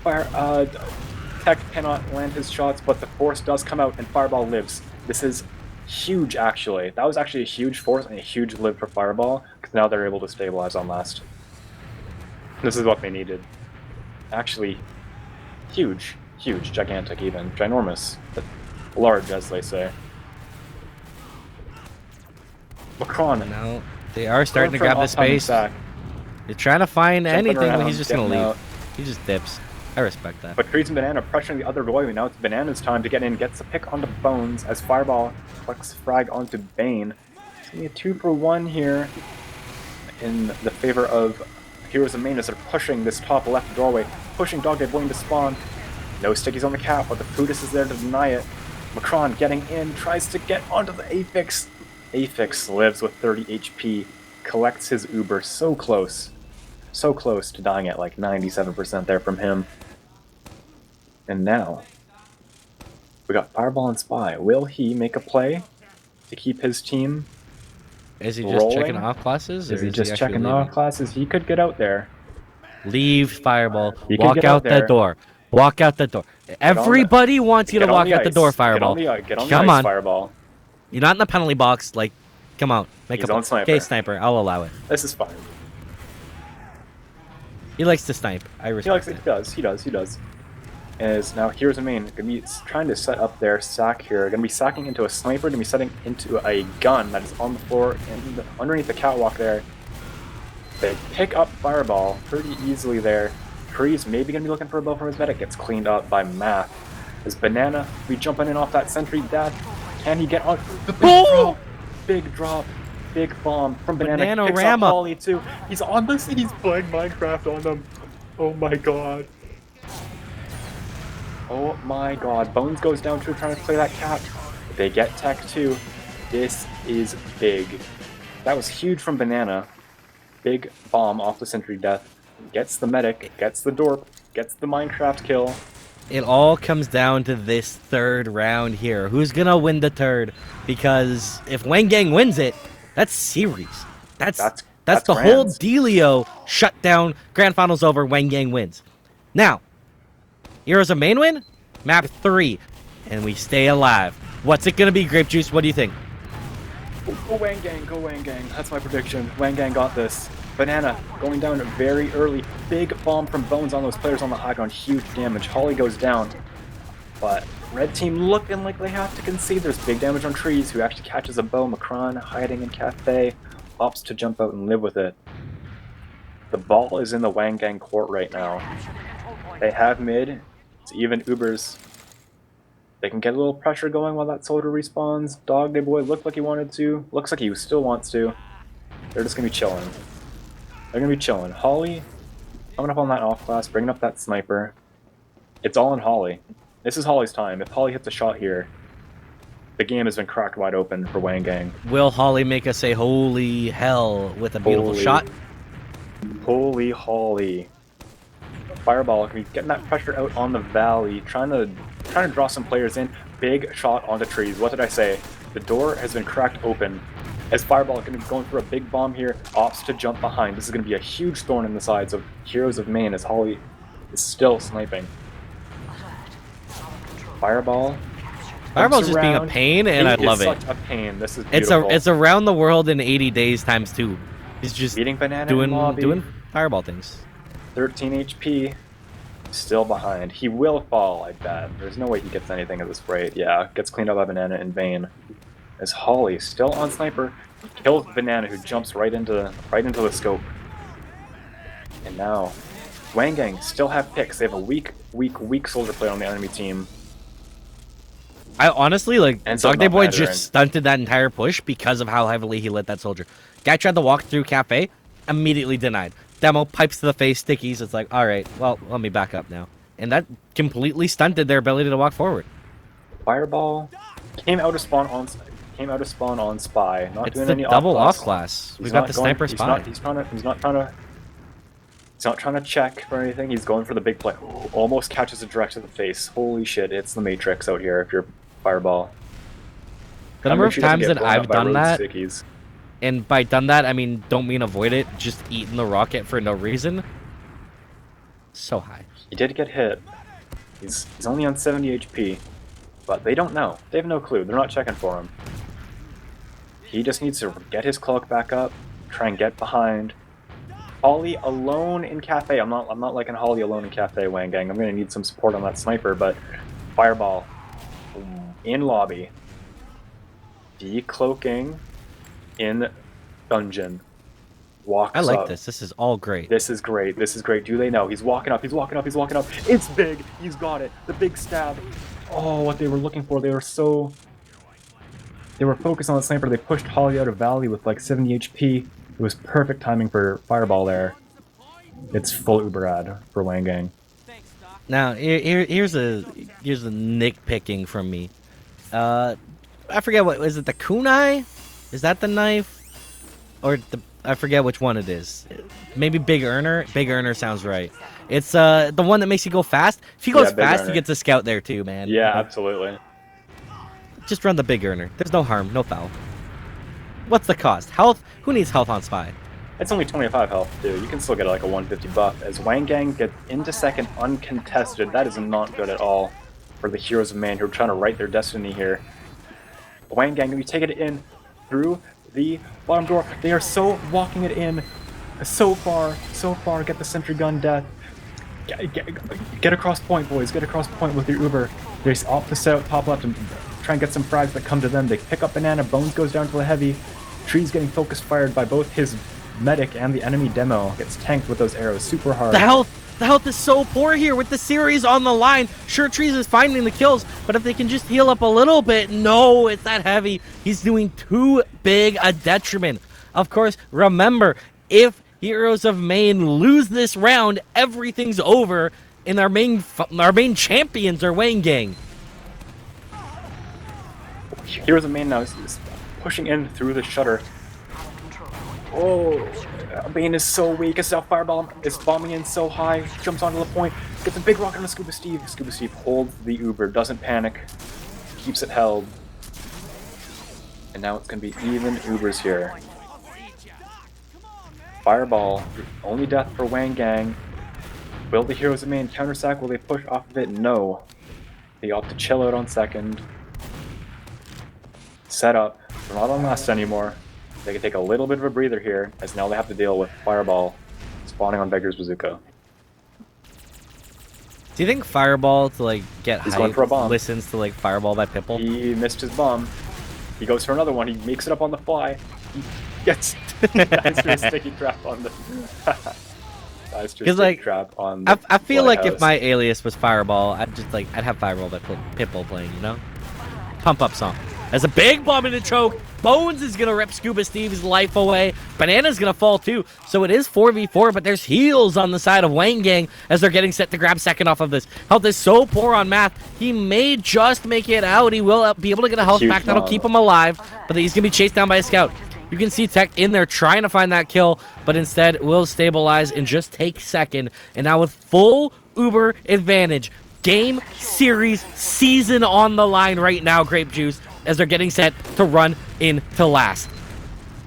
Tech cannot land his shots, but the force does come out and Fireball lives. This is huge, actually. That was actually a huge force and a huge live for Fireball, because now they're able to stabilize on last. This is what they needed. Actually, huge, gigantic even. Ginormous. But large, as they say. Macron. Now, they are starting to grab the space. They're trying to find anything, but he's just going to leave. Out. He just dips. I respect that. But Trees and Banana pressuring the other goalie. Now it's Banana's time to get in, gets a pick onto Bones as Fireball collects frag onto Bane. It's going to be a 2-for-1 here in the favor of Heroes of Maine as they're pushing this top left doorway, pushing Dog Day Boy into spawn. No stickies on the cap, but the Pudis is there to deny it. Macron getting in, tries to get onto the Aphex. Aphex lives with 30 HP, collects his Uber so close to dying at like 97% there from him. And now, we got Fireball and Spy. Will he make a play to keep his team Is he just rolling? checking off classes? Is or he just actually checking leaving? off classes? He could get out there. Leave Fireball. You can Walk get out out the there. door. Walk out the door. Everybody wants you to Get on walk the out the ice. door, Fireball. Get on the Come ice, on. Fireball. You're not in the penalty box. Like, come on. Make He's a on Sniper. Okay, Sniper. I'll allow it. This is fine. He likes to snipe. I He respect likes it. it. He does. As now Heroes of Maine gonna be trying to set up their sack here. Gonna be sacking into a sniper. Gonna be setting into a gun that is on the floor and underneath the catwalk there. They pick up Fireball pretty easily there. Trees maybe gonna be looking for a blow from his medic. Gets cleaned up by Math. As Banana be jumping in off that sentry death. Can he get on? The big drop. Big bomb from Banana. Picks up Bananarama. Holly too. He's on this. He's playing Minecraft on them. Oh my god. Oh my god. Bones goes down too, trying to play that cap. They get tech too. This is big. That was huge from Banana. Big bomb off the sentry death. Gets the medic, gets the dorp, gets the Minecraft kill. It all comes down to this third round here. Who's gonna win the third? Because if Wang Gang wins it, that's series. That's the whole grands. dealio shut down. Grand Finals over. Wang Gang wins. Now, Heroes of Maine win. Map 3, and we stay alive. What's it gonna be, Grape Juice? What do you think? Go Wang Gang, go Wang Gang. That's my prediction. Wang Gang got this. Banana going down very early. Big bomb from Bones on those players on the high ground. Huge damage. Holly goes down. But Red team looking like they have to concede. There's big damage on trees. Who actually catches a bow? Macron hiding in cafe. Opts to jump out and live with it. The ball is in the Wang Gang court right now. They have mid. It's even Ubers. They can get a little pressure going while that soldier respawns. Dog Day Boy looked like he wanted to. Looks like he still wants to. They're just going to be chilling. They're going to be chilling. Holly, coming up on that off class, bringing up that sniper. It's all on Holly. This is Holly's time. If Holly hits a shot here, the game has been cracked wide open for Wang Gang. Will Holly make us say holy hell with a beautiful shot? Holy Holly. Fireball can be getting that pressure out on the valley, trying to draw some players in. Big shot onto trees. What did I say? The door has been cracked open. As Fireball is going to be going for a big bomb here, opts to jump behind. This is going to be a huge thorn in the sides of Heroes of Maine as Holly is still sniping. Fireball's just being a pain, and I love it. It's such a pain. This is beautiful. It's around the world in 80 days times 2. He's just beating Banana doing fireball things. 13 HP, still behind. He will fall, I bet. There's no way he gets anything at this rate. Yeah, gets cleaned up by Banana in vain. As Holly, still on sniper, kills Banana, who jumps right into the scope. And now, Wang Gang still have picks. They have a weak soldier player on the enemy team. I honestly, like, And Dog Day Boy just stunted that entire push because of how heavily he lit that soldier. Guy tried to walk through cafe, immediately denied. Demo, pipes to the face, stickies. It's like, alright, well, let me back up now. And that completely stunted their ability to walk forward. Fireball came out of spawn on spy. Not It's doing the any double off off class. We've got the sniper spy. He's not trying to check for anything. He's going for the big play. Almost catches it direct to the face. Holy shit! It's the Matrix out here. If you're Fireball. The number of times that I've done that, stickies. and by done that I mean don't mean avoid it, just eating the rocket for no reason. So high. He did get hit. He's only on 70 HP, but they don't know. They have no clue. They're not checking for him. He just needs to get his cloak back up, try and get behind. Holly alone in cafe. I'm not liking Holly alone in cafe, Wang Gang. I'm gonna need some support on that sniper, but Fireball in lobby. Decloaking in dungeon. Walks I like up. this. This is all great. This is great. This is great. Do they know? He's walking up. He's walking up. He's walking up. It's big. He's got it. The big stab. Oh, what they were looking for. They were focused on the sniper. They pushed Holly out of Valley with like 70 HP. It was perfect timing for Fireball there. It's full Uber ad for Wang Gang. Now here's a nitpicking from me. I forget what is it. The kunai? Is that the knife? Or I forget which one it is. Maybe Big Earner. Big Earner sounds right. It's the one that makes you go fast. If he goes fast, Earner. he gets a scout there too, man. Yeah, absolutely. Just run the Big Earner. There's no harm, no foul. What's the cost? Health? Who needs health on Spy? It's only 25 health, too. You can still get like a 150 buff. As Wang Gang gets into second uncontested, that is not good at all for the Heroes of Man who are trying to write their destiny here. Wang Gang, we take it in through the bottom door. They are so walking it in so far. Get the sentry gun death. Get across point, boys. Get across point with your Uber. They opt to set out top left and try and get some frags that come to them. They pick up Banana. Bones goes down to the heavy. Tree's getting focus fired by both his medic and the enemy demo. Gets tanked with those arrows super hard. The health is so poor here with the series on the line. Sure, Trees is finding the kills, but if they can just heal up a little bit, no, it's that heavy. He's doing too big a detriment. Of course, remember, if Heroes of Maine lose this round, everything's over, and our main champions are Wang Gang. Heroes of Maine now is pushing in through the shutter. Oh, Bane is so weak. It's out. Fireball is bombing in so high. Jumps onto the point. Gets a big rocket on the Scuba Steve. Scuba Steve holds the Uber. Doesn't panic. Keeps it held. And now it's going to be even Ubers here. Fireball. Only death for Wang Gang. Will the Heroes of Maine counter-sack? Will they push off of it? No. They opt to chill out on second. Set up. They're not on last anymore. They can take a little bit of a breather here, as now they have to deal with Fireball spawning on Beggar's Bazooka. Do you think Fireball to like get He's going for a bomb. listens to like Fireball by Pipple? He missed his bomb. He goes for another one. He makes it up on the fly. He gets nice to a sticky trap on the. Nice to a sticky like, trap on the. I feel like if lighthouse. my alias was Fireball, I'd have Fireball by Pipple playing, you know? Pump up song. There's a big bomb in the choke. Bones is gonna rip Scuba Steve's life away. Banana's gonna fall too. So it is 4v4, but there's heals on the side of Wang Gang as they're getting set to grab second off of this. Health is so poor on Math. He may just make it out. He will be able to get a health Huge back. That'll bomb. keep him alive, but he's gonna be chased down by a scout. You can see Tech in there trying to find that kill, but instead will stabilize and just take second. And now with full Uber advantage, game, series, season on the line right now, Grape Juice, as they're getting set to run into last.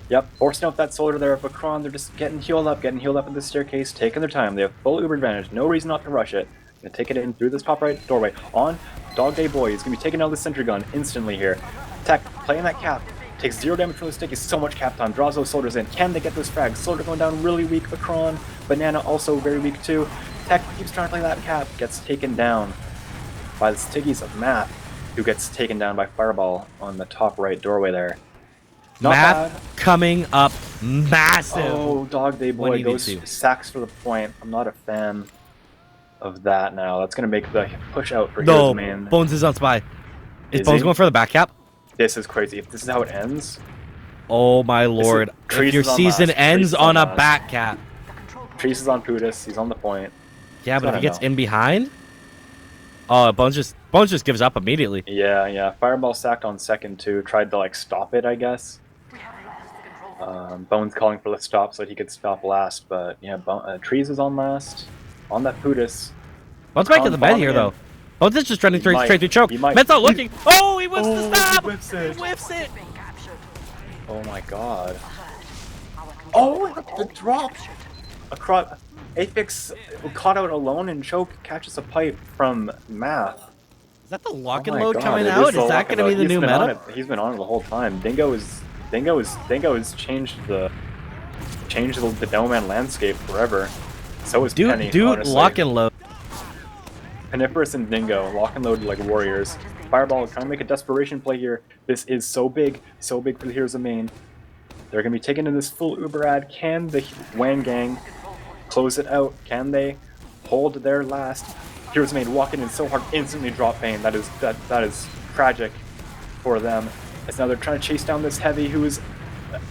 Yep, forcing out that soldier there, but Kron, they're just getting healed up in the staircase, taking their time. They have full Uber advantage, no reason not to rush it. Gonna take it in through this top right doorway. On Dog Day Boy, he's gonna be taking out the sentry gun instantly here. Tech playing that cap, takes 0 damage from the stick, is so much cap time, draws those soldiers in. Can they get those frags? Soldier going down really weak for Kron. Banana also very weak too. Tech keeps trying to play that cap, gets taken down by the stickies of Matt, who gets taken down by Fireball on the top right doorway there. Not Math bad. coming up massive. Oh, Dog Day When Boy you goes need to. sacks for the point. I'm not a fan of that now. That's going to make the push out for No, Heroes Main. Bones is on spy. Is Is Bones he? going for the back cap? This is crazy. If this is how it ends, Oh my lord. Trees If your is on season last. ends Trees is on on a last. back cap. Trees is on Putis. He's on the point. Yeah, but if he I gets know. in behind, oh, Bones just gives up immediately. Yeah. Fireball sacked on second too. Tried to like stop it, I guess. Bones calling for the stop so that he could stop last, but yeah, Trees is on last. On that Putis. Bones back to the bed bombing here in. though. Bones is just running He might. straight through choke. He might. Med's not looking. Oh, he whiffs Oh, the stab. he whiffs it. He whiffs it. Oh my god. Oh, the drop! Across. Aphex caught out alone and choke catches a pipe from Math. Is that the lock Oh and my load God, coming it out? is the Is that lock going and to be load. the new He's been on meta? it. He's been on it the whole time. Dingo has changed the no-man landscape forever. So is Penny, Dude, honestly. lock and load. Peniferous and Dingo lock and load like warriors. Fireball trying to make a desperation play here. This is so big for the Heroes of Maine. They're going to be taken in this full Uber ad. Can the WANG Gang close it out? Can they hold their last? Heroes of Maine walking in so hard, instantly drop Bane. That is tragic for them. As now they're trying to chase down this Heavy who is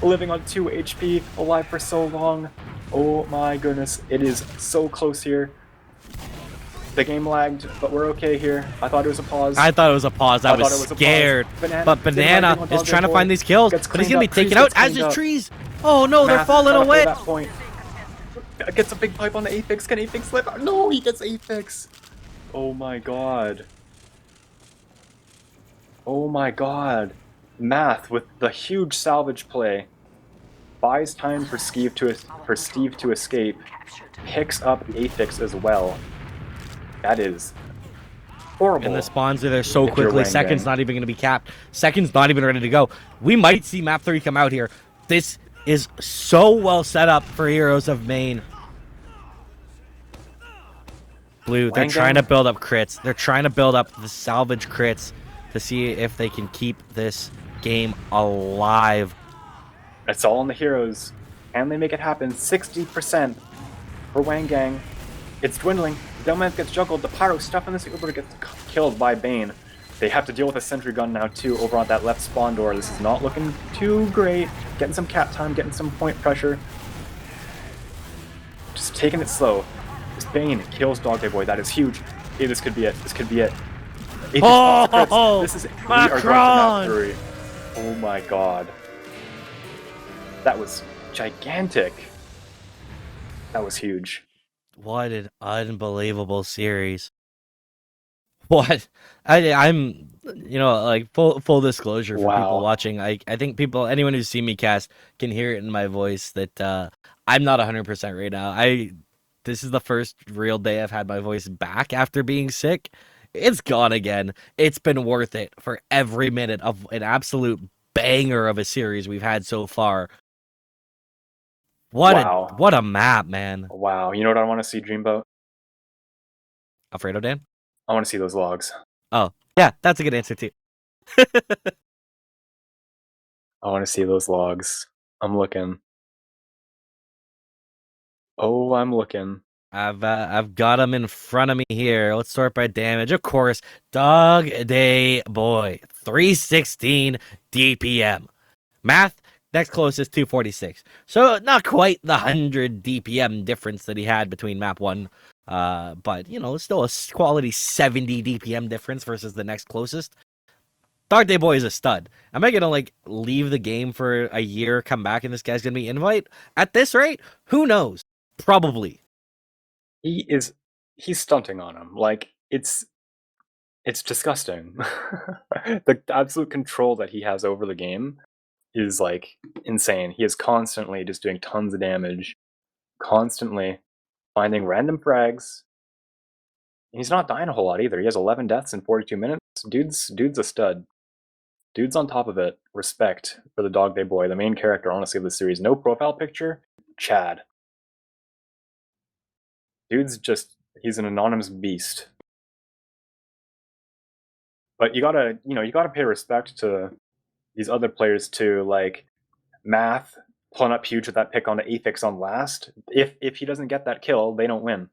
living on 2 HP, alive for so long. Oh my goodness, it is so close here. The game lagged, but we're okay here. I thought it was a pause. I thought it was a pause. I thought was it was a pause. scared. Banana But didn't Banana like it on is trying to Dog Day find Boy. these kills, Gets but he's going to be cleaned taken up. out Trees as gets his cleaned trees. Oh no, they're Math falling trying to play away. that point. Gets a big pipe on the Aphex. Can Aphex live? No, he gets Aphex. Oh my god. Oh my god. Math with the huge salvage play. Buys time for Steve to escape. Picks up Aphex as well. That is horrible. And the spawns are there so If you're quickly. Wang Second's Gang. not even going to be capped. Second's not even ready to go. We might see map 3 come out here. This is so well set up for Heroes of Maine. Blue, they're Wang trying Gang. to build up crits. They're trying to build up the salvage crits to see if they can keep this game alive. It's all on the heroes. Can they make it happen? 60% for Wang Gang. It's dwindling. Delman gets juggled. The Pyro stuff in this Uber gets killed by Bane. They have to deal with a sentry gun now too over on that left spawn door. This is not looking too great. Getting some cap time, getting some point pressure. Just taking it slow. This Bane kills Dog Day Boy. That is huge. Hey, this could be it. This could be it. Hey, Oh, this is we are going to map 3. Oh my god. That was gigantic. That was huge. What an unbelievable series. What? I'm, like full disclosure for Wow. people watching. I think anyone who's seen me cast can hear it in my voice that I'm not 100% right now. This is the first real day I've had my voice back after being sick. It's gone again. It's been worth it for every minute of an absolute banger of a series we've had so far. Wow. What a map, man. Wow. You know what I want to see, Dreamboat? Alfredo Dan? I want to see those logs. Oh, yeah, that's a good answer too. I want to see those logs. I'm looking. Oh, I'm looking. I've got them in front of me here. Let's sort by damage. Of course, Dog Day Boy, 316 DPM. Math, next closest 246. So not quite the 100 DPM difference that he had between map 1. But you know, still a quality 70 DPM difference versus the next closest. Dog Day Boy is a stud. Am I gonna like leave the game for a year, come back, and this guy's gonna be invite? At this rate, who knows? Probably. He's stunting on him. Like it's disgusting. The absolute control that he has over the game is like insane. He is constantly just doing tons of damage, constantly finding random frags. And he's not dying a whole lot either. He has 11 deaths in 42 minutes. Dude's a stud. Dude's on top of it. Respect for the Dog Day Boy, the main character, honestly, of the series. No profile picture. Chad. Dude's just, he's an anonymous beast. But you gotta pay respect to these other players too, like Math pulling up huge with that pick on the Aphix on last. If he doesn't get that kill, they don't win.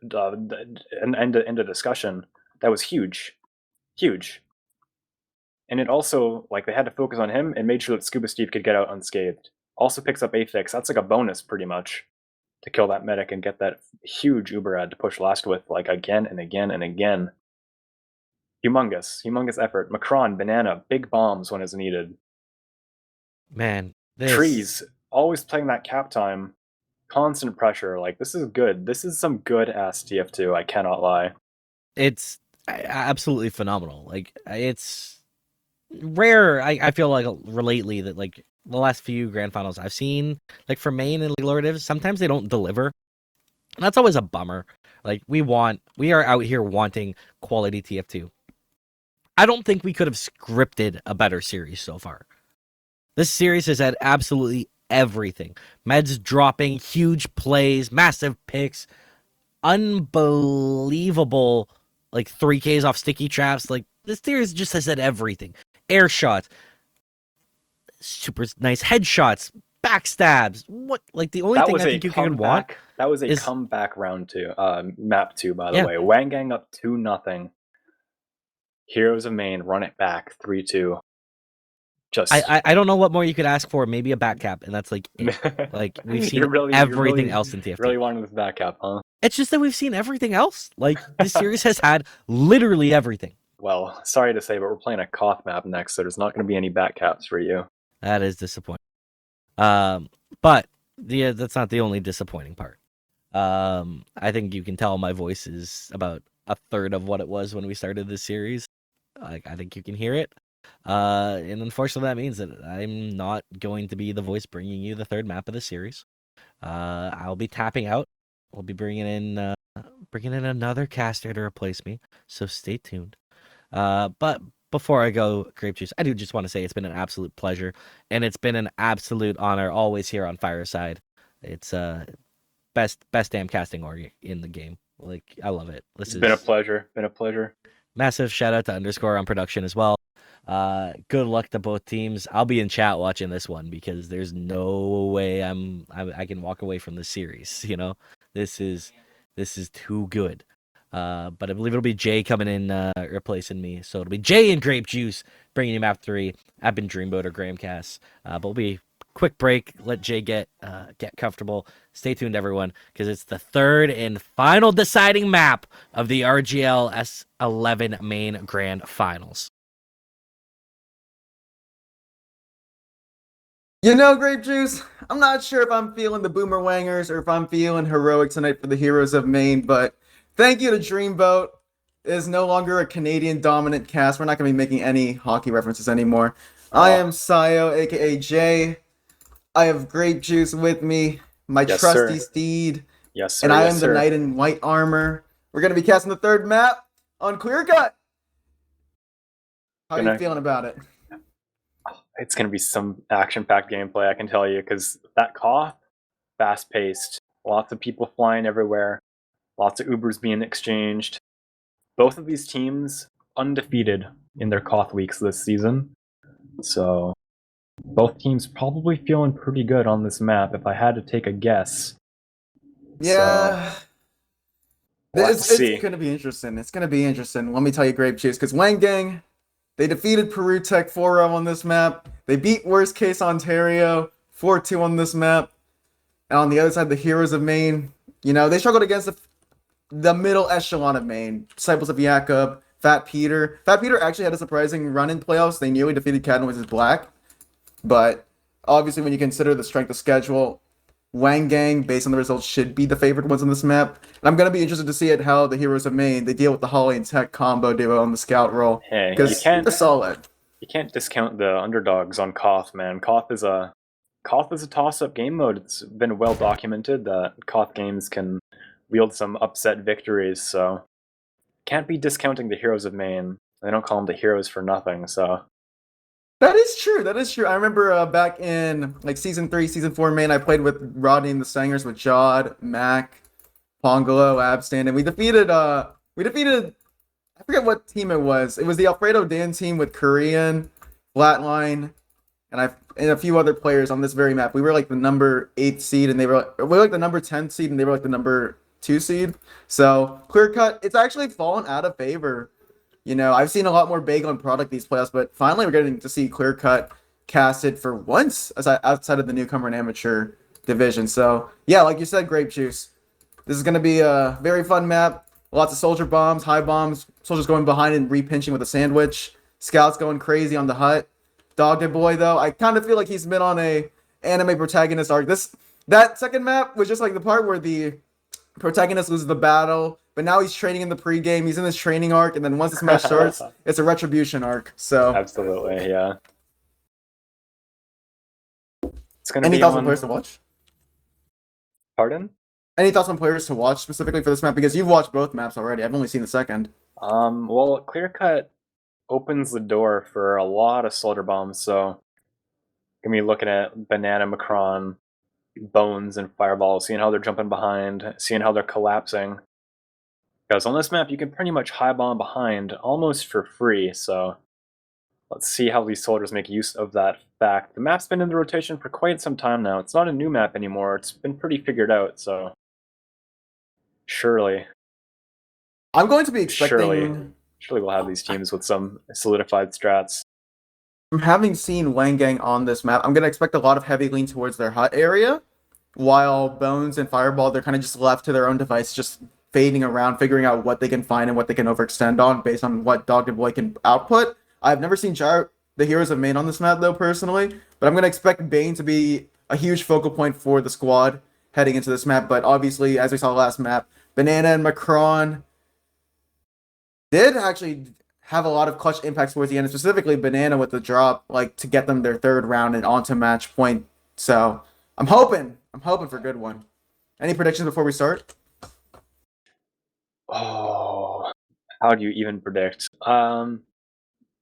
And end of discussion. That was huge. Huge. And it also, like, they had to focus on him and made sure that Scuba Steve could get out unscathed. Also picks up Aphix. That's like a bonus, pretty much, to kill that medic and get that huge Uber ad to push last with, like, again and again and again. Humongous effort. Macron, banana, big bombs when it's needed. Man, Trees, always playing that cap time. Constant pressure. Like, this is good. This is some good ass TF2, I cannot lie. It's absolutely phenomenal. Like, it's rare. I feel like lately that like the last few grand finals I've seen, like for main and Lordiv, sometimes they don't deliver. And that's always a bummer. Like we are out here wanting quality TF2. I don't think we could have scripted a better series so far. This series has had absolutely everything. Meds dropping, huge plays, massive picks, unbelievable like 3Ks off sticky traps. Like this series just has had everything. Air shots, super nice headshots, backstabs. What like the only thing I think you can want. That was a comeback round 2, map 2, by the way. Wang Gang up 2-0. Heroes of Maine run it back 3-2. Just I don't know what more you could ask for. Maybe a back cap, and that's like it. Like we've seen everything else in TFT. Really wanted this back cap, huh? It's just that we've seen everything else. Like this series has had literally everything. Well, sorry to say, but we're playing a Koth map next, so there's not going to be any back caps for you. That is disappointing. But that's not the only disappointing part. I think you can tell my voice is about a third of what it was when we started this series. Like I think you can hear it. And unfortunately, that means that I'm not going to be the voice bringing you the third map of the series. I'll be tapping out. We'll be bringing in another caster to replace me. So stay tuned. But before I go, Grape Juice, I do just want to say it's been an absolute pleasure, and it's been an absolute honor always here on Fireside. It's best damn casting org in the game. Like I love it. It's been a pleasure. Been a pleasure. Massive shout out to Underscore on production as well. Good luck to both teams. I'll be in chat watching this one because there's no way I can walk away from this series. You know, this is too good. But I believe it'll be Jay coming in replacing me. So it'll be Jay and Grape Juice bringing you map 3. I've been Dreamboat or Grahamcast. But we'll be quick break. Let Jay get comfortable. Stay tuned, everyone, because it's the third and final deciding map of the RGL S11 main grand finals. You know, Grape Juice, I'm not sure if I'm feeling the Boomer Wangers or if I'm feeling heroic tonight for the Heroes of Maine, but thank you to Dreamboat. It is no longer a Canadian dominant cast. We're not going to be making any hockey references anymore. I am Siyo, aka Jay. I have Grape Juice with me, my trusty steed. Yes, sir. And I am the knight in white armor. We're going to be casting the third map on Clearcut. How are you feeling about it? It's going to be some action-packed gameplay, I can tell you, because that Koth, fast-paced, lots of people flying everywhere. Lots of Ubers being exchanged. Both of these teams undefeated in their Koth weeks this season. So both teams probably feeling pretty good on this map if I had to take a guess. Yeah. So, let's see. It's going to be interesting. It's going to be interesting. Let me tell you, Grape Juice, because Wang Gang, they defeated Peru Tech 4-0 on this map. They beat Worst Case Ontario 4-2 on this map. And on the other side, the Heroes of Maine, you know, they struggled against the middle echelon of Maine. Disciples of Jakob, Fat Peter. Fat Peter actually had a surprising run in playoffs. They nearly defeated Cadnoises Black. But obviously, when you consider the strength of schedule, Wang Gang, based on the results, should be the favored ones on this map. And I'm going to be interested to see how the Heroes of Maine, they deal with the Holly and Tech combo duo on the scout roll. Hey, because they're solid. You can't discount the underdogs on Koth, man. Koth is a toss-up game mode. It's been well documented that Koth games can wield some upset victories, so can't be discounting the Heroes of Maine. They don't call them the heroes for nothing, so. That is true. That is true. I remember back in like season 3, season 4 Maine, I played with Rodney and the Sangers with Jod, Mac, Pongolo, Abstan, and we defeated I forget what team it was. It was the Alfredo Dan team with Korean, Flatline, and a few other players on this very map. We were like the number 8 seed, and we were like the number 10 seed, and they were like the number 2 seed. So Clearcut, it's actually fallen out of favor. You know, I've seen a lot more bagel and product these playoffs, but finally we're getting to see Clearcut casted for once outside of the newcomer and amateur division. So yeah, like you said, Grape Juice, this is going to be a very fun map. Lots of soldier bombs, high bombs, soldiers going behind and repinching with a sandwich. Scouts going crazy on the hut. Doggy Boy, though, I kind of feel like he's been on a anime protagonist arc. That second map was just like the part where the protagonist loses the battle, but now he's training in the pregame. He's in this training arc, and then once this match starts, it's a retribution arc. So absolutely, yeah. It's gonna Any be thoughts on players to watch? Pardon? Any thoughts on players to watch specifically for this map? Because you've watched both maps already. I've only seen the second. Well, Clearcut opens the door for a lot of soldier bombs, so gonna be looking at Banana, Macron, Bones, and Fireball, seeing how they're jumping behind, seeing how they're collapsing. Because on this map, you can pretty much high bomb behind almost for free, so let's see how these soldiers make use of that fact. The map's been in the rotation for quite some time now. It's not a new map anymore. It's been pretty figured out, so surely. I'm going to be expecting... Surely we'll have these teams with some solidified strats. From having seen Wang Gang on this map, I'm going to expect a lot of heavy lean towards their hut area, while Bones and Fireball, they're kind of just left to their own device, just fading around, figuring out what they can find and what they can overextend on based on what Doggy Boy can output. I've never seen the Heroes of Maine on this map, though, personally, but I'm going to expect Bane to be a huge focal point for the squad heading into this map, but obviously, as we saw last map, Banana and Macron did actually have a lot of clutch impacts towards the end, specifically Banana with the drop, like to get them their third round and onto match point. So I'm hoping for a good one. Any predictions before we start? Oh, how do you even predict? I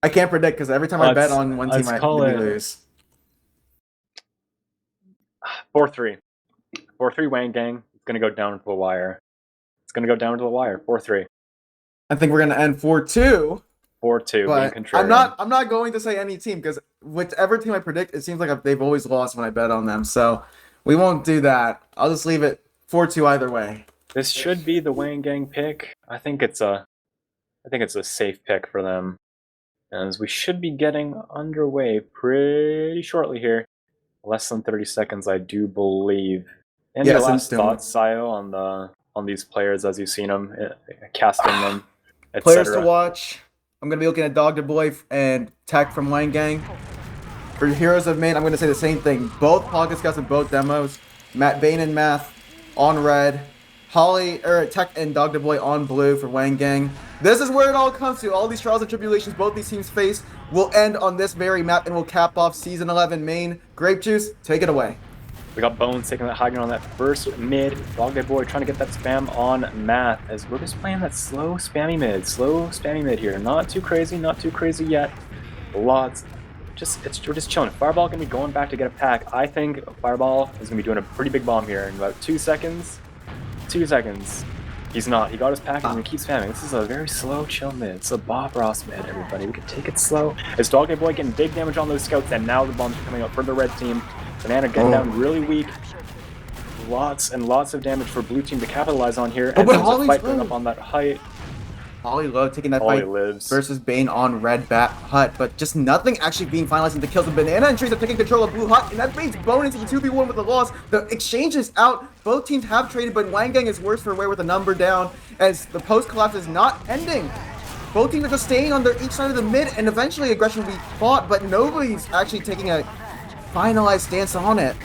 can't predict because every time I bet on one team, I lose. 4-3. 4-3 Wang Gang. It's gonna go down to the wire. 4-3. I think we're gonna end 4-2. 4-2. But I'm not going to say any team because whichever team I predict, it seems like they've always lost when I bet on them. So we won't do that. I'll just leave it 4-2 either way. This should be the Wang Gang pick. I think it's a safe pick for them, as we should be getting underway pretty shortly here. Less than 30 seconds, I do believe. Any last thoughts, Siyo, on these players as you've seen them, casting them, etc.? Players to watch. I'm going to be looking at Doggy Boy and Tech from Wang Gang. For Heroes of Maine, I'm going to say the same thing. Both Pocket Scouts and both demos. Matt Bane and Math on red. Tech and Doggy Boy on blue for Wang Gang. This is where it all comes to. All these trials and tribulations both these teams face will end on this very map and will cap off Season 11 Maine. Grape Juice, take it away. We got Bones taking that high ground on that first mid. Doggy Boy trying to get that spam on Math, as we're just playing that slow spammy mid here. Not too crazy yet. Lots. We're just chilling. Fireball gonna be going back to get a pack. I think Fireball is gonna be doing a pretty big bomb here in about 2 seconds. He's not. He got his package and he keeps spamming. This is a very slow, chill mid. It's a Bob Ross mid, everybody. We can take it slow. As Dog Day Boy getting big damage on those scouts, and now the bombs are coming out for the red team. Banana getting down really weak. Lots and lots of damage for blue team to capitalize on here. And but there's a Holly's fight going low. up on that height. Holly low taking that Holly fight lives. versus Bane on red bat hut, but just nothing actually being finalized into kills. The Banana and Trees are taking control of blue hut, and that Bane's bonus into 2v1 with the loss. The exchange is out. Both teams have traded, but Wang Gang is worse for wear with a number down as the post collapse is not ending. Both teams are just staying on each side of the mid, and eventually aggression will be fought, but nobody's actually taking a finalized stance on it.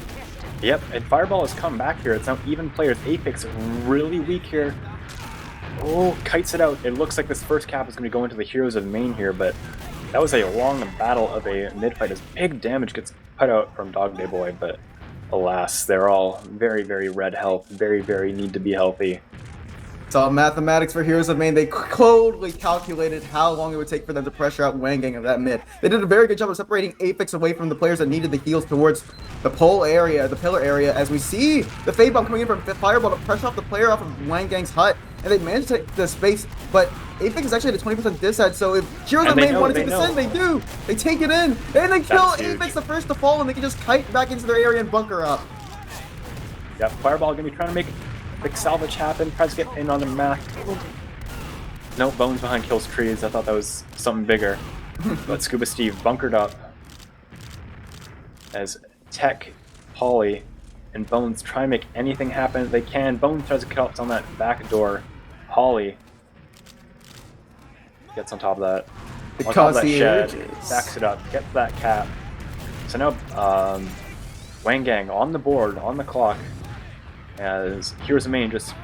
Yep, and Fireball has come back here. It's now even players. Apex really weak here. Oh, kites it out. It looks like this first cap is going to go into the Heroes of Maine here, but that was a long battle of a mid-fight as big damage gets put out from Dog Day Boy, but alas, they're all very, very red health, very, very need to be healthy. It's all mathematics for Heroes of Maine. They coldly calculated how long it would take for them to pressure out Wang Gang of that mid. They did a very good job of separating Apex away from the players that needed the heals towards the pole area, the pillar area, as we see the Fade Bomb coming in from Fireball to pressure off the player off of Wang Gang's hut, and they managed to take the space, but Apex is actually at a 20% disad, so if Heroes of Maine wanted to descend, they do. They take it in, and they kill Apex the first to fall, and they can just kite back into their area and bunker up. Yep, Fireball going to be trying to make the salvage happen, tries to get pinned on the map. No, Bones behind kills trees. I thought that was something bigger. But Scuba Steve bunkered up as Tech, Holly, and Bones try to make anything happen they can. Bones tries to collapse on that back door. Holly gets on top of that. On top of that shed, backs it up, gets that cap. So now Wang Gang on the board, on the clock, as Heroes of Maine just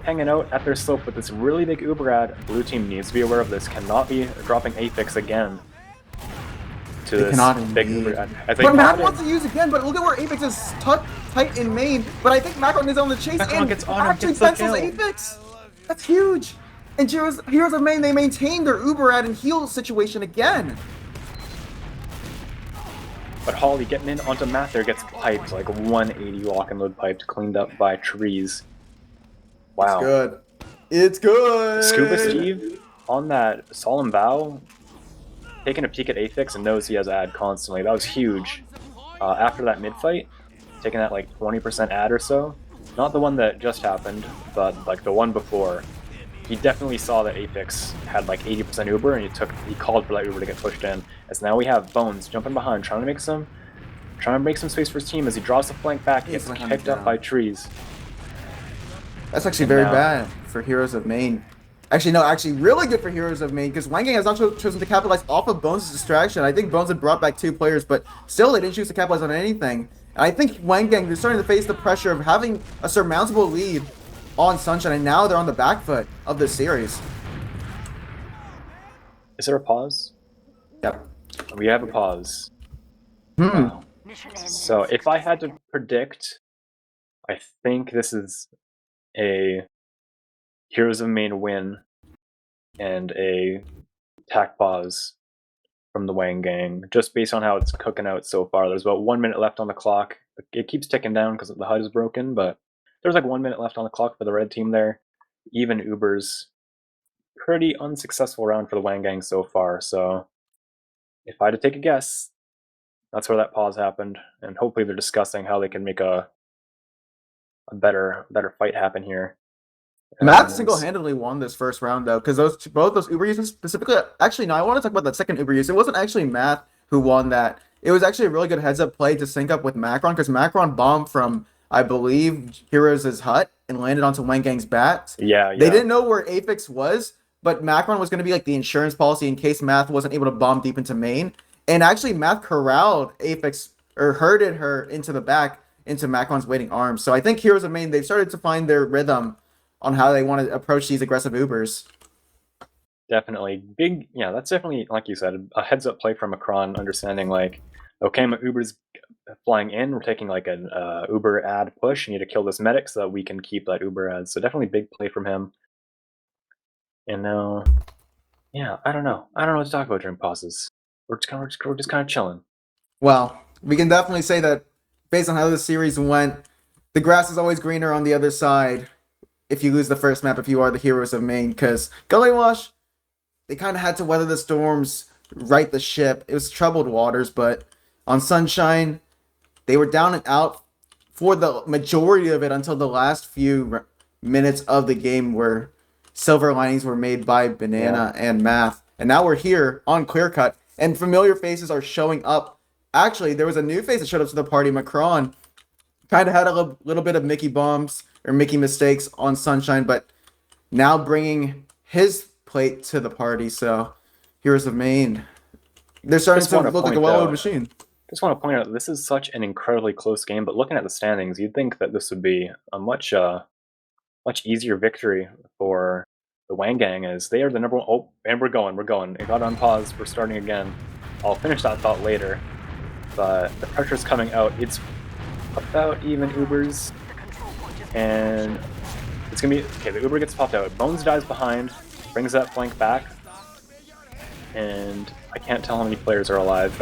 hanging out at their slope with this really big Uber ad. Blue team needs to be aware of this. Cannot be dropping Apex again to this big Uber ad. But Mac wants to use again, but look at where Apex is tight in main. But I think Macron is on the chase Macron and gets on actually pencils Apex. That's huge. And Heroes of Maine, they maintain their Uber ad and heal situation again. But Holly getting in onto Matt there gets piped, like 180 lock and load piped, cleaned up by trees. Wow. It's good. It's good. Scuba Steve on that solemn vow, taking a peek at Apex and knows he has ad constantly. That was huge. After that mid fight, taking that like 20% ad or so. Not the one that just happened, but like the one before. He definitely saw that Apex had like 80% Uber, and he called for that Uber to get pushed in. As now we have Bones jumping behind, trying to make some space for his team. As he draws the flank back, he gets picked up by trees. That's actually very bad for Heroes of Maine. Actually, no, really good for Heroes of Maine, because Wang Gang has not chosen to capitalize off of Bones' distraction. I think Bones had brought back 2 players, but still they didn't choose to capitalize on anything. And I think Wang Gang is starting to face the pressure of having a surmountable lead on Sunshine, and now they're on the back foot of this series. Is there a pause? Yep. We have a pause. Wow. So if I had to predict, I think this is a Heroes of Maine win and a attack pause from the Wang Gang, just based on how it's cooking out so far. There's about 1 minute left on the clock. It keeps ticking down because the HUD is broken, but there's like 1 minute left on the clock for the red team there. Even Ubers. Pretty unsuccessful round for the Wang Gang so far, so if I had to take a guess, that's where that pause happened, and hopefully they're discussing how they can make a better fight happen here. Matt single-handedly won this first round, though, because both those Uber uses specifically... Actually, no, I want to talk about that second Uber use. It wasn't actually Matt who won that. It was actually a really good heads-up play to sync up with Macron, because Macron bombed from, I believe, Heroes' hut and landed onto Wang Gang's bat. Yeah. They didn't know where Apex was, but Macron was going to be like the insurance policy in case Math wasn't able to bomb deep into main. And actually, Math corralled Apex, or herded her into the back, into Macron's waiting arms. So I think Heroes of Maine, they've started to find their rhythm on how they want to approach these aggressive Ubers. Definitely. Big, yeah, that's definitely, like you said, a heads-up play from Macron, understanding like, okay, my Uber's flying in, we're taking like an Uber ad push, you need to kill this medic so that we can keep that Uber ad. So definitely big play from him. And now, yeah, I don't know what to talk about during pauses. We're just kind of chilling. Well, we can definitely say that based on how this series went, the grass is always greener on the other side. if you lose the first map if you are the heroes of Maine, because Gullywash, they kind of had to weather the storms, right the ship. It was troubled waters, but on Sunshine, they were down and out for the majority of it until the last few minutes of the game where silver linings were made by Banana and Math. And now we're here on Clearcut, and familiar faces are showing up. Actually, there was a new face that showed up to the party, Macron. Kind of had a little bit of Mickey bombs or Mickey mistakes on Sunshine, but now bringing his plate to the party. So, Heroes of Maine, they're starting to look like a well-oiled machine. Just want to point out this is such an incredibly close game, but looking at the standings, you'd think that this would be a much easier victory for the WANG gang, as they are the number one. Oh, and we're going. It got on pause. We're starting again. I'll finish that thought later, but the pressure's coming out. It's about even Ubers, and it's gonna be okay. The Uber gets popped out. Bones dies behind, brings that flank back, and I can't tell how many players are alive.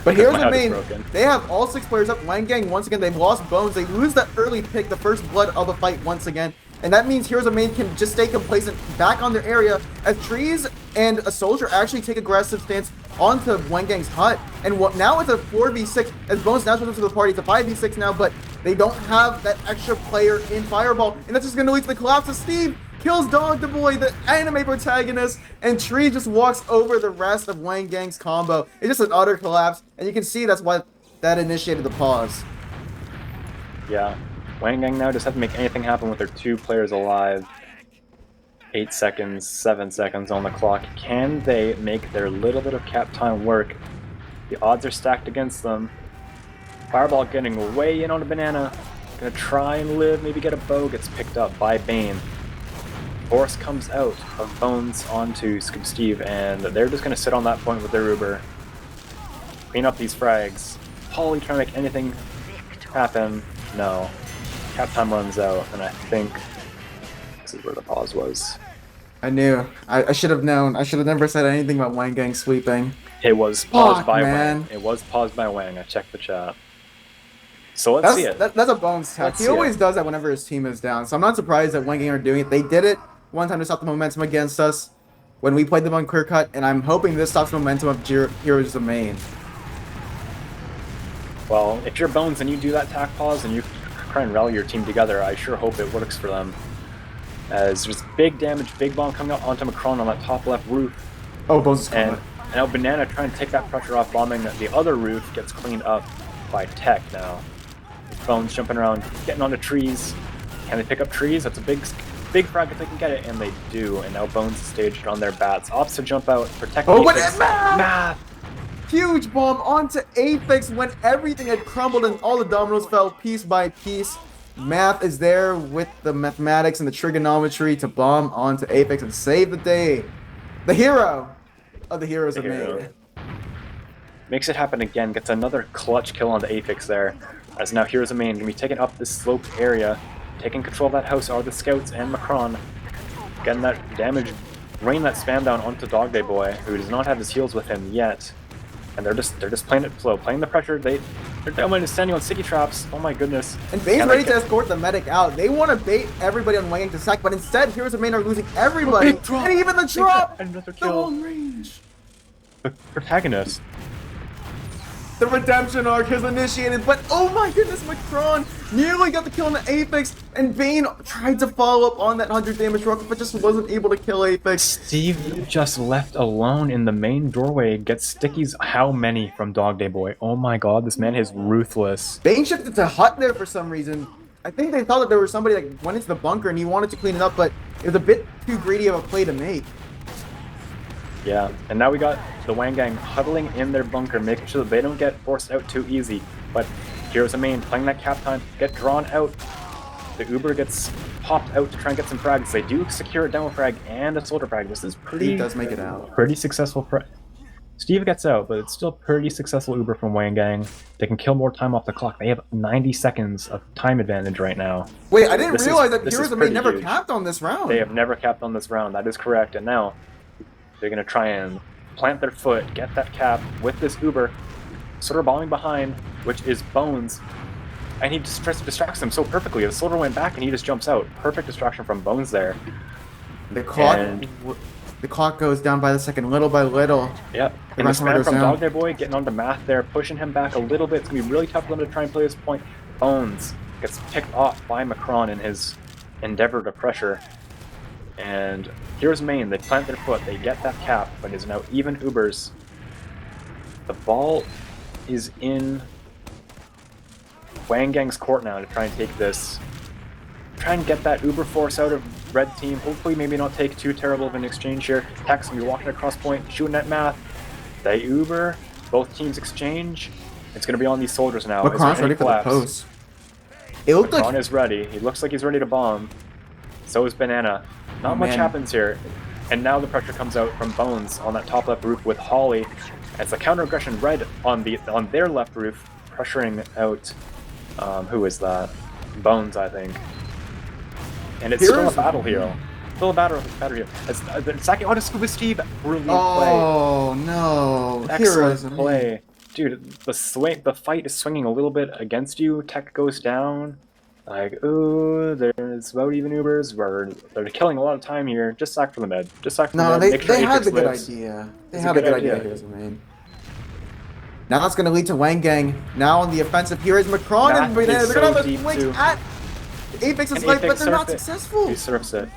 But here's the main. They have all 6 players up. WANG gang once again. They've lost Bones. They lose that early pick, the first blood of the fight once again. And that means Heroes of Maine can just stay complacent back on their area as Trees and a Soldier actually take aggressive stance onto WANG gang's hut. And now it's a 4v6 as Bones now shows up to the party. It's a 5v6 now, but they don't have that extra player in Fireball. And that's just going to lead to the collapse of Steve. Kills Dog the Boy, the anime protagonist, and Tree just walks over the rest of WANG gang's combo. It's just an utter collapse, and you can see that's why that initiated the pause. Yeah. WANG gang now just have to make anything happen with their 2 players alive. 8 seconds, 7 seconds on the clock. Can they make their little bit of cap time work? The odds are stacked against them. Fireball getting way in on a Banana. Gonna try and live, maybe get a bow. Gets picked up by Bane. Force comes out of Bones onto Scoop Steve, and they're just gonna sit on that point with their Uber. Clean up these frags. Polly trying to make anything happen. No. Cap time runs out, and I think this is where the pause was. I knew. I should have known. I should have never said anything about WANG gang sweeping. It was paused by WANG. It was paused by WANG. I checked the chat. So let's see it. That's a Bones tech. He always does that whenever his team is down. So I'm not surprised that WANG gang are doing it. They did it one time to stop the momentum against us when we played them on Clearcut, and I'm hoping this stops the momentum of Heroes of Maine. Well, if you're Bones and you do that tack pause and you try and rally your team together, I sure hope it works for them. As there's big damage, big bomb coming out onto Macron on that top left roof. Oh, Bones is coming. And now Banana trying to take that pressure off, bombing the other roof, gets cleaned up by Tech now. Bones jumping around, getting onto trees. Can they pick up trees? That's a big frag if they can get it, and they do. And now Bones is staged on their bats. Opts to jump out, protect Math! Huge bomb onto Apex when everything had crumbled and all the dominoes fell piece by piece. Math is there with the mathematics and the trigonometry to bomb onto Apex and save the day. The hero of the Heroes of Maine. Makes it happen again, gets another clutch kill on the Apex there. As now Heroes of Maine can be taking up this sloped area. Taking control of that house are the Scouts and Macron. Getting that damage, rain that spam down onto Dog Day Boy, who does not have his heals with him yet. And they're just playing it slow, playing the pressure. They're standing on sticky traps. Oh my goodness. And Bane's ready to escort the medic out. They want to bait everybody on WANG to sack, but instead Heroes of Maine are losing everybody. And even the drop! Another The kill. long range. The protagonist. The redemption arc has initiated, but oh my goodness, Macron nearly got the kill on the Apex, and Bane tried to follow up on that 100 damage rocket, but just wasn't able to kill Apex. Steve just left alone in the main doorway, gets stickies. How many from Dog Day Boy? Oh my god, this man is ruthless. Bane shifted to hut there for some reason. I think they thought that there was somebody that went into the bunker and he wanted to clean it up, but it was a bit too greedy of a play to make. Yeah, and now we got the WANG gang huddling in their bunker, making sure that they don't get forced out too easy. But Heroes of Maine playing that cap time, get drawn out. The Uber gets popped out to try and get some frags. They do secure a demo frag and a soldier frag. This is pretty. He does make it out. Pretty successful. Steve gets out, but it's still pretty successful Uber from WANG gang. They can kill more time off the clock. They have 90 seconds of time advantage right now. Wait, I didn't realize that Heroes of Maine never capped on this round. They have never capped on this round. That is correct. And now they're going to try and plant their foot, get that cap with this Uber. Sort of bombing behind, which is Bones. and he just tries to distract him so perfectly. The soldier went back and he just jumps out. Perfect distraction from Bones there. The clock, And- the clock goes down by the second, little by little. Yep. The And the rest of it spam goes from down. Dog Day Boy getting onto Math there, pushing him back a little bit. It's gonna be really tough for them to try and play this point. Bones gets picked off by Macron in his endeavor to pressure. And here's Maine. They plant their foot. They get that cap, but is now even Ubers. The ball is in Wang Gang's court now to try and take this. Try and get that Uber force out of red team. Hopefully maybe not take too terrible of an exchange here. Tech's gonna be walking across point, shooting at Math. They Uber. Both teams exchange. It's gonna be on these soldiers now. Is there Macron's any ready for the collapse? post. It looked Macron like is ready. He looks like he's ready to bomb. So is Banana. Not Oh, much man. happens here. And now the pressure comes out from Bones on that top left roof with Holly. It's a counter aggression red on their left roof, pressuring out who is that? Bones, I think. And it's still a battle here. Still a battle here. It's Saki on a Scuba Steve. Brilliant play. oh no, Excellent heroes. play. Dude, the fight is swinging a little bit against you. Tech goes down. Like, ooh, there's about even Ubers. They're killing a lot of time here. Just sack for the med. Just sack for the No, med. they Make sure had Apex the good lives. idea. They It's a had a good good idea. idea. Here's the main. Now that's going to lead to Wang Gang. Now on the offensive, here is Macron and Matt Banana. is They're going so to deep, have a too. flick at Apex's And life, but Apex they're not surfed it. successful. He surfs it.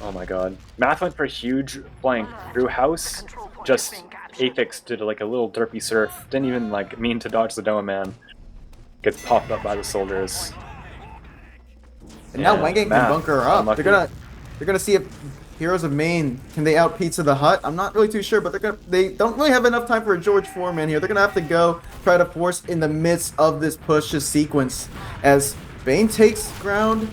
Oh my god. Math went for a huge flank through house. Just Apex did like a little derpy surf. Didn't even like mean to dodge the Dome Man. Gets popped up by the soldiers. And now Yeah, Wang Gang can Matt, bunker up. unlucky. They're gonna see if Heroes of Maine can they out Pizza the Hut. I'm not really too sure, but they don't really have enough time for a George Foreman here. They're gonna have to go try to force in the midst of this push sequence as Bane takes ground.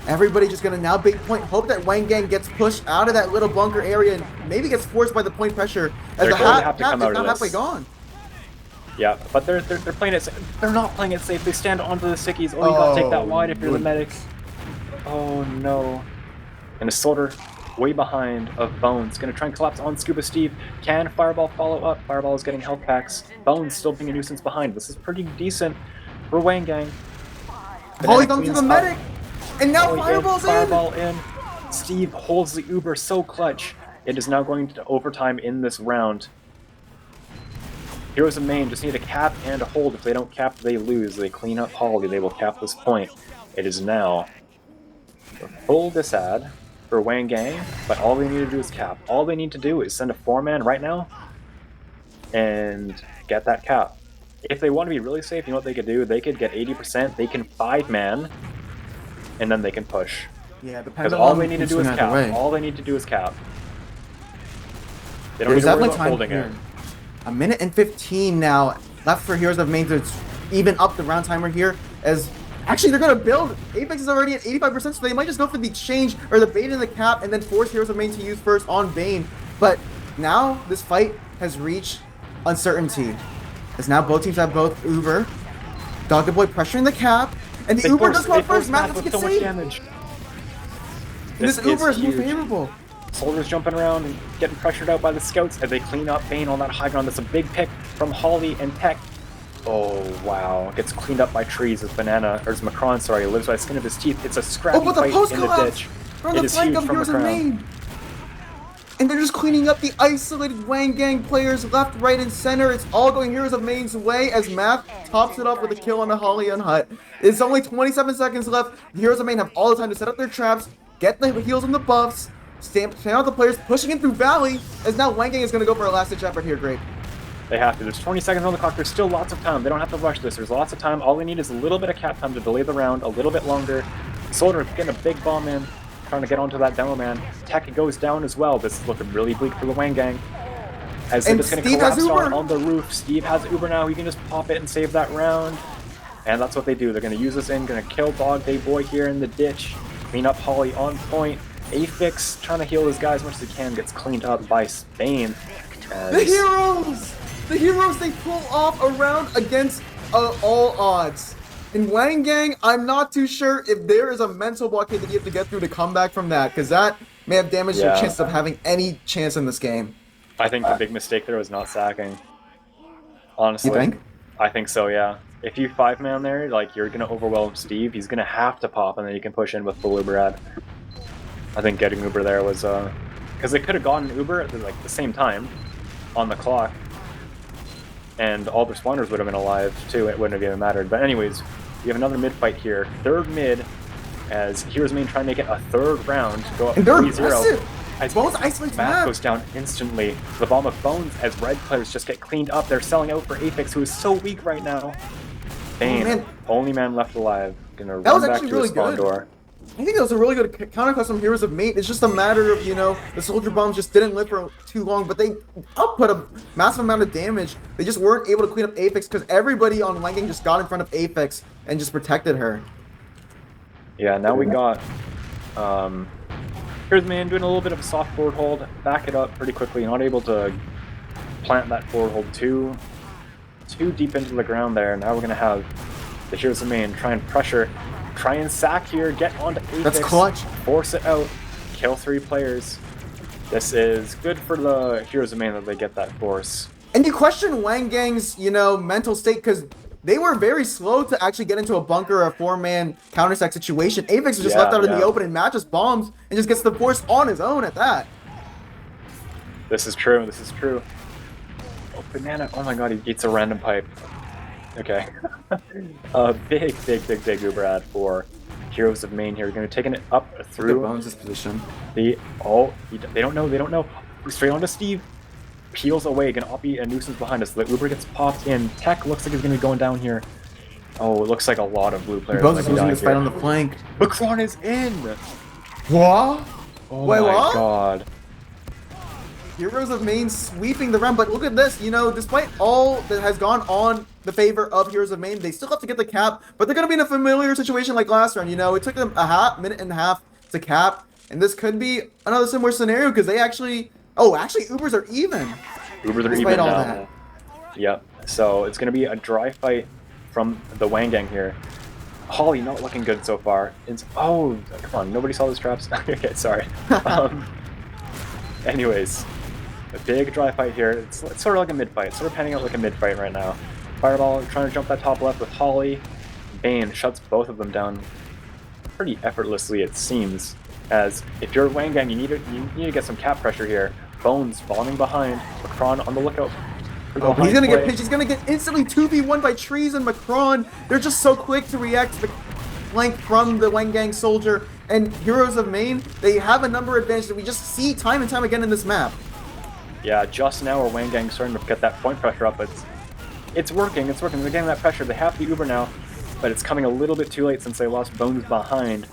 Everybody just gonna now big point, hope that Wang Gang gets pushed out of that little bunker area and maybe gets forced by the point pressure as They're the going to have to cap come is out of now halfway this. gone. Yeah, but they're playing it. They're not playing it safe. They stand onto the sickies. Oh, you gotta take that wide if you're the medic. Oh no. And a soldier way behind of Bones. Gonna try and collapse on Scuba Steve. Can Fireball follow up? Fireball is getting health packs. Bones still being a nuisance behind. This is pretty decent for Wang Gang. Holly Banana comes to cleans the up. medic, and now Holly in, Fireball's in. Fireball in. Steve holds the Uber so clutch. It is now going to overtime in this round. Heroes of Maine just need a cap and a hold. If they don't cap, they lose. They clean up Holly. They will cap this point. It is now a full disad for Wang Gang, but all they need to do is cap. All they need to do is send a 4-man right now and get that cap. If they want to be really safe, you know what they could do? They could get 80%. They can 5-man, and then they can push. Yeah, Because all they need to do is cap. All they need to do is cap. They don't There's need to worry definitely about time holding here. it. A minute and 15 now left for Heroes of Maine to even up the round timer here. As actually they're gonna build. Apex is already at 85%, so they might just go for the exchange or the bait in the cap and then force Heroes of Maine to use first on Bane. But now this fight has reached uncertainty. As now both teams have both Uber, Doggy Boy pressuring the cap, and the Uber does go out first. Matt with gets so much saved. damage. This Uber is more huge. favorable. Soldiers jumping around and getting pressured out by the scouts as they clean up Bane on that high ground. That's a big pick from Holly and Tech. Oh wow, gets cleaned up by trees as Banana, or as Macron, sorry, lives by the skin of his teeth. It's a scrappy Oh, but the fight post in the collapse ditch. from It the is flank huge of from Heroes of Macron. Maine. And they're just cleaning up the isolated Wang Gang players left, right, and center. It's all going Heroes of Maine's way as Math tops it up with a kill on the Holly and Hut. It's only 27 seconds left. The Heroes of Maine have all the time to set up their traps, get the heals and the buffs, stand out the players, pushing in through Valley, as now Wang Gang is going to go for a last-ditch effort here, Grape. They have to. There's 20 seconds on the clock. There's still lots of time. They don't have to rush this. There's lots of time. All they need is a little bit of cap time to delay the round a little bit longer. Soldier getting a big bomb in, trying to get onto that demo man. Tech goes down as well. This is looking really bleak for the Wang Gang. As And it's going to Steve has collapse Uber. on the roof. Steve has Uber now. He can just pop it and save that round. And that's what they do. They're going to use this in. Going to kill Dog Day Boy here in the ditch. Clean up Holly on point. Afix trying to heal his guy as much as he can. Gets cleaned up by Spain. The Heroes! The Heroes, they pull off a round against all odds. In Wang Gang, I'm not too sure if there is a mental blockade that you have to get through to come back from that, because that may have damaged your Yeah. chance of having any chance in this game. I think the big mistake there was not sacking. Honestly. You think? I think so, yeah. if you 5-man there, like, you're gonna overwhelm Steve. He's gonna have to pop, and then you can push in with full Uber ad. I think getting Uber there was because they could have gotten Uber at like the same time on the clock, and all the spawners would have been alive too. It wouldn't have even mattered. But anyways, we have another mid fight here. Third mid, as Heroes Main try and make it a third round, go up And they're 3-0. aggressive. As Bones isolates Math Math. goes down instantly. The bomb of Bones as red players just get cleaned up. They're selling out for Aphex, who is so weak right now. Bane, man. only man left alive, gonna That was run back actually to really his spawn good. door. I think that was a really good counter class from Heroes of Main. It's just a matter of, you know, the soldier bombs just didn't live for too long, but they output a massive amount of damage. They just weren't able to clean up Aphex because everybody on Wang just got in front of Aphex and just protected her. Yeah, now we got Here's Man doing a little bit of a soft forward hold, back it up pretty quickly, not able to plant that forward hold too deep into the ground there. Now we're gonna have the Heroes of Main try and pressure, try and sack here, get onto Aphex, That's clutch. force it out, kill 3 players. This is good for the Heroes of Main that they get that force. And you question Wang Gang's, you know, mental state because they were very slow to actually get into a bunker or a 4-man counter-sack situation. Aphex was just left out in the open and Matt just bombs and just gets the force on his own at that. This is true, this is true. Oh, Banana, oh my god, he eats a random pipe. Okay. Big Uber ad for Heroes of Main here. We're going to taking it up through Bones' position. they don't know. Straight onto Steve. Peels away, gonna be a nuisance behind us. The Uber gets popped in. Tech looks like he's gonna be going down here. Oh, it looks like a lot of blue players. Bones is might be losing dying this fight here. on the flank. Macron is in! What? Oh Wait, my what? god. Heroes of Main sweeping the round, but look at this, you know, despite all that has gone on the favor of Heroes of Main, they still have to get the cap, but they're going to be in a familiar situation like last round, you know, it took them a minute and a half to cap, and this could be another similar scenario, because they actually, Ubers are even. Ubers are Despite even all now. that. Yep, so it's gonna be a dry fight from the Wang Gang here. Holly not looking good so far. It's, oh, come on, nobody saw those traps? Okay, sorry. Anyways, a big dry fight here. It's sort of like a mid-fight, sort of panning out like a mid-fight right now. Fireball trying to jump that top left with Holly. Bane shuts both of them down pretty effortlessly, it seems. As if you're Wang Gang, you need to get some cap pressure here. Bones bombing behind. Macron on the lookout. Oh, but he's gonna get pitched. He's gonna get instantly 2v1 by Trees and Macron. They're just so quick to react to the flank from the Wang Gang soldier. And Heroes of Main, they have a number advantage that we just see time and time again in this map. Yeah, just now our Wang Gang starting to get that point pressure up. It's working. They're getting that pressure. They have the Uber now, but it's coming a little bit too late since they lost Bones behind.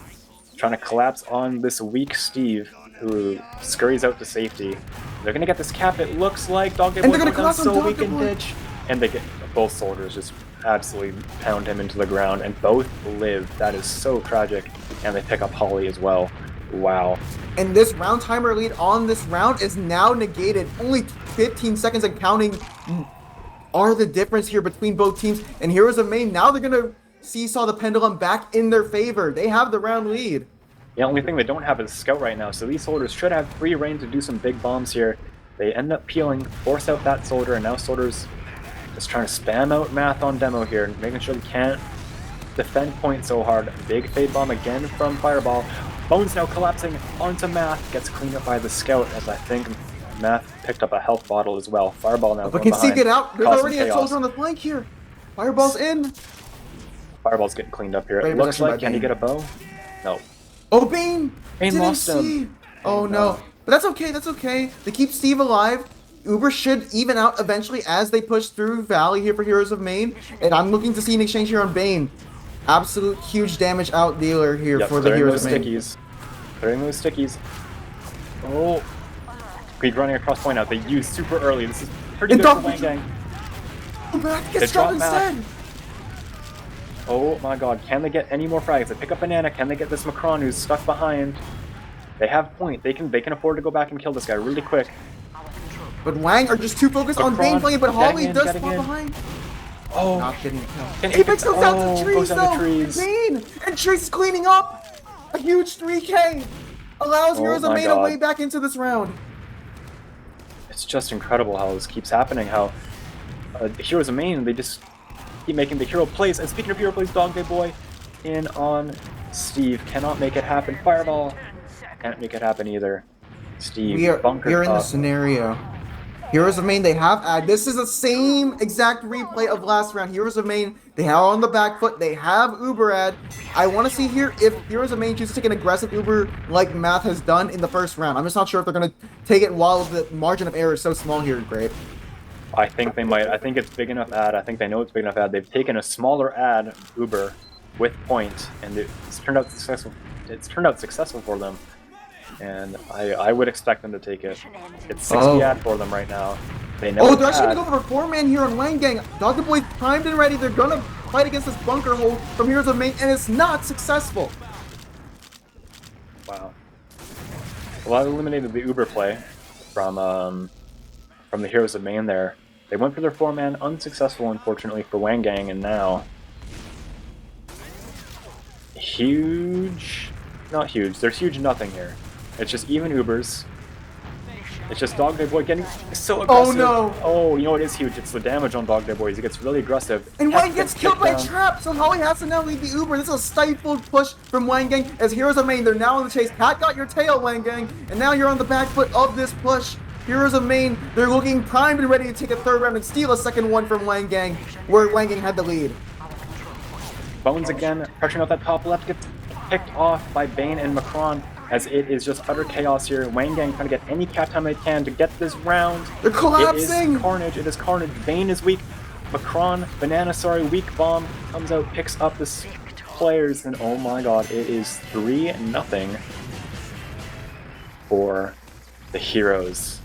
Trying to collapse on this weak Steve, who scurries out to safety. They're gonna get this cap, it looks like. Dog And they're gonna collapse on so weak and Doggy Boy. ditch. And they get both soldiers just absolutely pound him into the ground, and both live. That is so tragic. And they pick up Holly as well. Wow. And this round timer lead on this round is now negated. Only 15 seconds and counting are the difference here between both teams. And Heroes of Main, now they're gonna seesaw the pendulum back in their favor. They have the round lead. The only thing they don't have is Scout right now, so these soldiers should have free reign to do some big bombs here. They end up peeling, force out that soldier, and now soldiers just trying to spam out Math on demo here, making sure they can't defend point so hard. Big fade bomb again from Fireball. Bones now collapsing onto Math, gets cleaned up by the Scout, as I think Math picked up a health bottle as well. Fireball now But going can Steve behind, get out? There's causing already a chaos. soldier on the flank here. Fireball's in. Fireball's getting cleaned up here. Great It looks possession by like, can he Bane. get a bow? No. Oh, Bane! Bane Didn't lost him. see. Oh no. But that's okay, that's okay. They keep Steve alive. Uber should even out eventually as they push through Valley here for Heroes of Main. And I'm looking to see an exchange here on Bane. Absolute huge damage out dealer here Yep, for the Heroes of Main. stickies. Clearing those stickies. Oh. He's running across point out. They used super early. This is pretty And good for Doc- Wang Gang. Oh, Matt They gets drop shot Matt. instead. Oh my god, can they get any more frags? They pick up Banana, can they get this Macron who's stuck behind? They have point, they can afford to go back and kill this guy really quick. But Wang are just too focused on Macron Bane playing, but Holly getting in, does getting fall in. behind. Oh, Not getting Can killed. he Apex get- goes down oh, to Trees goes down to though. Trees. Bane and Trees is cleaning up. A huge 3K allows Oh Heroes of my Main a God. way back into this round. it's just incredible how this keeps happening, how Heroes of Main, they just keep making the hero plays. And speaking of hero plays, Dog Day Boy in on Steve. Cannot make it happen. Fireball. Can't make it happen either. Steve, We are bunkered in the up. scenario. Heroes of Maine, they have ad. This is the same exact replay of last round. Heroes of Maine, they have on the back foot. They have Uber ad. I want to see here if Heroes of Maine chooses to take an aggressive Uber like Math has done in the first round. I'm just not sure if they're going to take it while the margin of error is so small here, Grape. I think they might. I think it's big enough ad. I think they know it's big enough ad. They've taken a smaller ad, Uber, with point, and it's turned out successful. It's turned out successful for them. And I would expect them to take it. It's 60 ad for them right now. They know. Oh, they're actually going to go for a 4-man here on Wang Gang. Dog Boy primed and ready. They're going to fight against this bunker hold from Heroes of Maine, and it's not successful. Wow. Well, that eliminated the Uber play from the Heroes of Maine there. They went for their 4-man, unsuccessful unfortunately for Wang Gang, and now huge, not huge. There's huge nothing here. It's just even Ubers. It's just Dog Day Boy getting so aggressive. Oh no! Oh, you know what is huge? It's the damage on Dog Day Boy. He gets really aggressive. And Wang gets Kick killed by a down. trap, so Holly has to now lead the Uber. This is a stifled push from Wang Gang as Heroes of Maine. They're now in the chase. Pat got your tail, Wang Gang, and now you're on the back foot of this push. Heroes of Maine, they're looking primed and ready to take a third round and steal a second one from Wang Gang, where Wang Gang had the lead. Bones again, pressuring out that top left, gets picked off by Bane and Macron as it is just utter chaos here. Wang Gang trying to get any cap time they can to get this round. They're collapsing! It is carnage, it is carnage. Bane is weak. Macron, Banana, sorry, weak bomb, comes out, picks up the players, and oh my god, it is 3-0 for the Heroes.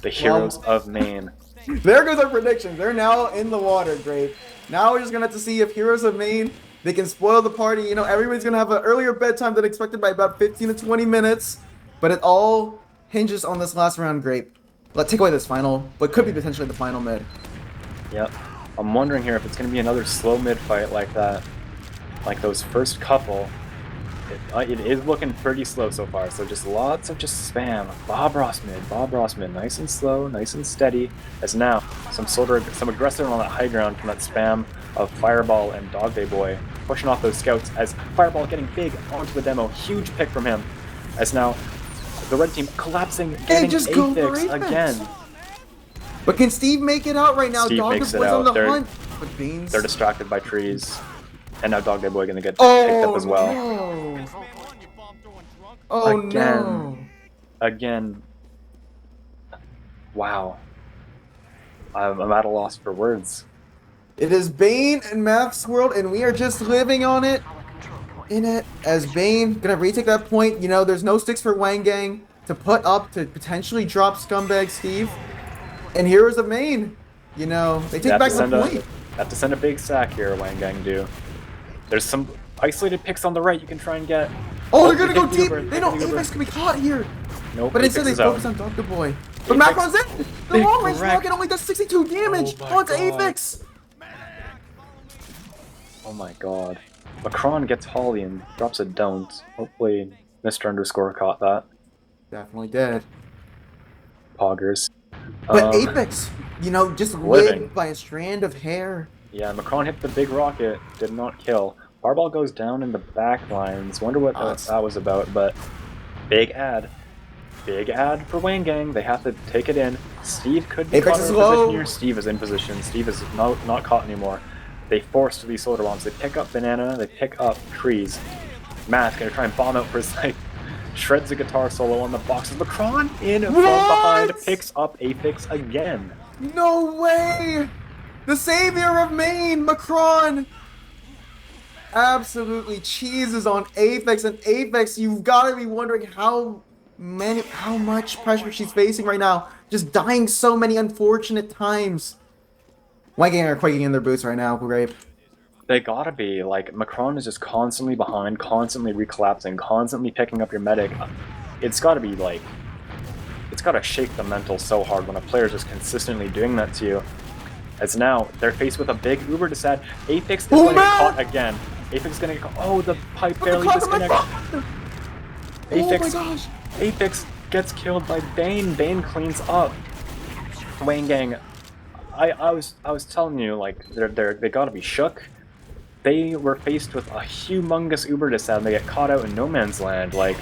The Heroes of Maine. There goes our predictions. They're now in the water, Grape. Now we're just going to have to see if Heroes of Maine, they can spoil the party. You know, everybody's going to have an earlier bedtime than expected by about 15 to 20 minutes. But it all hinges on this last round, Grape. Let's take away this final, but could be potentially the final mid. Yep. I'm wondering here if it's going to be another slow mid fight like that. Like those first couple. It is looking pretty slow so far, so just lots of spam. Bob Ross mid, nice and slow, nice and steady. As now, some aggressive on that high ground from that spam of Fireball and Dog Day Boy, pushing off those scouts as Fireball getting big onto the demo. Huge pick from him. As now, the red team collapsing, getting just go for Aphex Aphex. again. But can Steve make it out right now? Steve Dog makes Boy's it out. on the hunt. But Beans. They're distracted by trees. And now Dog Day Boy gonna get picked up as well. No. Oh no. Again. Wow. I'm at a loss for words. It is Bane and Math's world, and we are just living on it. In it, as Bane gonna retake that point. You know, there's no sticks for Wang Gang to put up to potentially drop Scumbag Steve. And Heroes of Maine, you know, they take back the point. Have to send a big sack here, Wang Gang do. There's some isolated picks on the right you can try and get. Oh, they're gonna go deep! Uber, They know Aphex can be caught here! Nope, But instead Aphex they is focus out. on Dr. Boy. But Aphex- Macron's in! The Big long range correct. rocket only does 62 damage Oh my onto God. Aphex! Oh my god. Macron gets Holly and drops a don't. Hopefully Mr. Underscore caught that. Definitely dead. Poggers. But Aphex, you know, just living. lived by a strand of hair. Yeah, Macron hit the big rocket, did not kill. Fireball goes down in the back lines. Wonder what that was about, but big ad. Big ad for Wang Gang. They have to take it in. Steve could be Aphex caught is in low. position here. Steve is in position. Steve is not caught anymore. They forced these solar bombs. They pick up Banana. They pick up trees. Matt's gonna try and bomb out for his life. Shreds a guitar solo on the boxes. Macron in from behind picks up Aphex again. No way! The savior of Maine, Macron! Absolutely cheeses on Aphex, and Aphex, you've got to be wondering how much pressure she's facing right now. Just dying so many unfortunate times. Wang Gang are quaking in their boots right now, Grape. They gotta be. Like, Macron is just constantly behind, constantly recollapsing, constantly picking up your medic. It's gotta be like... It's gotta shake the mental so hard when a player's just consistently doing that to you. As now, they're faced with a big Uber to sad. Aphex is gonna get caught again. Aphex is gonna get caught. Oh, the pipe barely disconnects. Oh my gosh! Aphex gets killed by Bane. Bane cleans up. Wang Gang, I was telling you, like, they gotta be shook. They were faced with a humongous Uber diss and they get caught out in no man's land. Like,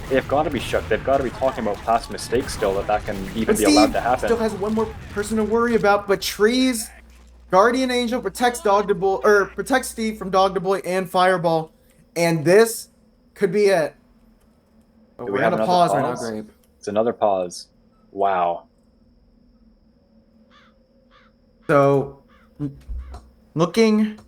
they've got to be shook. They've got to be talking about past mistakes still that can even But be allowed Steve to happen. still has one more person to worry about. But Trees, Guardian Angel protects protects Steve from Dog to Boy and Fireball, and this could be it. But Do we're we have gonna another pause right now, pause? Grape. It's another pause. Wow. So, looking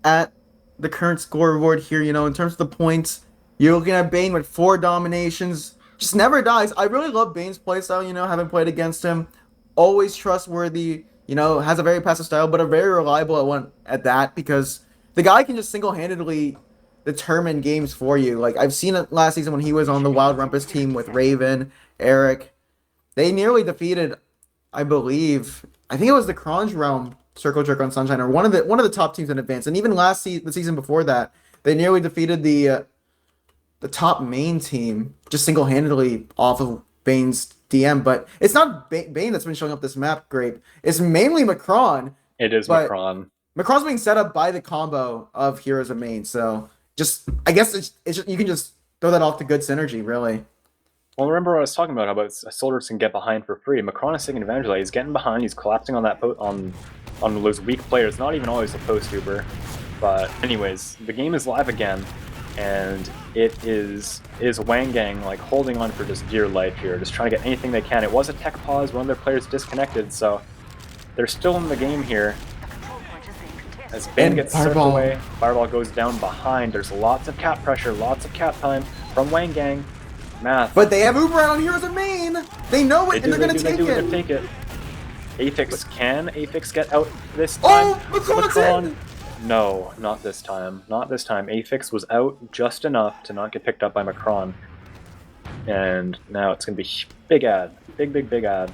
at the current scoreboard here, you know, in terms of the points, you're looking at Bane with 4 dominations. Just never dies. I really love Bane's playstyle, you know, having played against him. Always trustworthy, you know, has a very passive style, but a very reliable one at that, because the guy can just single-handedly determine games for you. Like, I've seen it last season when he was on the Wild Rumpus team with Raven, Eric. They nearly defeated, I think it was the Cronge Realm Circle Jerk on Sunshine, or one of the top teams in advance. And even the season before that, they nearly defeated the top main team just single-handedly off of Bane's DM. But it's not Bane that's been showing up this map, Grape. It's mainly Macron. It is Macron. Macron's being set up by the combo of Heroes of Main. So I guess it's just, you can just throw that off to good synergy, really. Well, remember what I was talking about, how about soldiers can get behind for free. Macron is taking advantage of that. He's getting behind. He's collapsing on that on those weak players. Not even always a post Uber. But anyways, the game is live again, and it is WANG Gang like holding on for just dear life here, just trying to get anything they can. It was a tech pause. One of their players disconnected, so they're still in the game here. As Bane gets surfed away, Fireball goes down behind. There's lots of cap pressure, lots of cap time from WANG Gang. Math. But they have Uber out on Heroes of Main. They know it, and they're going to take it. Take it. Aphix, can Aphix get out this time? Oh, Macron! No, not this time. Not this time. Aphix was out just enough to not get picked up by Macron. And now it's going to be big ad. Big ad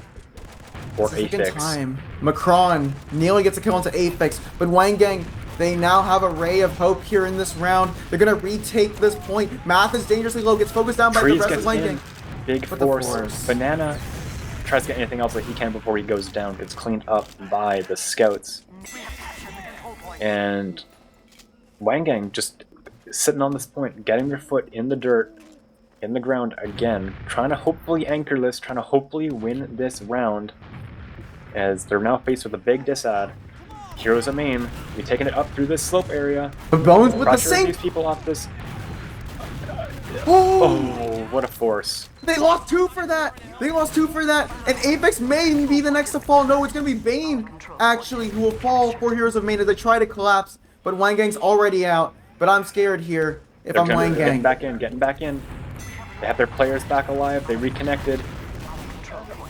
for Aphix. Time. Macron nearly gets a kill onto Aphix, but WANG Gang, they now have a ray of hope here in this round. They're going to retake this point. Math is dangerously low, gets focused down by the rest of WANG Gang. Big force. Banana tries to get anything else that he can before he goes down, gets cleaned up by the scouts. And WANG Gang just sitting on this point, getting their foot in the dirt, in the ground again, trying to hopefully anchor this, trying to hopefully win this round, as they're now faced with a big disad. Heroes of Main, we taking it up through this slope area. But Bones with the sink! These people off this. Oh, what a force. They lost 2 for that! And Aphix may be the next to fall. No, it's going to be Bane, actually, who will fall for Heroes of Main as they try to collapse. But WANG Gang's already out. But I'm scared here if I'm WANG Gang. Getting back in. They have their players back alive. They reconnected.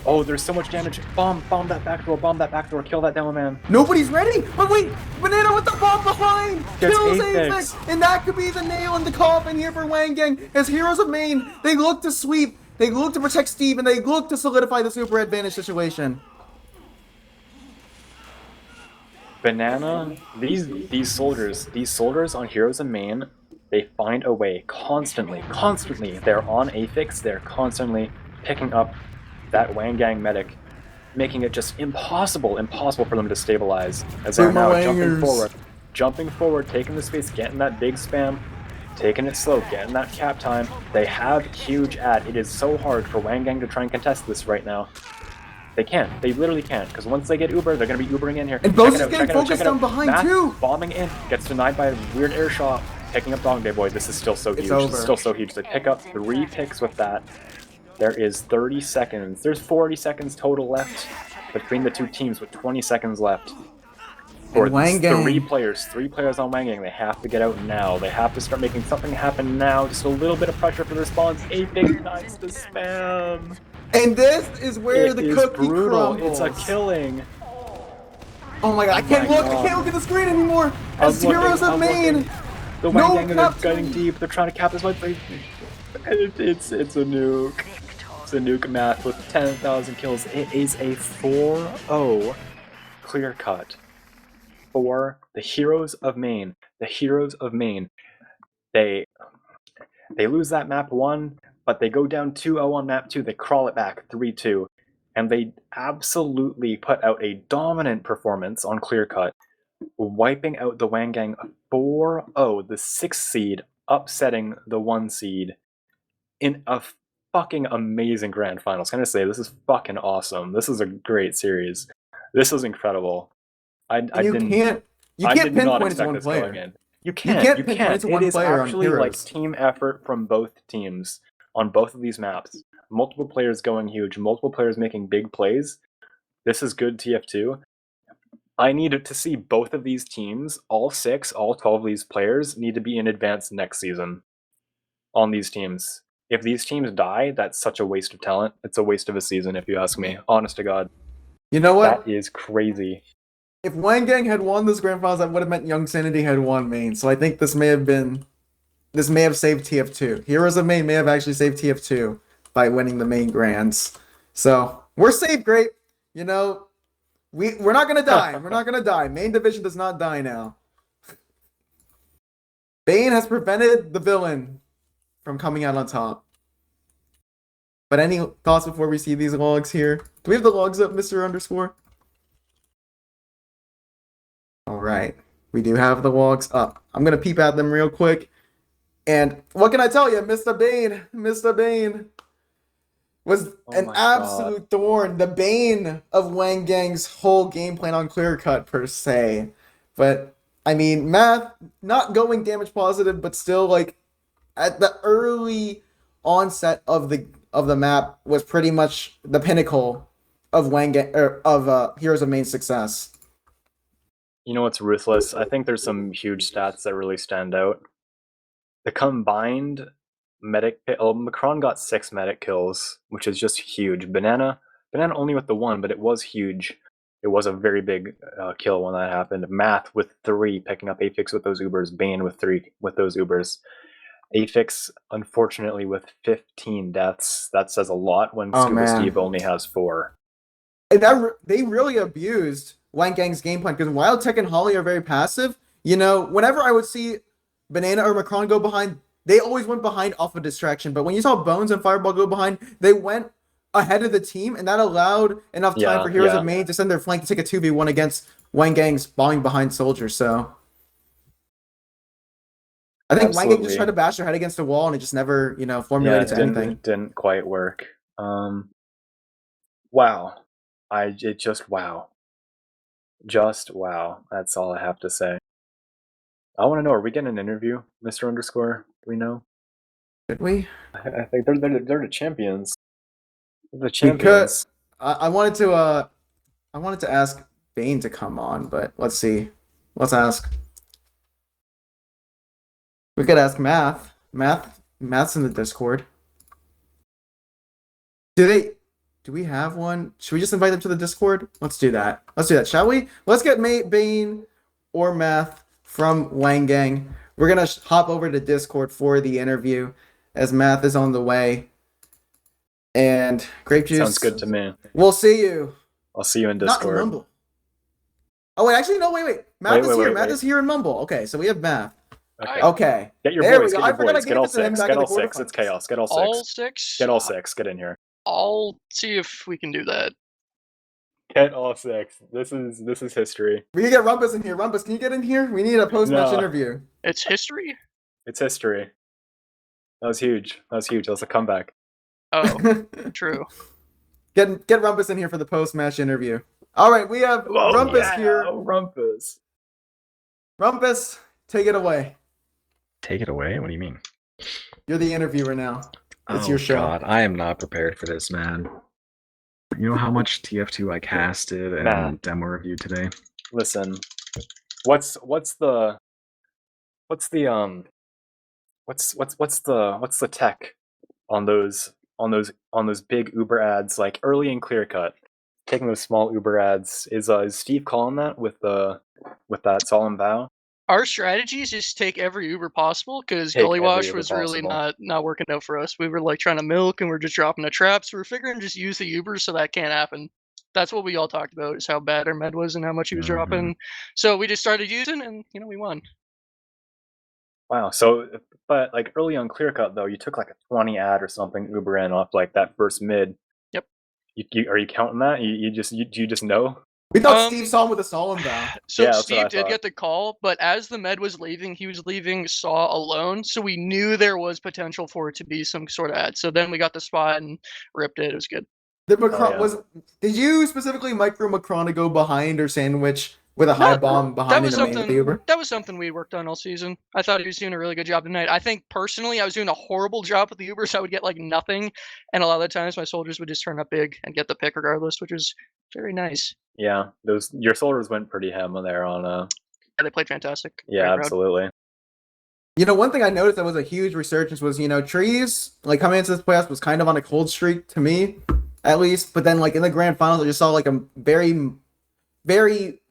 Oh, there's so much damage. Bomb that back door, kill that demo man. Nobody's ready! But wait, Banana with the bomb behind! Gets Kills Aphix. Aphix! And that could be the nail in the coffin here for WANG Gang. As Heroes of Main, they look to sweep, they look to protect Steve, and they look to solidify the super advantage situation. Banana, these soldiers on Heroes of Main, they find a way constantly. They're on Aphix, they're constantly picking up that WANG Gang medic, making it just impossible for them to stabilize. As they're now jumping forward, taking the space, getting that big spam, taking it slow, getting that cap time. They have huge ad. It is so hard for WANG Gang to try and contest this right now. They can't. They literally can't, because once they get Uber, they're going to be Ubering in here. And Bose is getting focused on behind Matt, too. Bombing in, gets denied by a weird air shot, picking up Dog Day Boy. This is still so huge. This is still so huge. They pick up 3 picks with that. There is 30 seconds. There's 40 seconds total left between the two teams with 20 seconds left. For three players on WANG Gang. They have to get out now. They have to start making something happen now. Just a little bit of pressure for the response. Aphix nice to spam. And this is where the cookie crumbles. It's a killing. Oh my god, I can't look. I can't look at the screen anymore. As Heroes of Main. The WANG Gang are getting deep. They're trying to cap this one. It's a nuke. It's a nuke Math with 10,000 kills. It is a 4-0 clear cut for the Heroes of Main. The Heroes of Main. They lose that map 1, but they go down 2-0 on map 2. They crawl it back 3-2. and they absolutely put out a dominant performance on Clearcut, wiping out the WANG Gang 4-0, the 6th seed, upsetting the 1 seed in a fucking amazing grand finals. Can I say, this is fucking awesome. This is a great series. This was incredible. I You did can't not pinpoint it to expect one this going player. in. You can't can't. pinpoint it to It one is player on actually like Heroes. team effort from both teams on both of these maps. Multiple players going huge, multiple players making big plays. This is good TF2. I need to see both of these teams, all 12 of these players, need to be in advance next season on these teams. If these teams die, that's such a waste of talent. It's a waste of a season, if you ask me. Honest to God. You know what? That is crazy. If WANG Gang had won this grand finals, that would have meant Young Sanity had won main. So I think this may have saved TF2. Heroes of Main may have actually saved TF2 by winning the main grands. So we're safe, Grape. You know, we're not gonna die. We're not gonna die. Main division does not die now. Bane has prevented the villain from coming out on top. But any thoughts before we see these logs here? Do we have the logs up, Mr. Underscore? All right. We do have the logs up. I'm going to peep at them real quick. And what can I tell you? Mr. Bane was an absolute thorn. The bane of WANG Gang's whole game plan on Clearcut, per se. But, I mean, Math, not going damage positive, but still, like, at the early onset of the map was pretty much the pinnacle of Heroes of Main success. You know what's ruthless? I think there's some huge stats that really stand out. The combined medic... Macron got 6 medic kills, which is just huge. Banana only with the 1, but it was huge. It was a very big kill when that happened. Math with 3, picking up Afix with those Ubers. Bane with 3 with those Ubers. Afix, unfortunately, with 15 deaths. That says a lot when Scuba Steve only has 4. And they really abused WANG Gang's game plan, because while Tech and Holly are very passive, you know, whenever I would see Banana or Macron go behind, they always went behind off of distraction. But when you saw Bones and Fireball go behind, they went ahead of the team, and that allowed enough time for Heroes of Main to send their flank to take a 2v1 against WANG Gang's falling behind soldiers. So I think WANG Gang just tried to bash their head against a wall, and it just never, you know, formulated to anything. It didn't quite work. Wow. Wow. Just wow. That's all I have to say. I want to know, are we getting an interview, Mr. Underscore? Do we know? Did we? I think they're the champions. They're the champions. I wanted to ask Bane to come on, but let's see. Let's ask. We could ask Math. Math's in the Discord. Do we have one? Should we just invite them to the Discord? Let's do that. Shall we? Let's get Bane or Math from WANG Gang. We're going to hop over to Discord for the interview as Math is on the way. And Grape Juice. Sounds good to me. We'll see you. I'll see you in Discord. Not in Mumble. Oh, wait. Actually, no, wait. Math is here. Math is here in Mumble. Okay, so we have Math. Okay. Get your boys. Get your boys. Get all 6. Get all 6. It's chaos. Get all 6. All 6? Get all 6. Get in here. I'll see if we can do that. Get all 6. This is history. We can get Rumpus in here. Rumpus, can you get in here? We need a post-match interview. It's history? It's history. That was huge. That was a comeback. Oh, true. Get Rumpus in here for the post-match interview. All right, we have Rumpus here. Rumpus. Rumpus, take it away. Take it away? What do you mean? You're the interviewer now. It's your show. God, I am not prepared for this, man. You know how much TF2 I casted and demo reviewed today? Listen, what's the tech on those big Uber ads, like early in Clearcut, taking those small Uber ads? Is Steve calling that with that solemn vow? Our strategy is just take every Uber possible, because Gullywash was really not working out for us. We were like trying to milk, and we're just dropping the traps. We're figuring just use the Ubers so that can't happen. That's what we all talked about, is how bad our med was and how much he was dropping. So we just started using, and we won. Wow. So, but like early on Clearcut though, you took like a 20 ad or something Uber in off like that first mid. Yep. Are you counting that? You just know? We thought Steve saw him with a solemn bow. So Yeah, that's what I Steve did thought. get the call, but as the med was leaving, he was leaving Saw alone, so we knew there was potential for it to be some sort of ad. So then we got the spot and ripped it. It was good. Did you specifically micro Macron to go behind or sandwich with a high bomb behind in the main with the Uber? That was something we worked on all season. I thought he was doing a really good job tonight. I think personally I was doing a horrible job with the Uber, so I would get like nothing, and a lot of the times my soldiers would just turn up big and get the pick regardless, which was very nice. Yeah, your soldiers went pretty ham there on Yeah, they played fantastic. Yeah, absolutely. You know, one thing I noticed that was a huge resurgence was, you know, Trees, like, coming into this playoffs was kind of on a cold streak to me, at least. But then, like, in the grand finals, I just saw, like, a very, very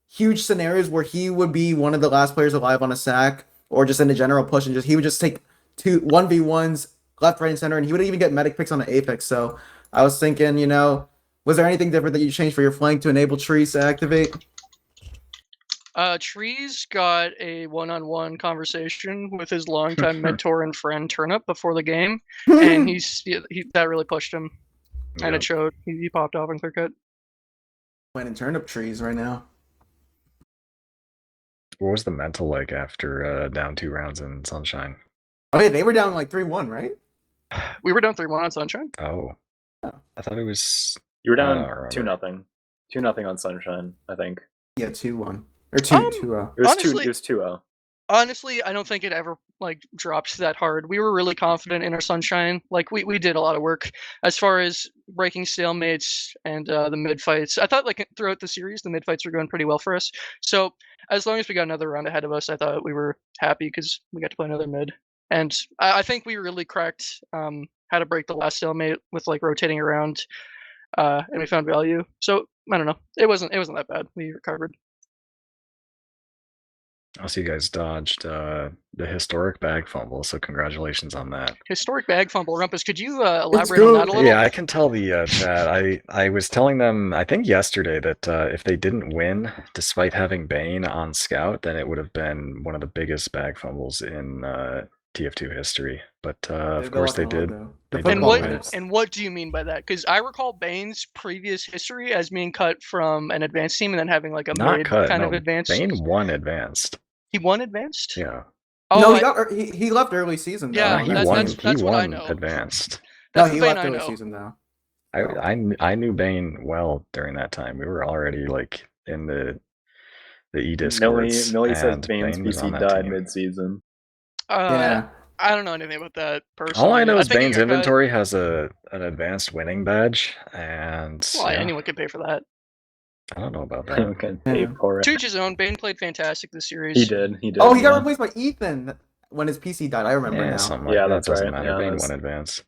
huge scenarios where he would be one of the last players alive on a sack or just in a general push, and he would just take 1v1s left, right, and center, and he would even get medic picks on the Apex. So I was thinking, you know, was there anything different that you changed for your flank to enable Trees to activate? Trees got a one-on-one conversation with his longtime mentor and friend Turnip before the game, and that really pushed him, and it showed. He popped off in Clearcut. Playing Turnip Trees right now. What was the mental like after down 2 rounds in Sunshine? Oh, yeah, they were down like 3-1, right? We were down 3-1 on Sunshine. Oh, I thought it was. You were down 2-0. 2-0 on Sunshine, I think. Yeah, 2-1 or 2-0. It was 2-0. Honestly, I don't think it ever like dropped that hard. We were really confident in our Sunshine. Like we did a lot of work as far as breaking stalemates and the mid fights. I thought like throughout the series the mid fights were going pretty well for us. So as long as we got another round ahead of us, I thought we were happy because we got to play another mid. And I think we really cracked how to break the last stalemate with like rotating around, and we found value. So I don't know. It wasn't that bad. We recovered. I see you guys dodged the historic bag fumble, so congratulations on that. Historic bag fumble. Rumpus, could you elaborate on that a little? Yeah, I can tell the chat. I was telling them, I think yesterday, that if they didn't win, despite having Bane on scout, then it would have been one of the biggest bag fumbles in TF2 history. But of course they did. And what do you mean by that? Because I recall Bane's previous history as being cut from an advanced team and then having like a mid kind of advanced. Bane won advanced. He won advanced? Yeah. Oh, no, he left early season. Though. Yeah, he won what I know. Advanced. That's he left early season though. I knew Bane well during that time. We were already like in the e-discords. Millie says Bane's PC died mid-season. Yeah. I don't know anything about that personally. All I know is Bane's inventory has an advanced winning badge, and anyone can pay for that. I don't know about that. Can pay for it. To each his own. Bane played fantastic this series. He did. Oh, he got replaced by Ethan when his PC died. I remember now. Like that doesn't matter. Bane won advance.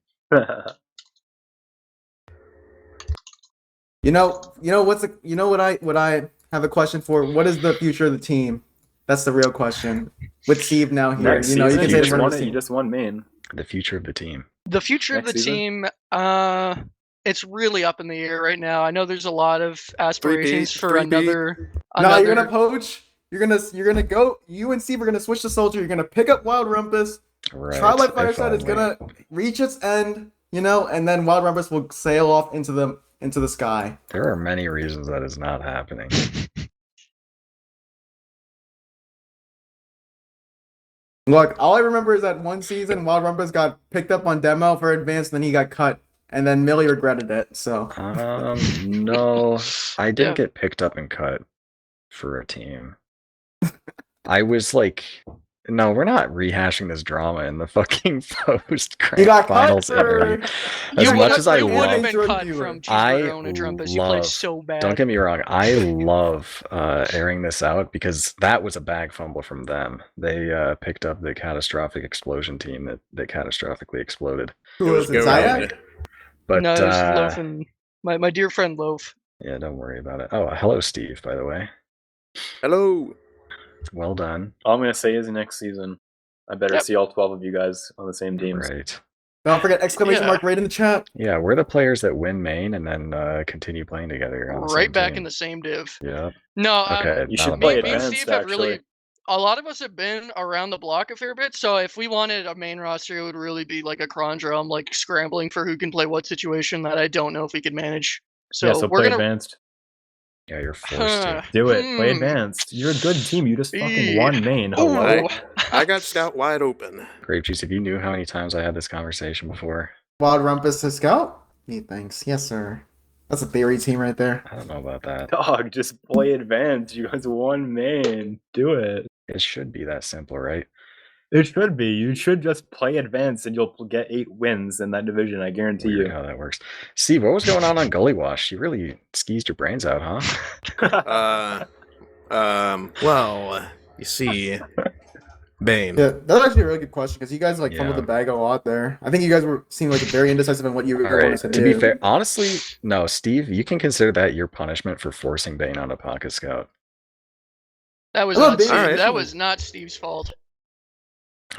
You know what I have a question for? What is the future of the team? That's the real question. With Steve now here, you can say you just won main. The future of the team. The future of the team, it's really up in the air right now. I know there's a lot of aspirations for another. No, you're gonna poach. You're gonna go. You and Steve are gonna switch the soldier. You're gonna pick up Wild Rumpus. Right. Trial by Fireside is gonna reach its end, and then Wild Rumpus will sail off into the sky. There are many reasons that is not happening. Look, all I remember is that one season Wild Rumpus got picked up on demo for advanced, and then he got cut, and then Millie regretted it. So no, I didn't get picked up and cut for a team. I was like, no, we're not rehashing this drama in the fucking post grand finals interview. As much as I love, don't get me wrong, I love airing this out because that was a bag fumble from them. They picked up the catastrophic explosion team that catastrophically exploded. Who was it, Zayak? But no, it was Loaf and my dear friend Loaf. Yeah, don't worry about it. Oh, hello, Steve, by the way. Hello. Well done. All I'm going to say is next season, I better see all 12 of you guys on the same teams. Right. Don't forget exclamation mark right in the chat. Yeah, we're the players that win main and then continue playing together. On the right same back team. in the same div. Yeah. No, okay. You should play me and Steve have really. a lot of us have been around the block a fair bit, so if we wanted a main roster, it would really be like a conundrum, like scrambling for who can play what situation that I don't know if we could manage. So, Yeah, so we're play gonna advanced. Yeah, you're forced to. Do it. Play advanced. You're a good team. You just fucking won main. Hello. Ooh. I got Scout wide open. Grape Juice, if you knew how many times I had this conversation before. Wild Rumpus to scout? Neat, thanks. Yes, sir. That's a theory team right there. I don't know about that. Dog, just play advanced. You guys won main. Do it. It should be that simple, right? It should be. You should just play advanced and you'll get 8 wins in that division, I guarantee Weird you. how that works. Steve, what was going on Gullywash? You really skeezed your brains out, huh? Well, you see, Bane. Yeah, that's actually a really good question because you guys like fumbled Yeah. the bag a lot there. I think you guys seemed like very indecisive in what you were All going right. to To do. be fair, honestly, no, Steve, you can consider that your punishment for forcing Bane on a Pocket Scout. That was I'm not not big- Steve. Alright. That was not Steve's fault.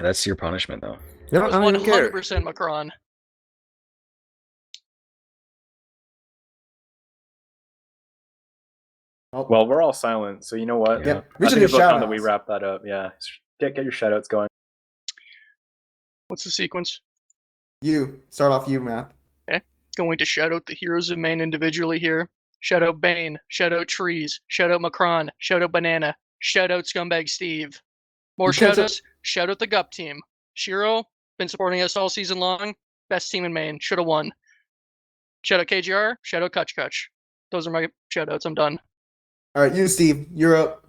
That's your punishment, though. You That know, was I don't even care. 100% Macron. Oh, Well, we're all silent, so you know what? Yeah. yeah, we I should think do it's about shout time that we wrap that up. Yeah. Get your shoutouts going. What's the sequence? You start off, you Matt. Going to shout out the heroes of Maine individually here. Shout out Bane. Shout out Trees. Shout out Macron. Shout out Banana. Shout out Scumbag Steve. More You can't shout outs. Shout out the Gup team. Shiro, been supporting us all season long. Best team in Maine. Should have won. Shout out KGR. Shout out Kutch Kutch. Those are my shout outs. I'm done. All right, you Steve, you're up.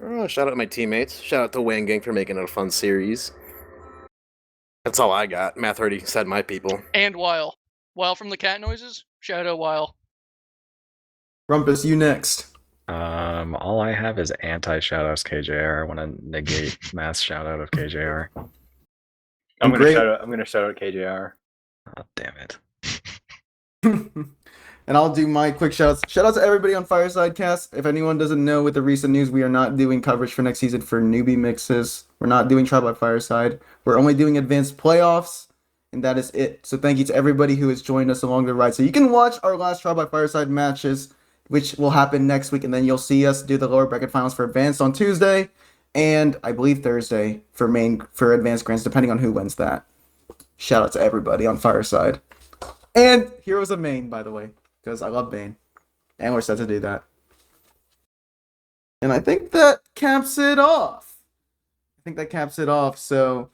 Oh, shout out to my teammates. Shout out to WANG Gang for making it a fun series. That's all I got. Math already said my people. And Weil. Weil from the cat noises. Shout out Weil. Rumpus, you next. All I have is anti-shoutouts KJR. I want to negate mass shoutout of KJR. I'm gonna Great. shout out KJR. Oh, damn it. And I'll do my quick shoutouts. Shout out to everybody on Fireside Cast. If anyone doesn't know, with the recent news, we are not doing coverage for next season for newbie mixes. We're not doing Trial by Fireside. We're only doing advanced playoffs, and that is it. So thank you to everybody who has joined us along the ride. So you can watch our last Trial by Fireside matches, which will happen next week, and then you'll see us do the lower bracket finals for advanced on Tuesday, and I believe Thursday for main for advanced grants, depending on who wins that. Shout out to everybody on Fireside. And Heroes of Maine, by the way, because I love Bane. And we're set to do that. And I think that caps it off. So,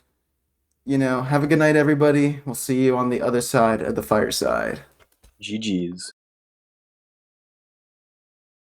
have a good night, everybody. We'll see you on the other side of the fireside. GG's.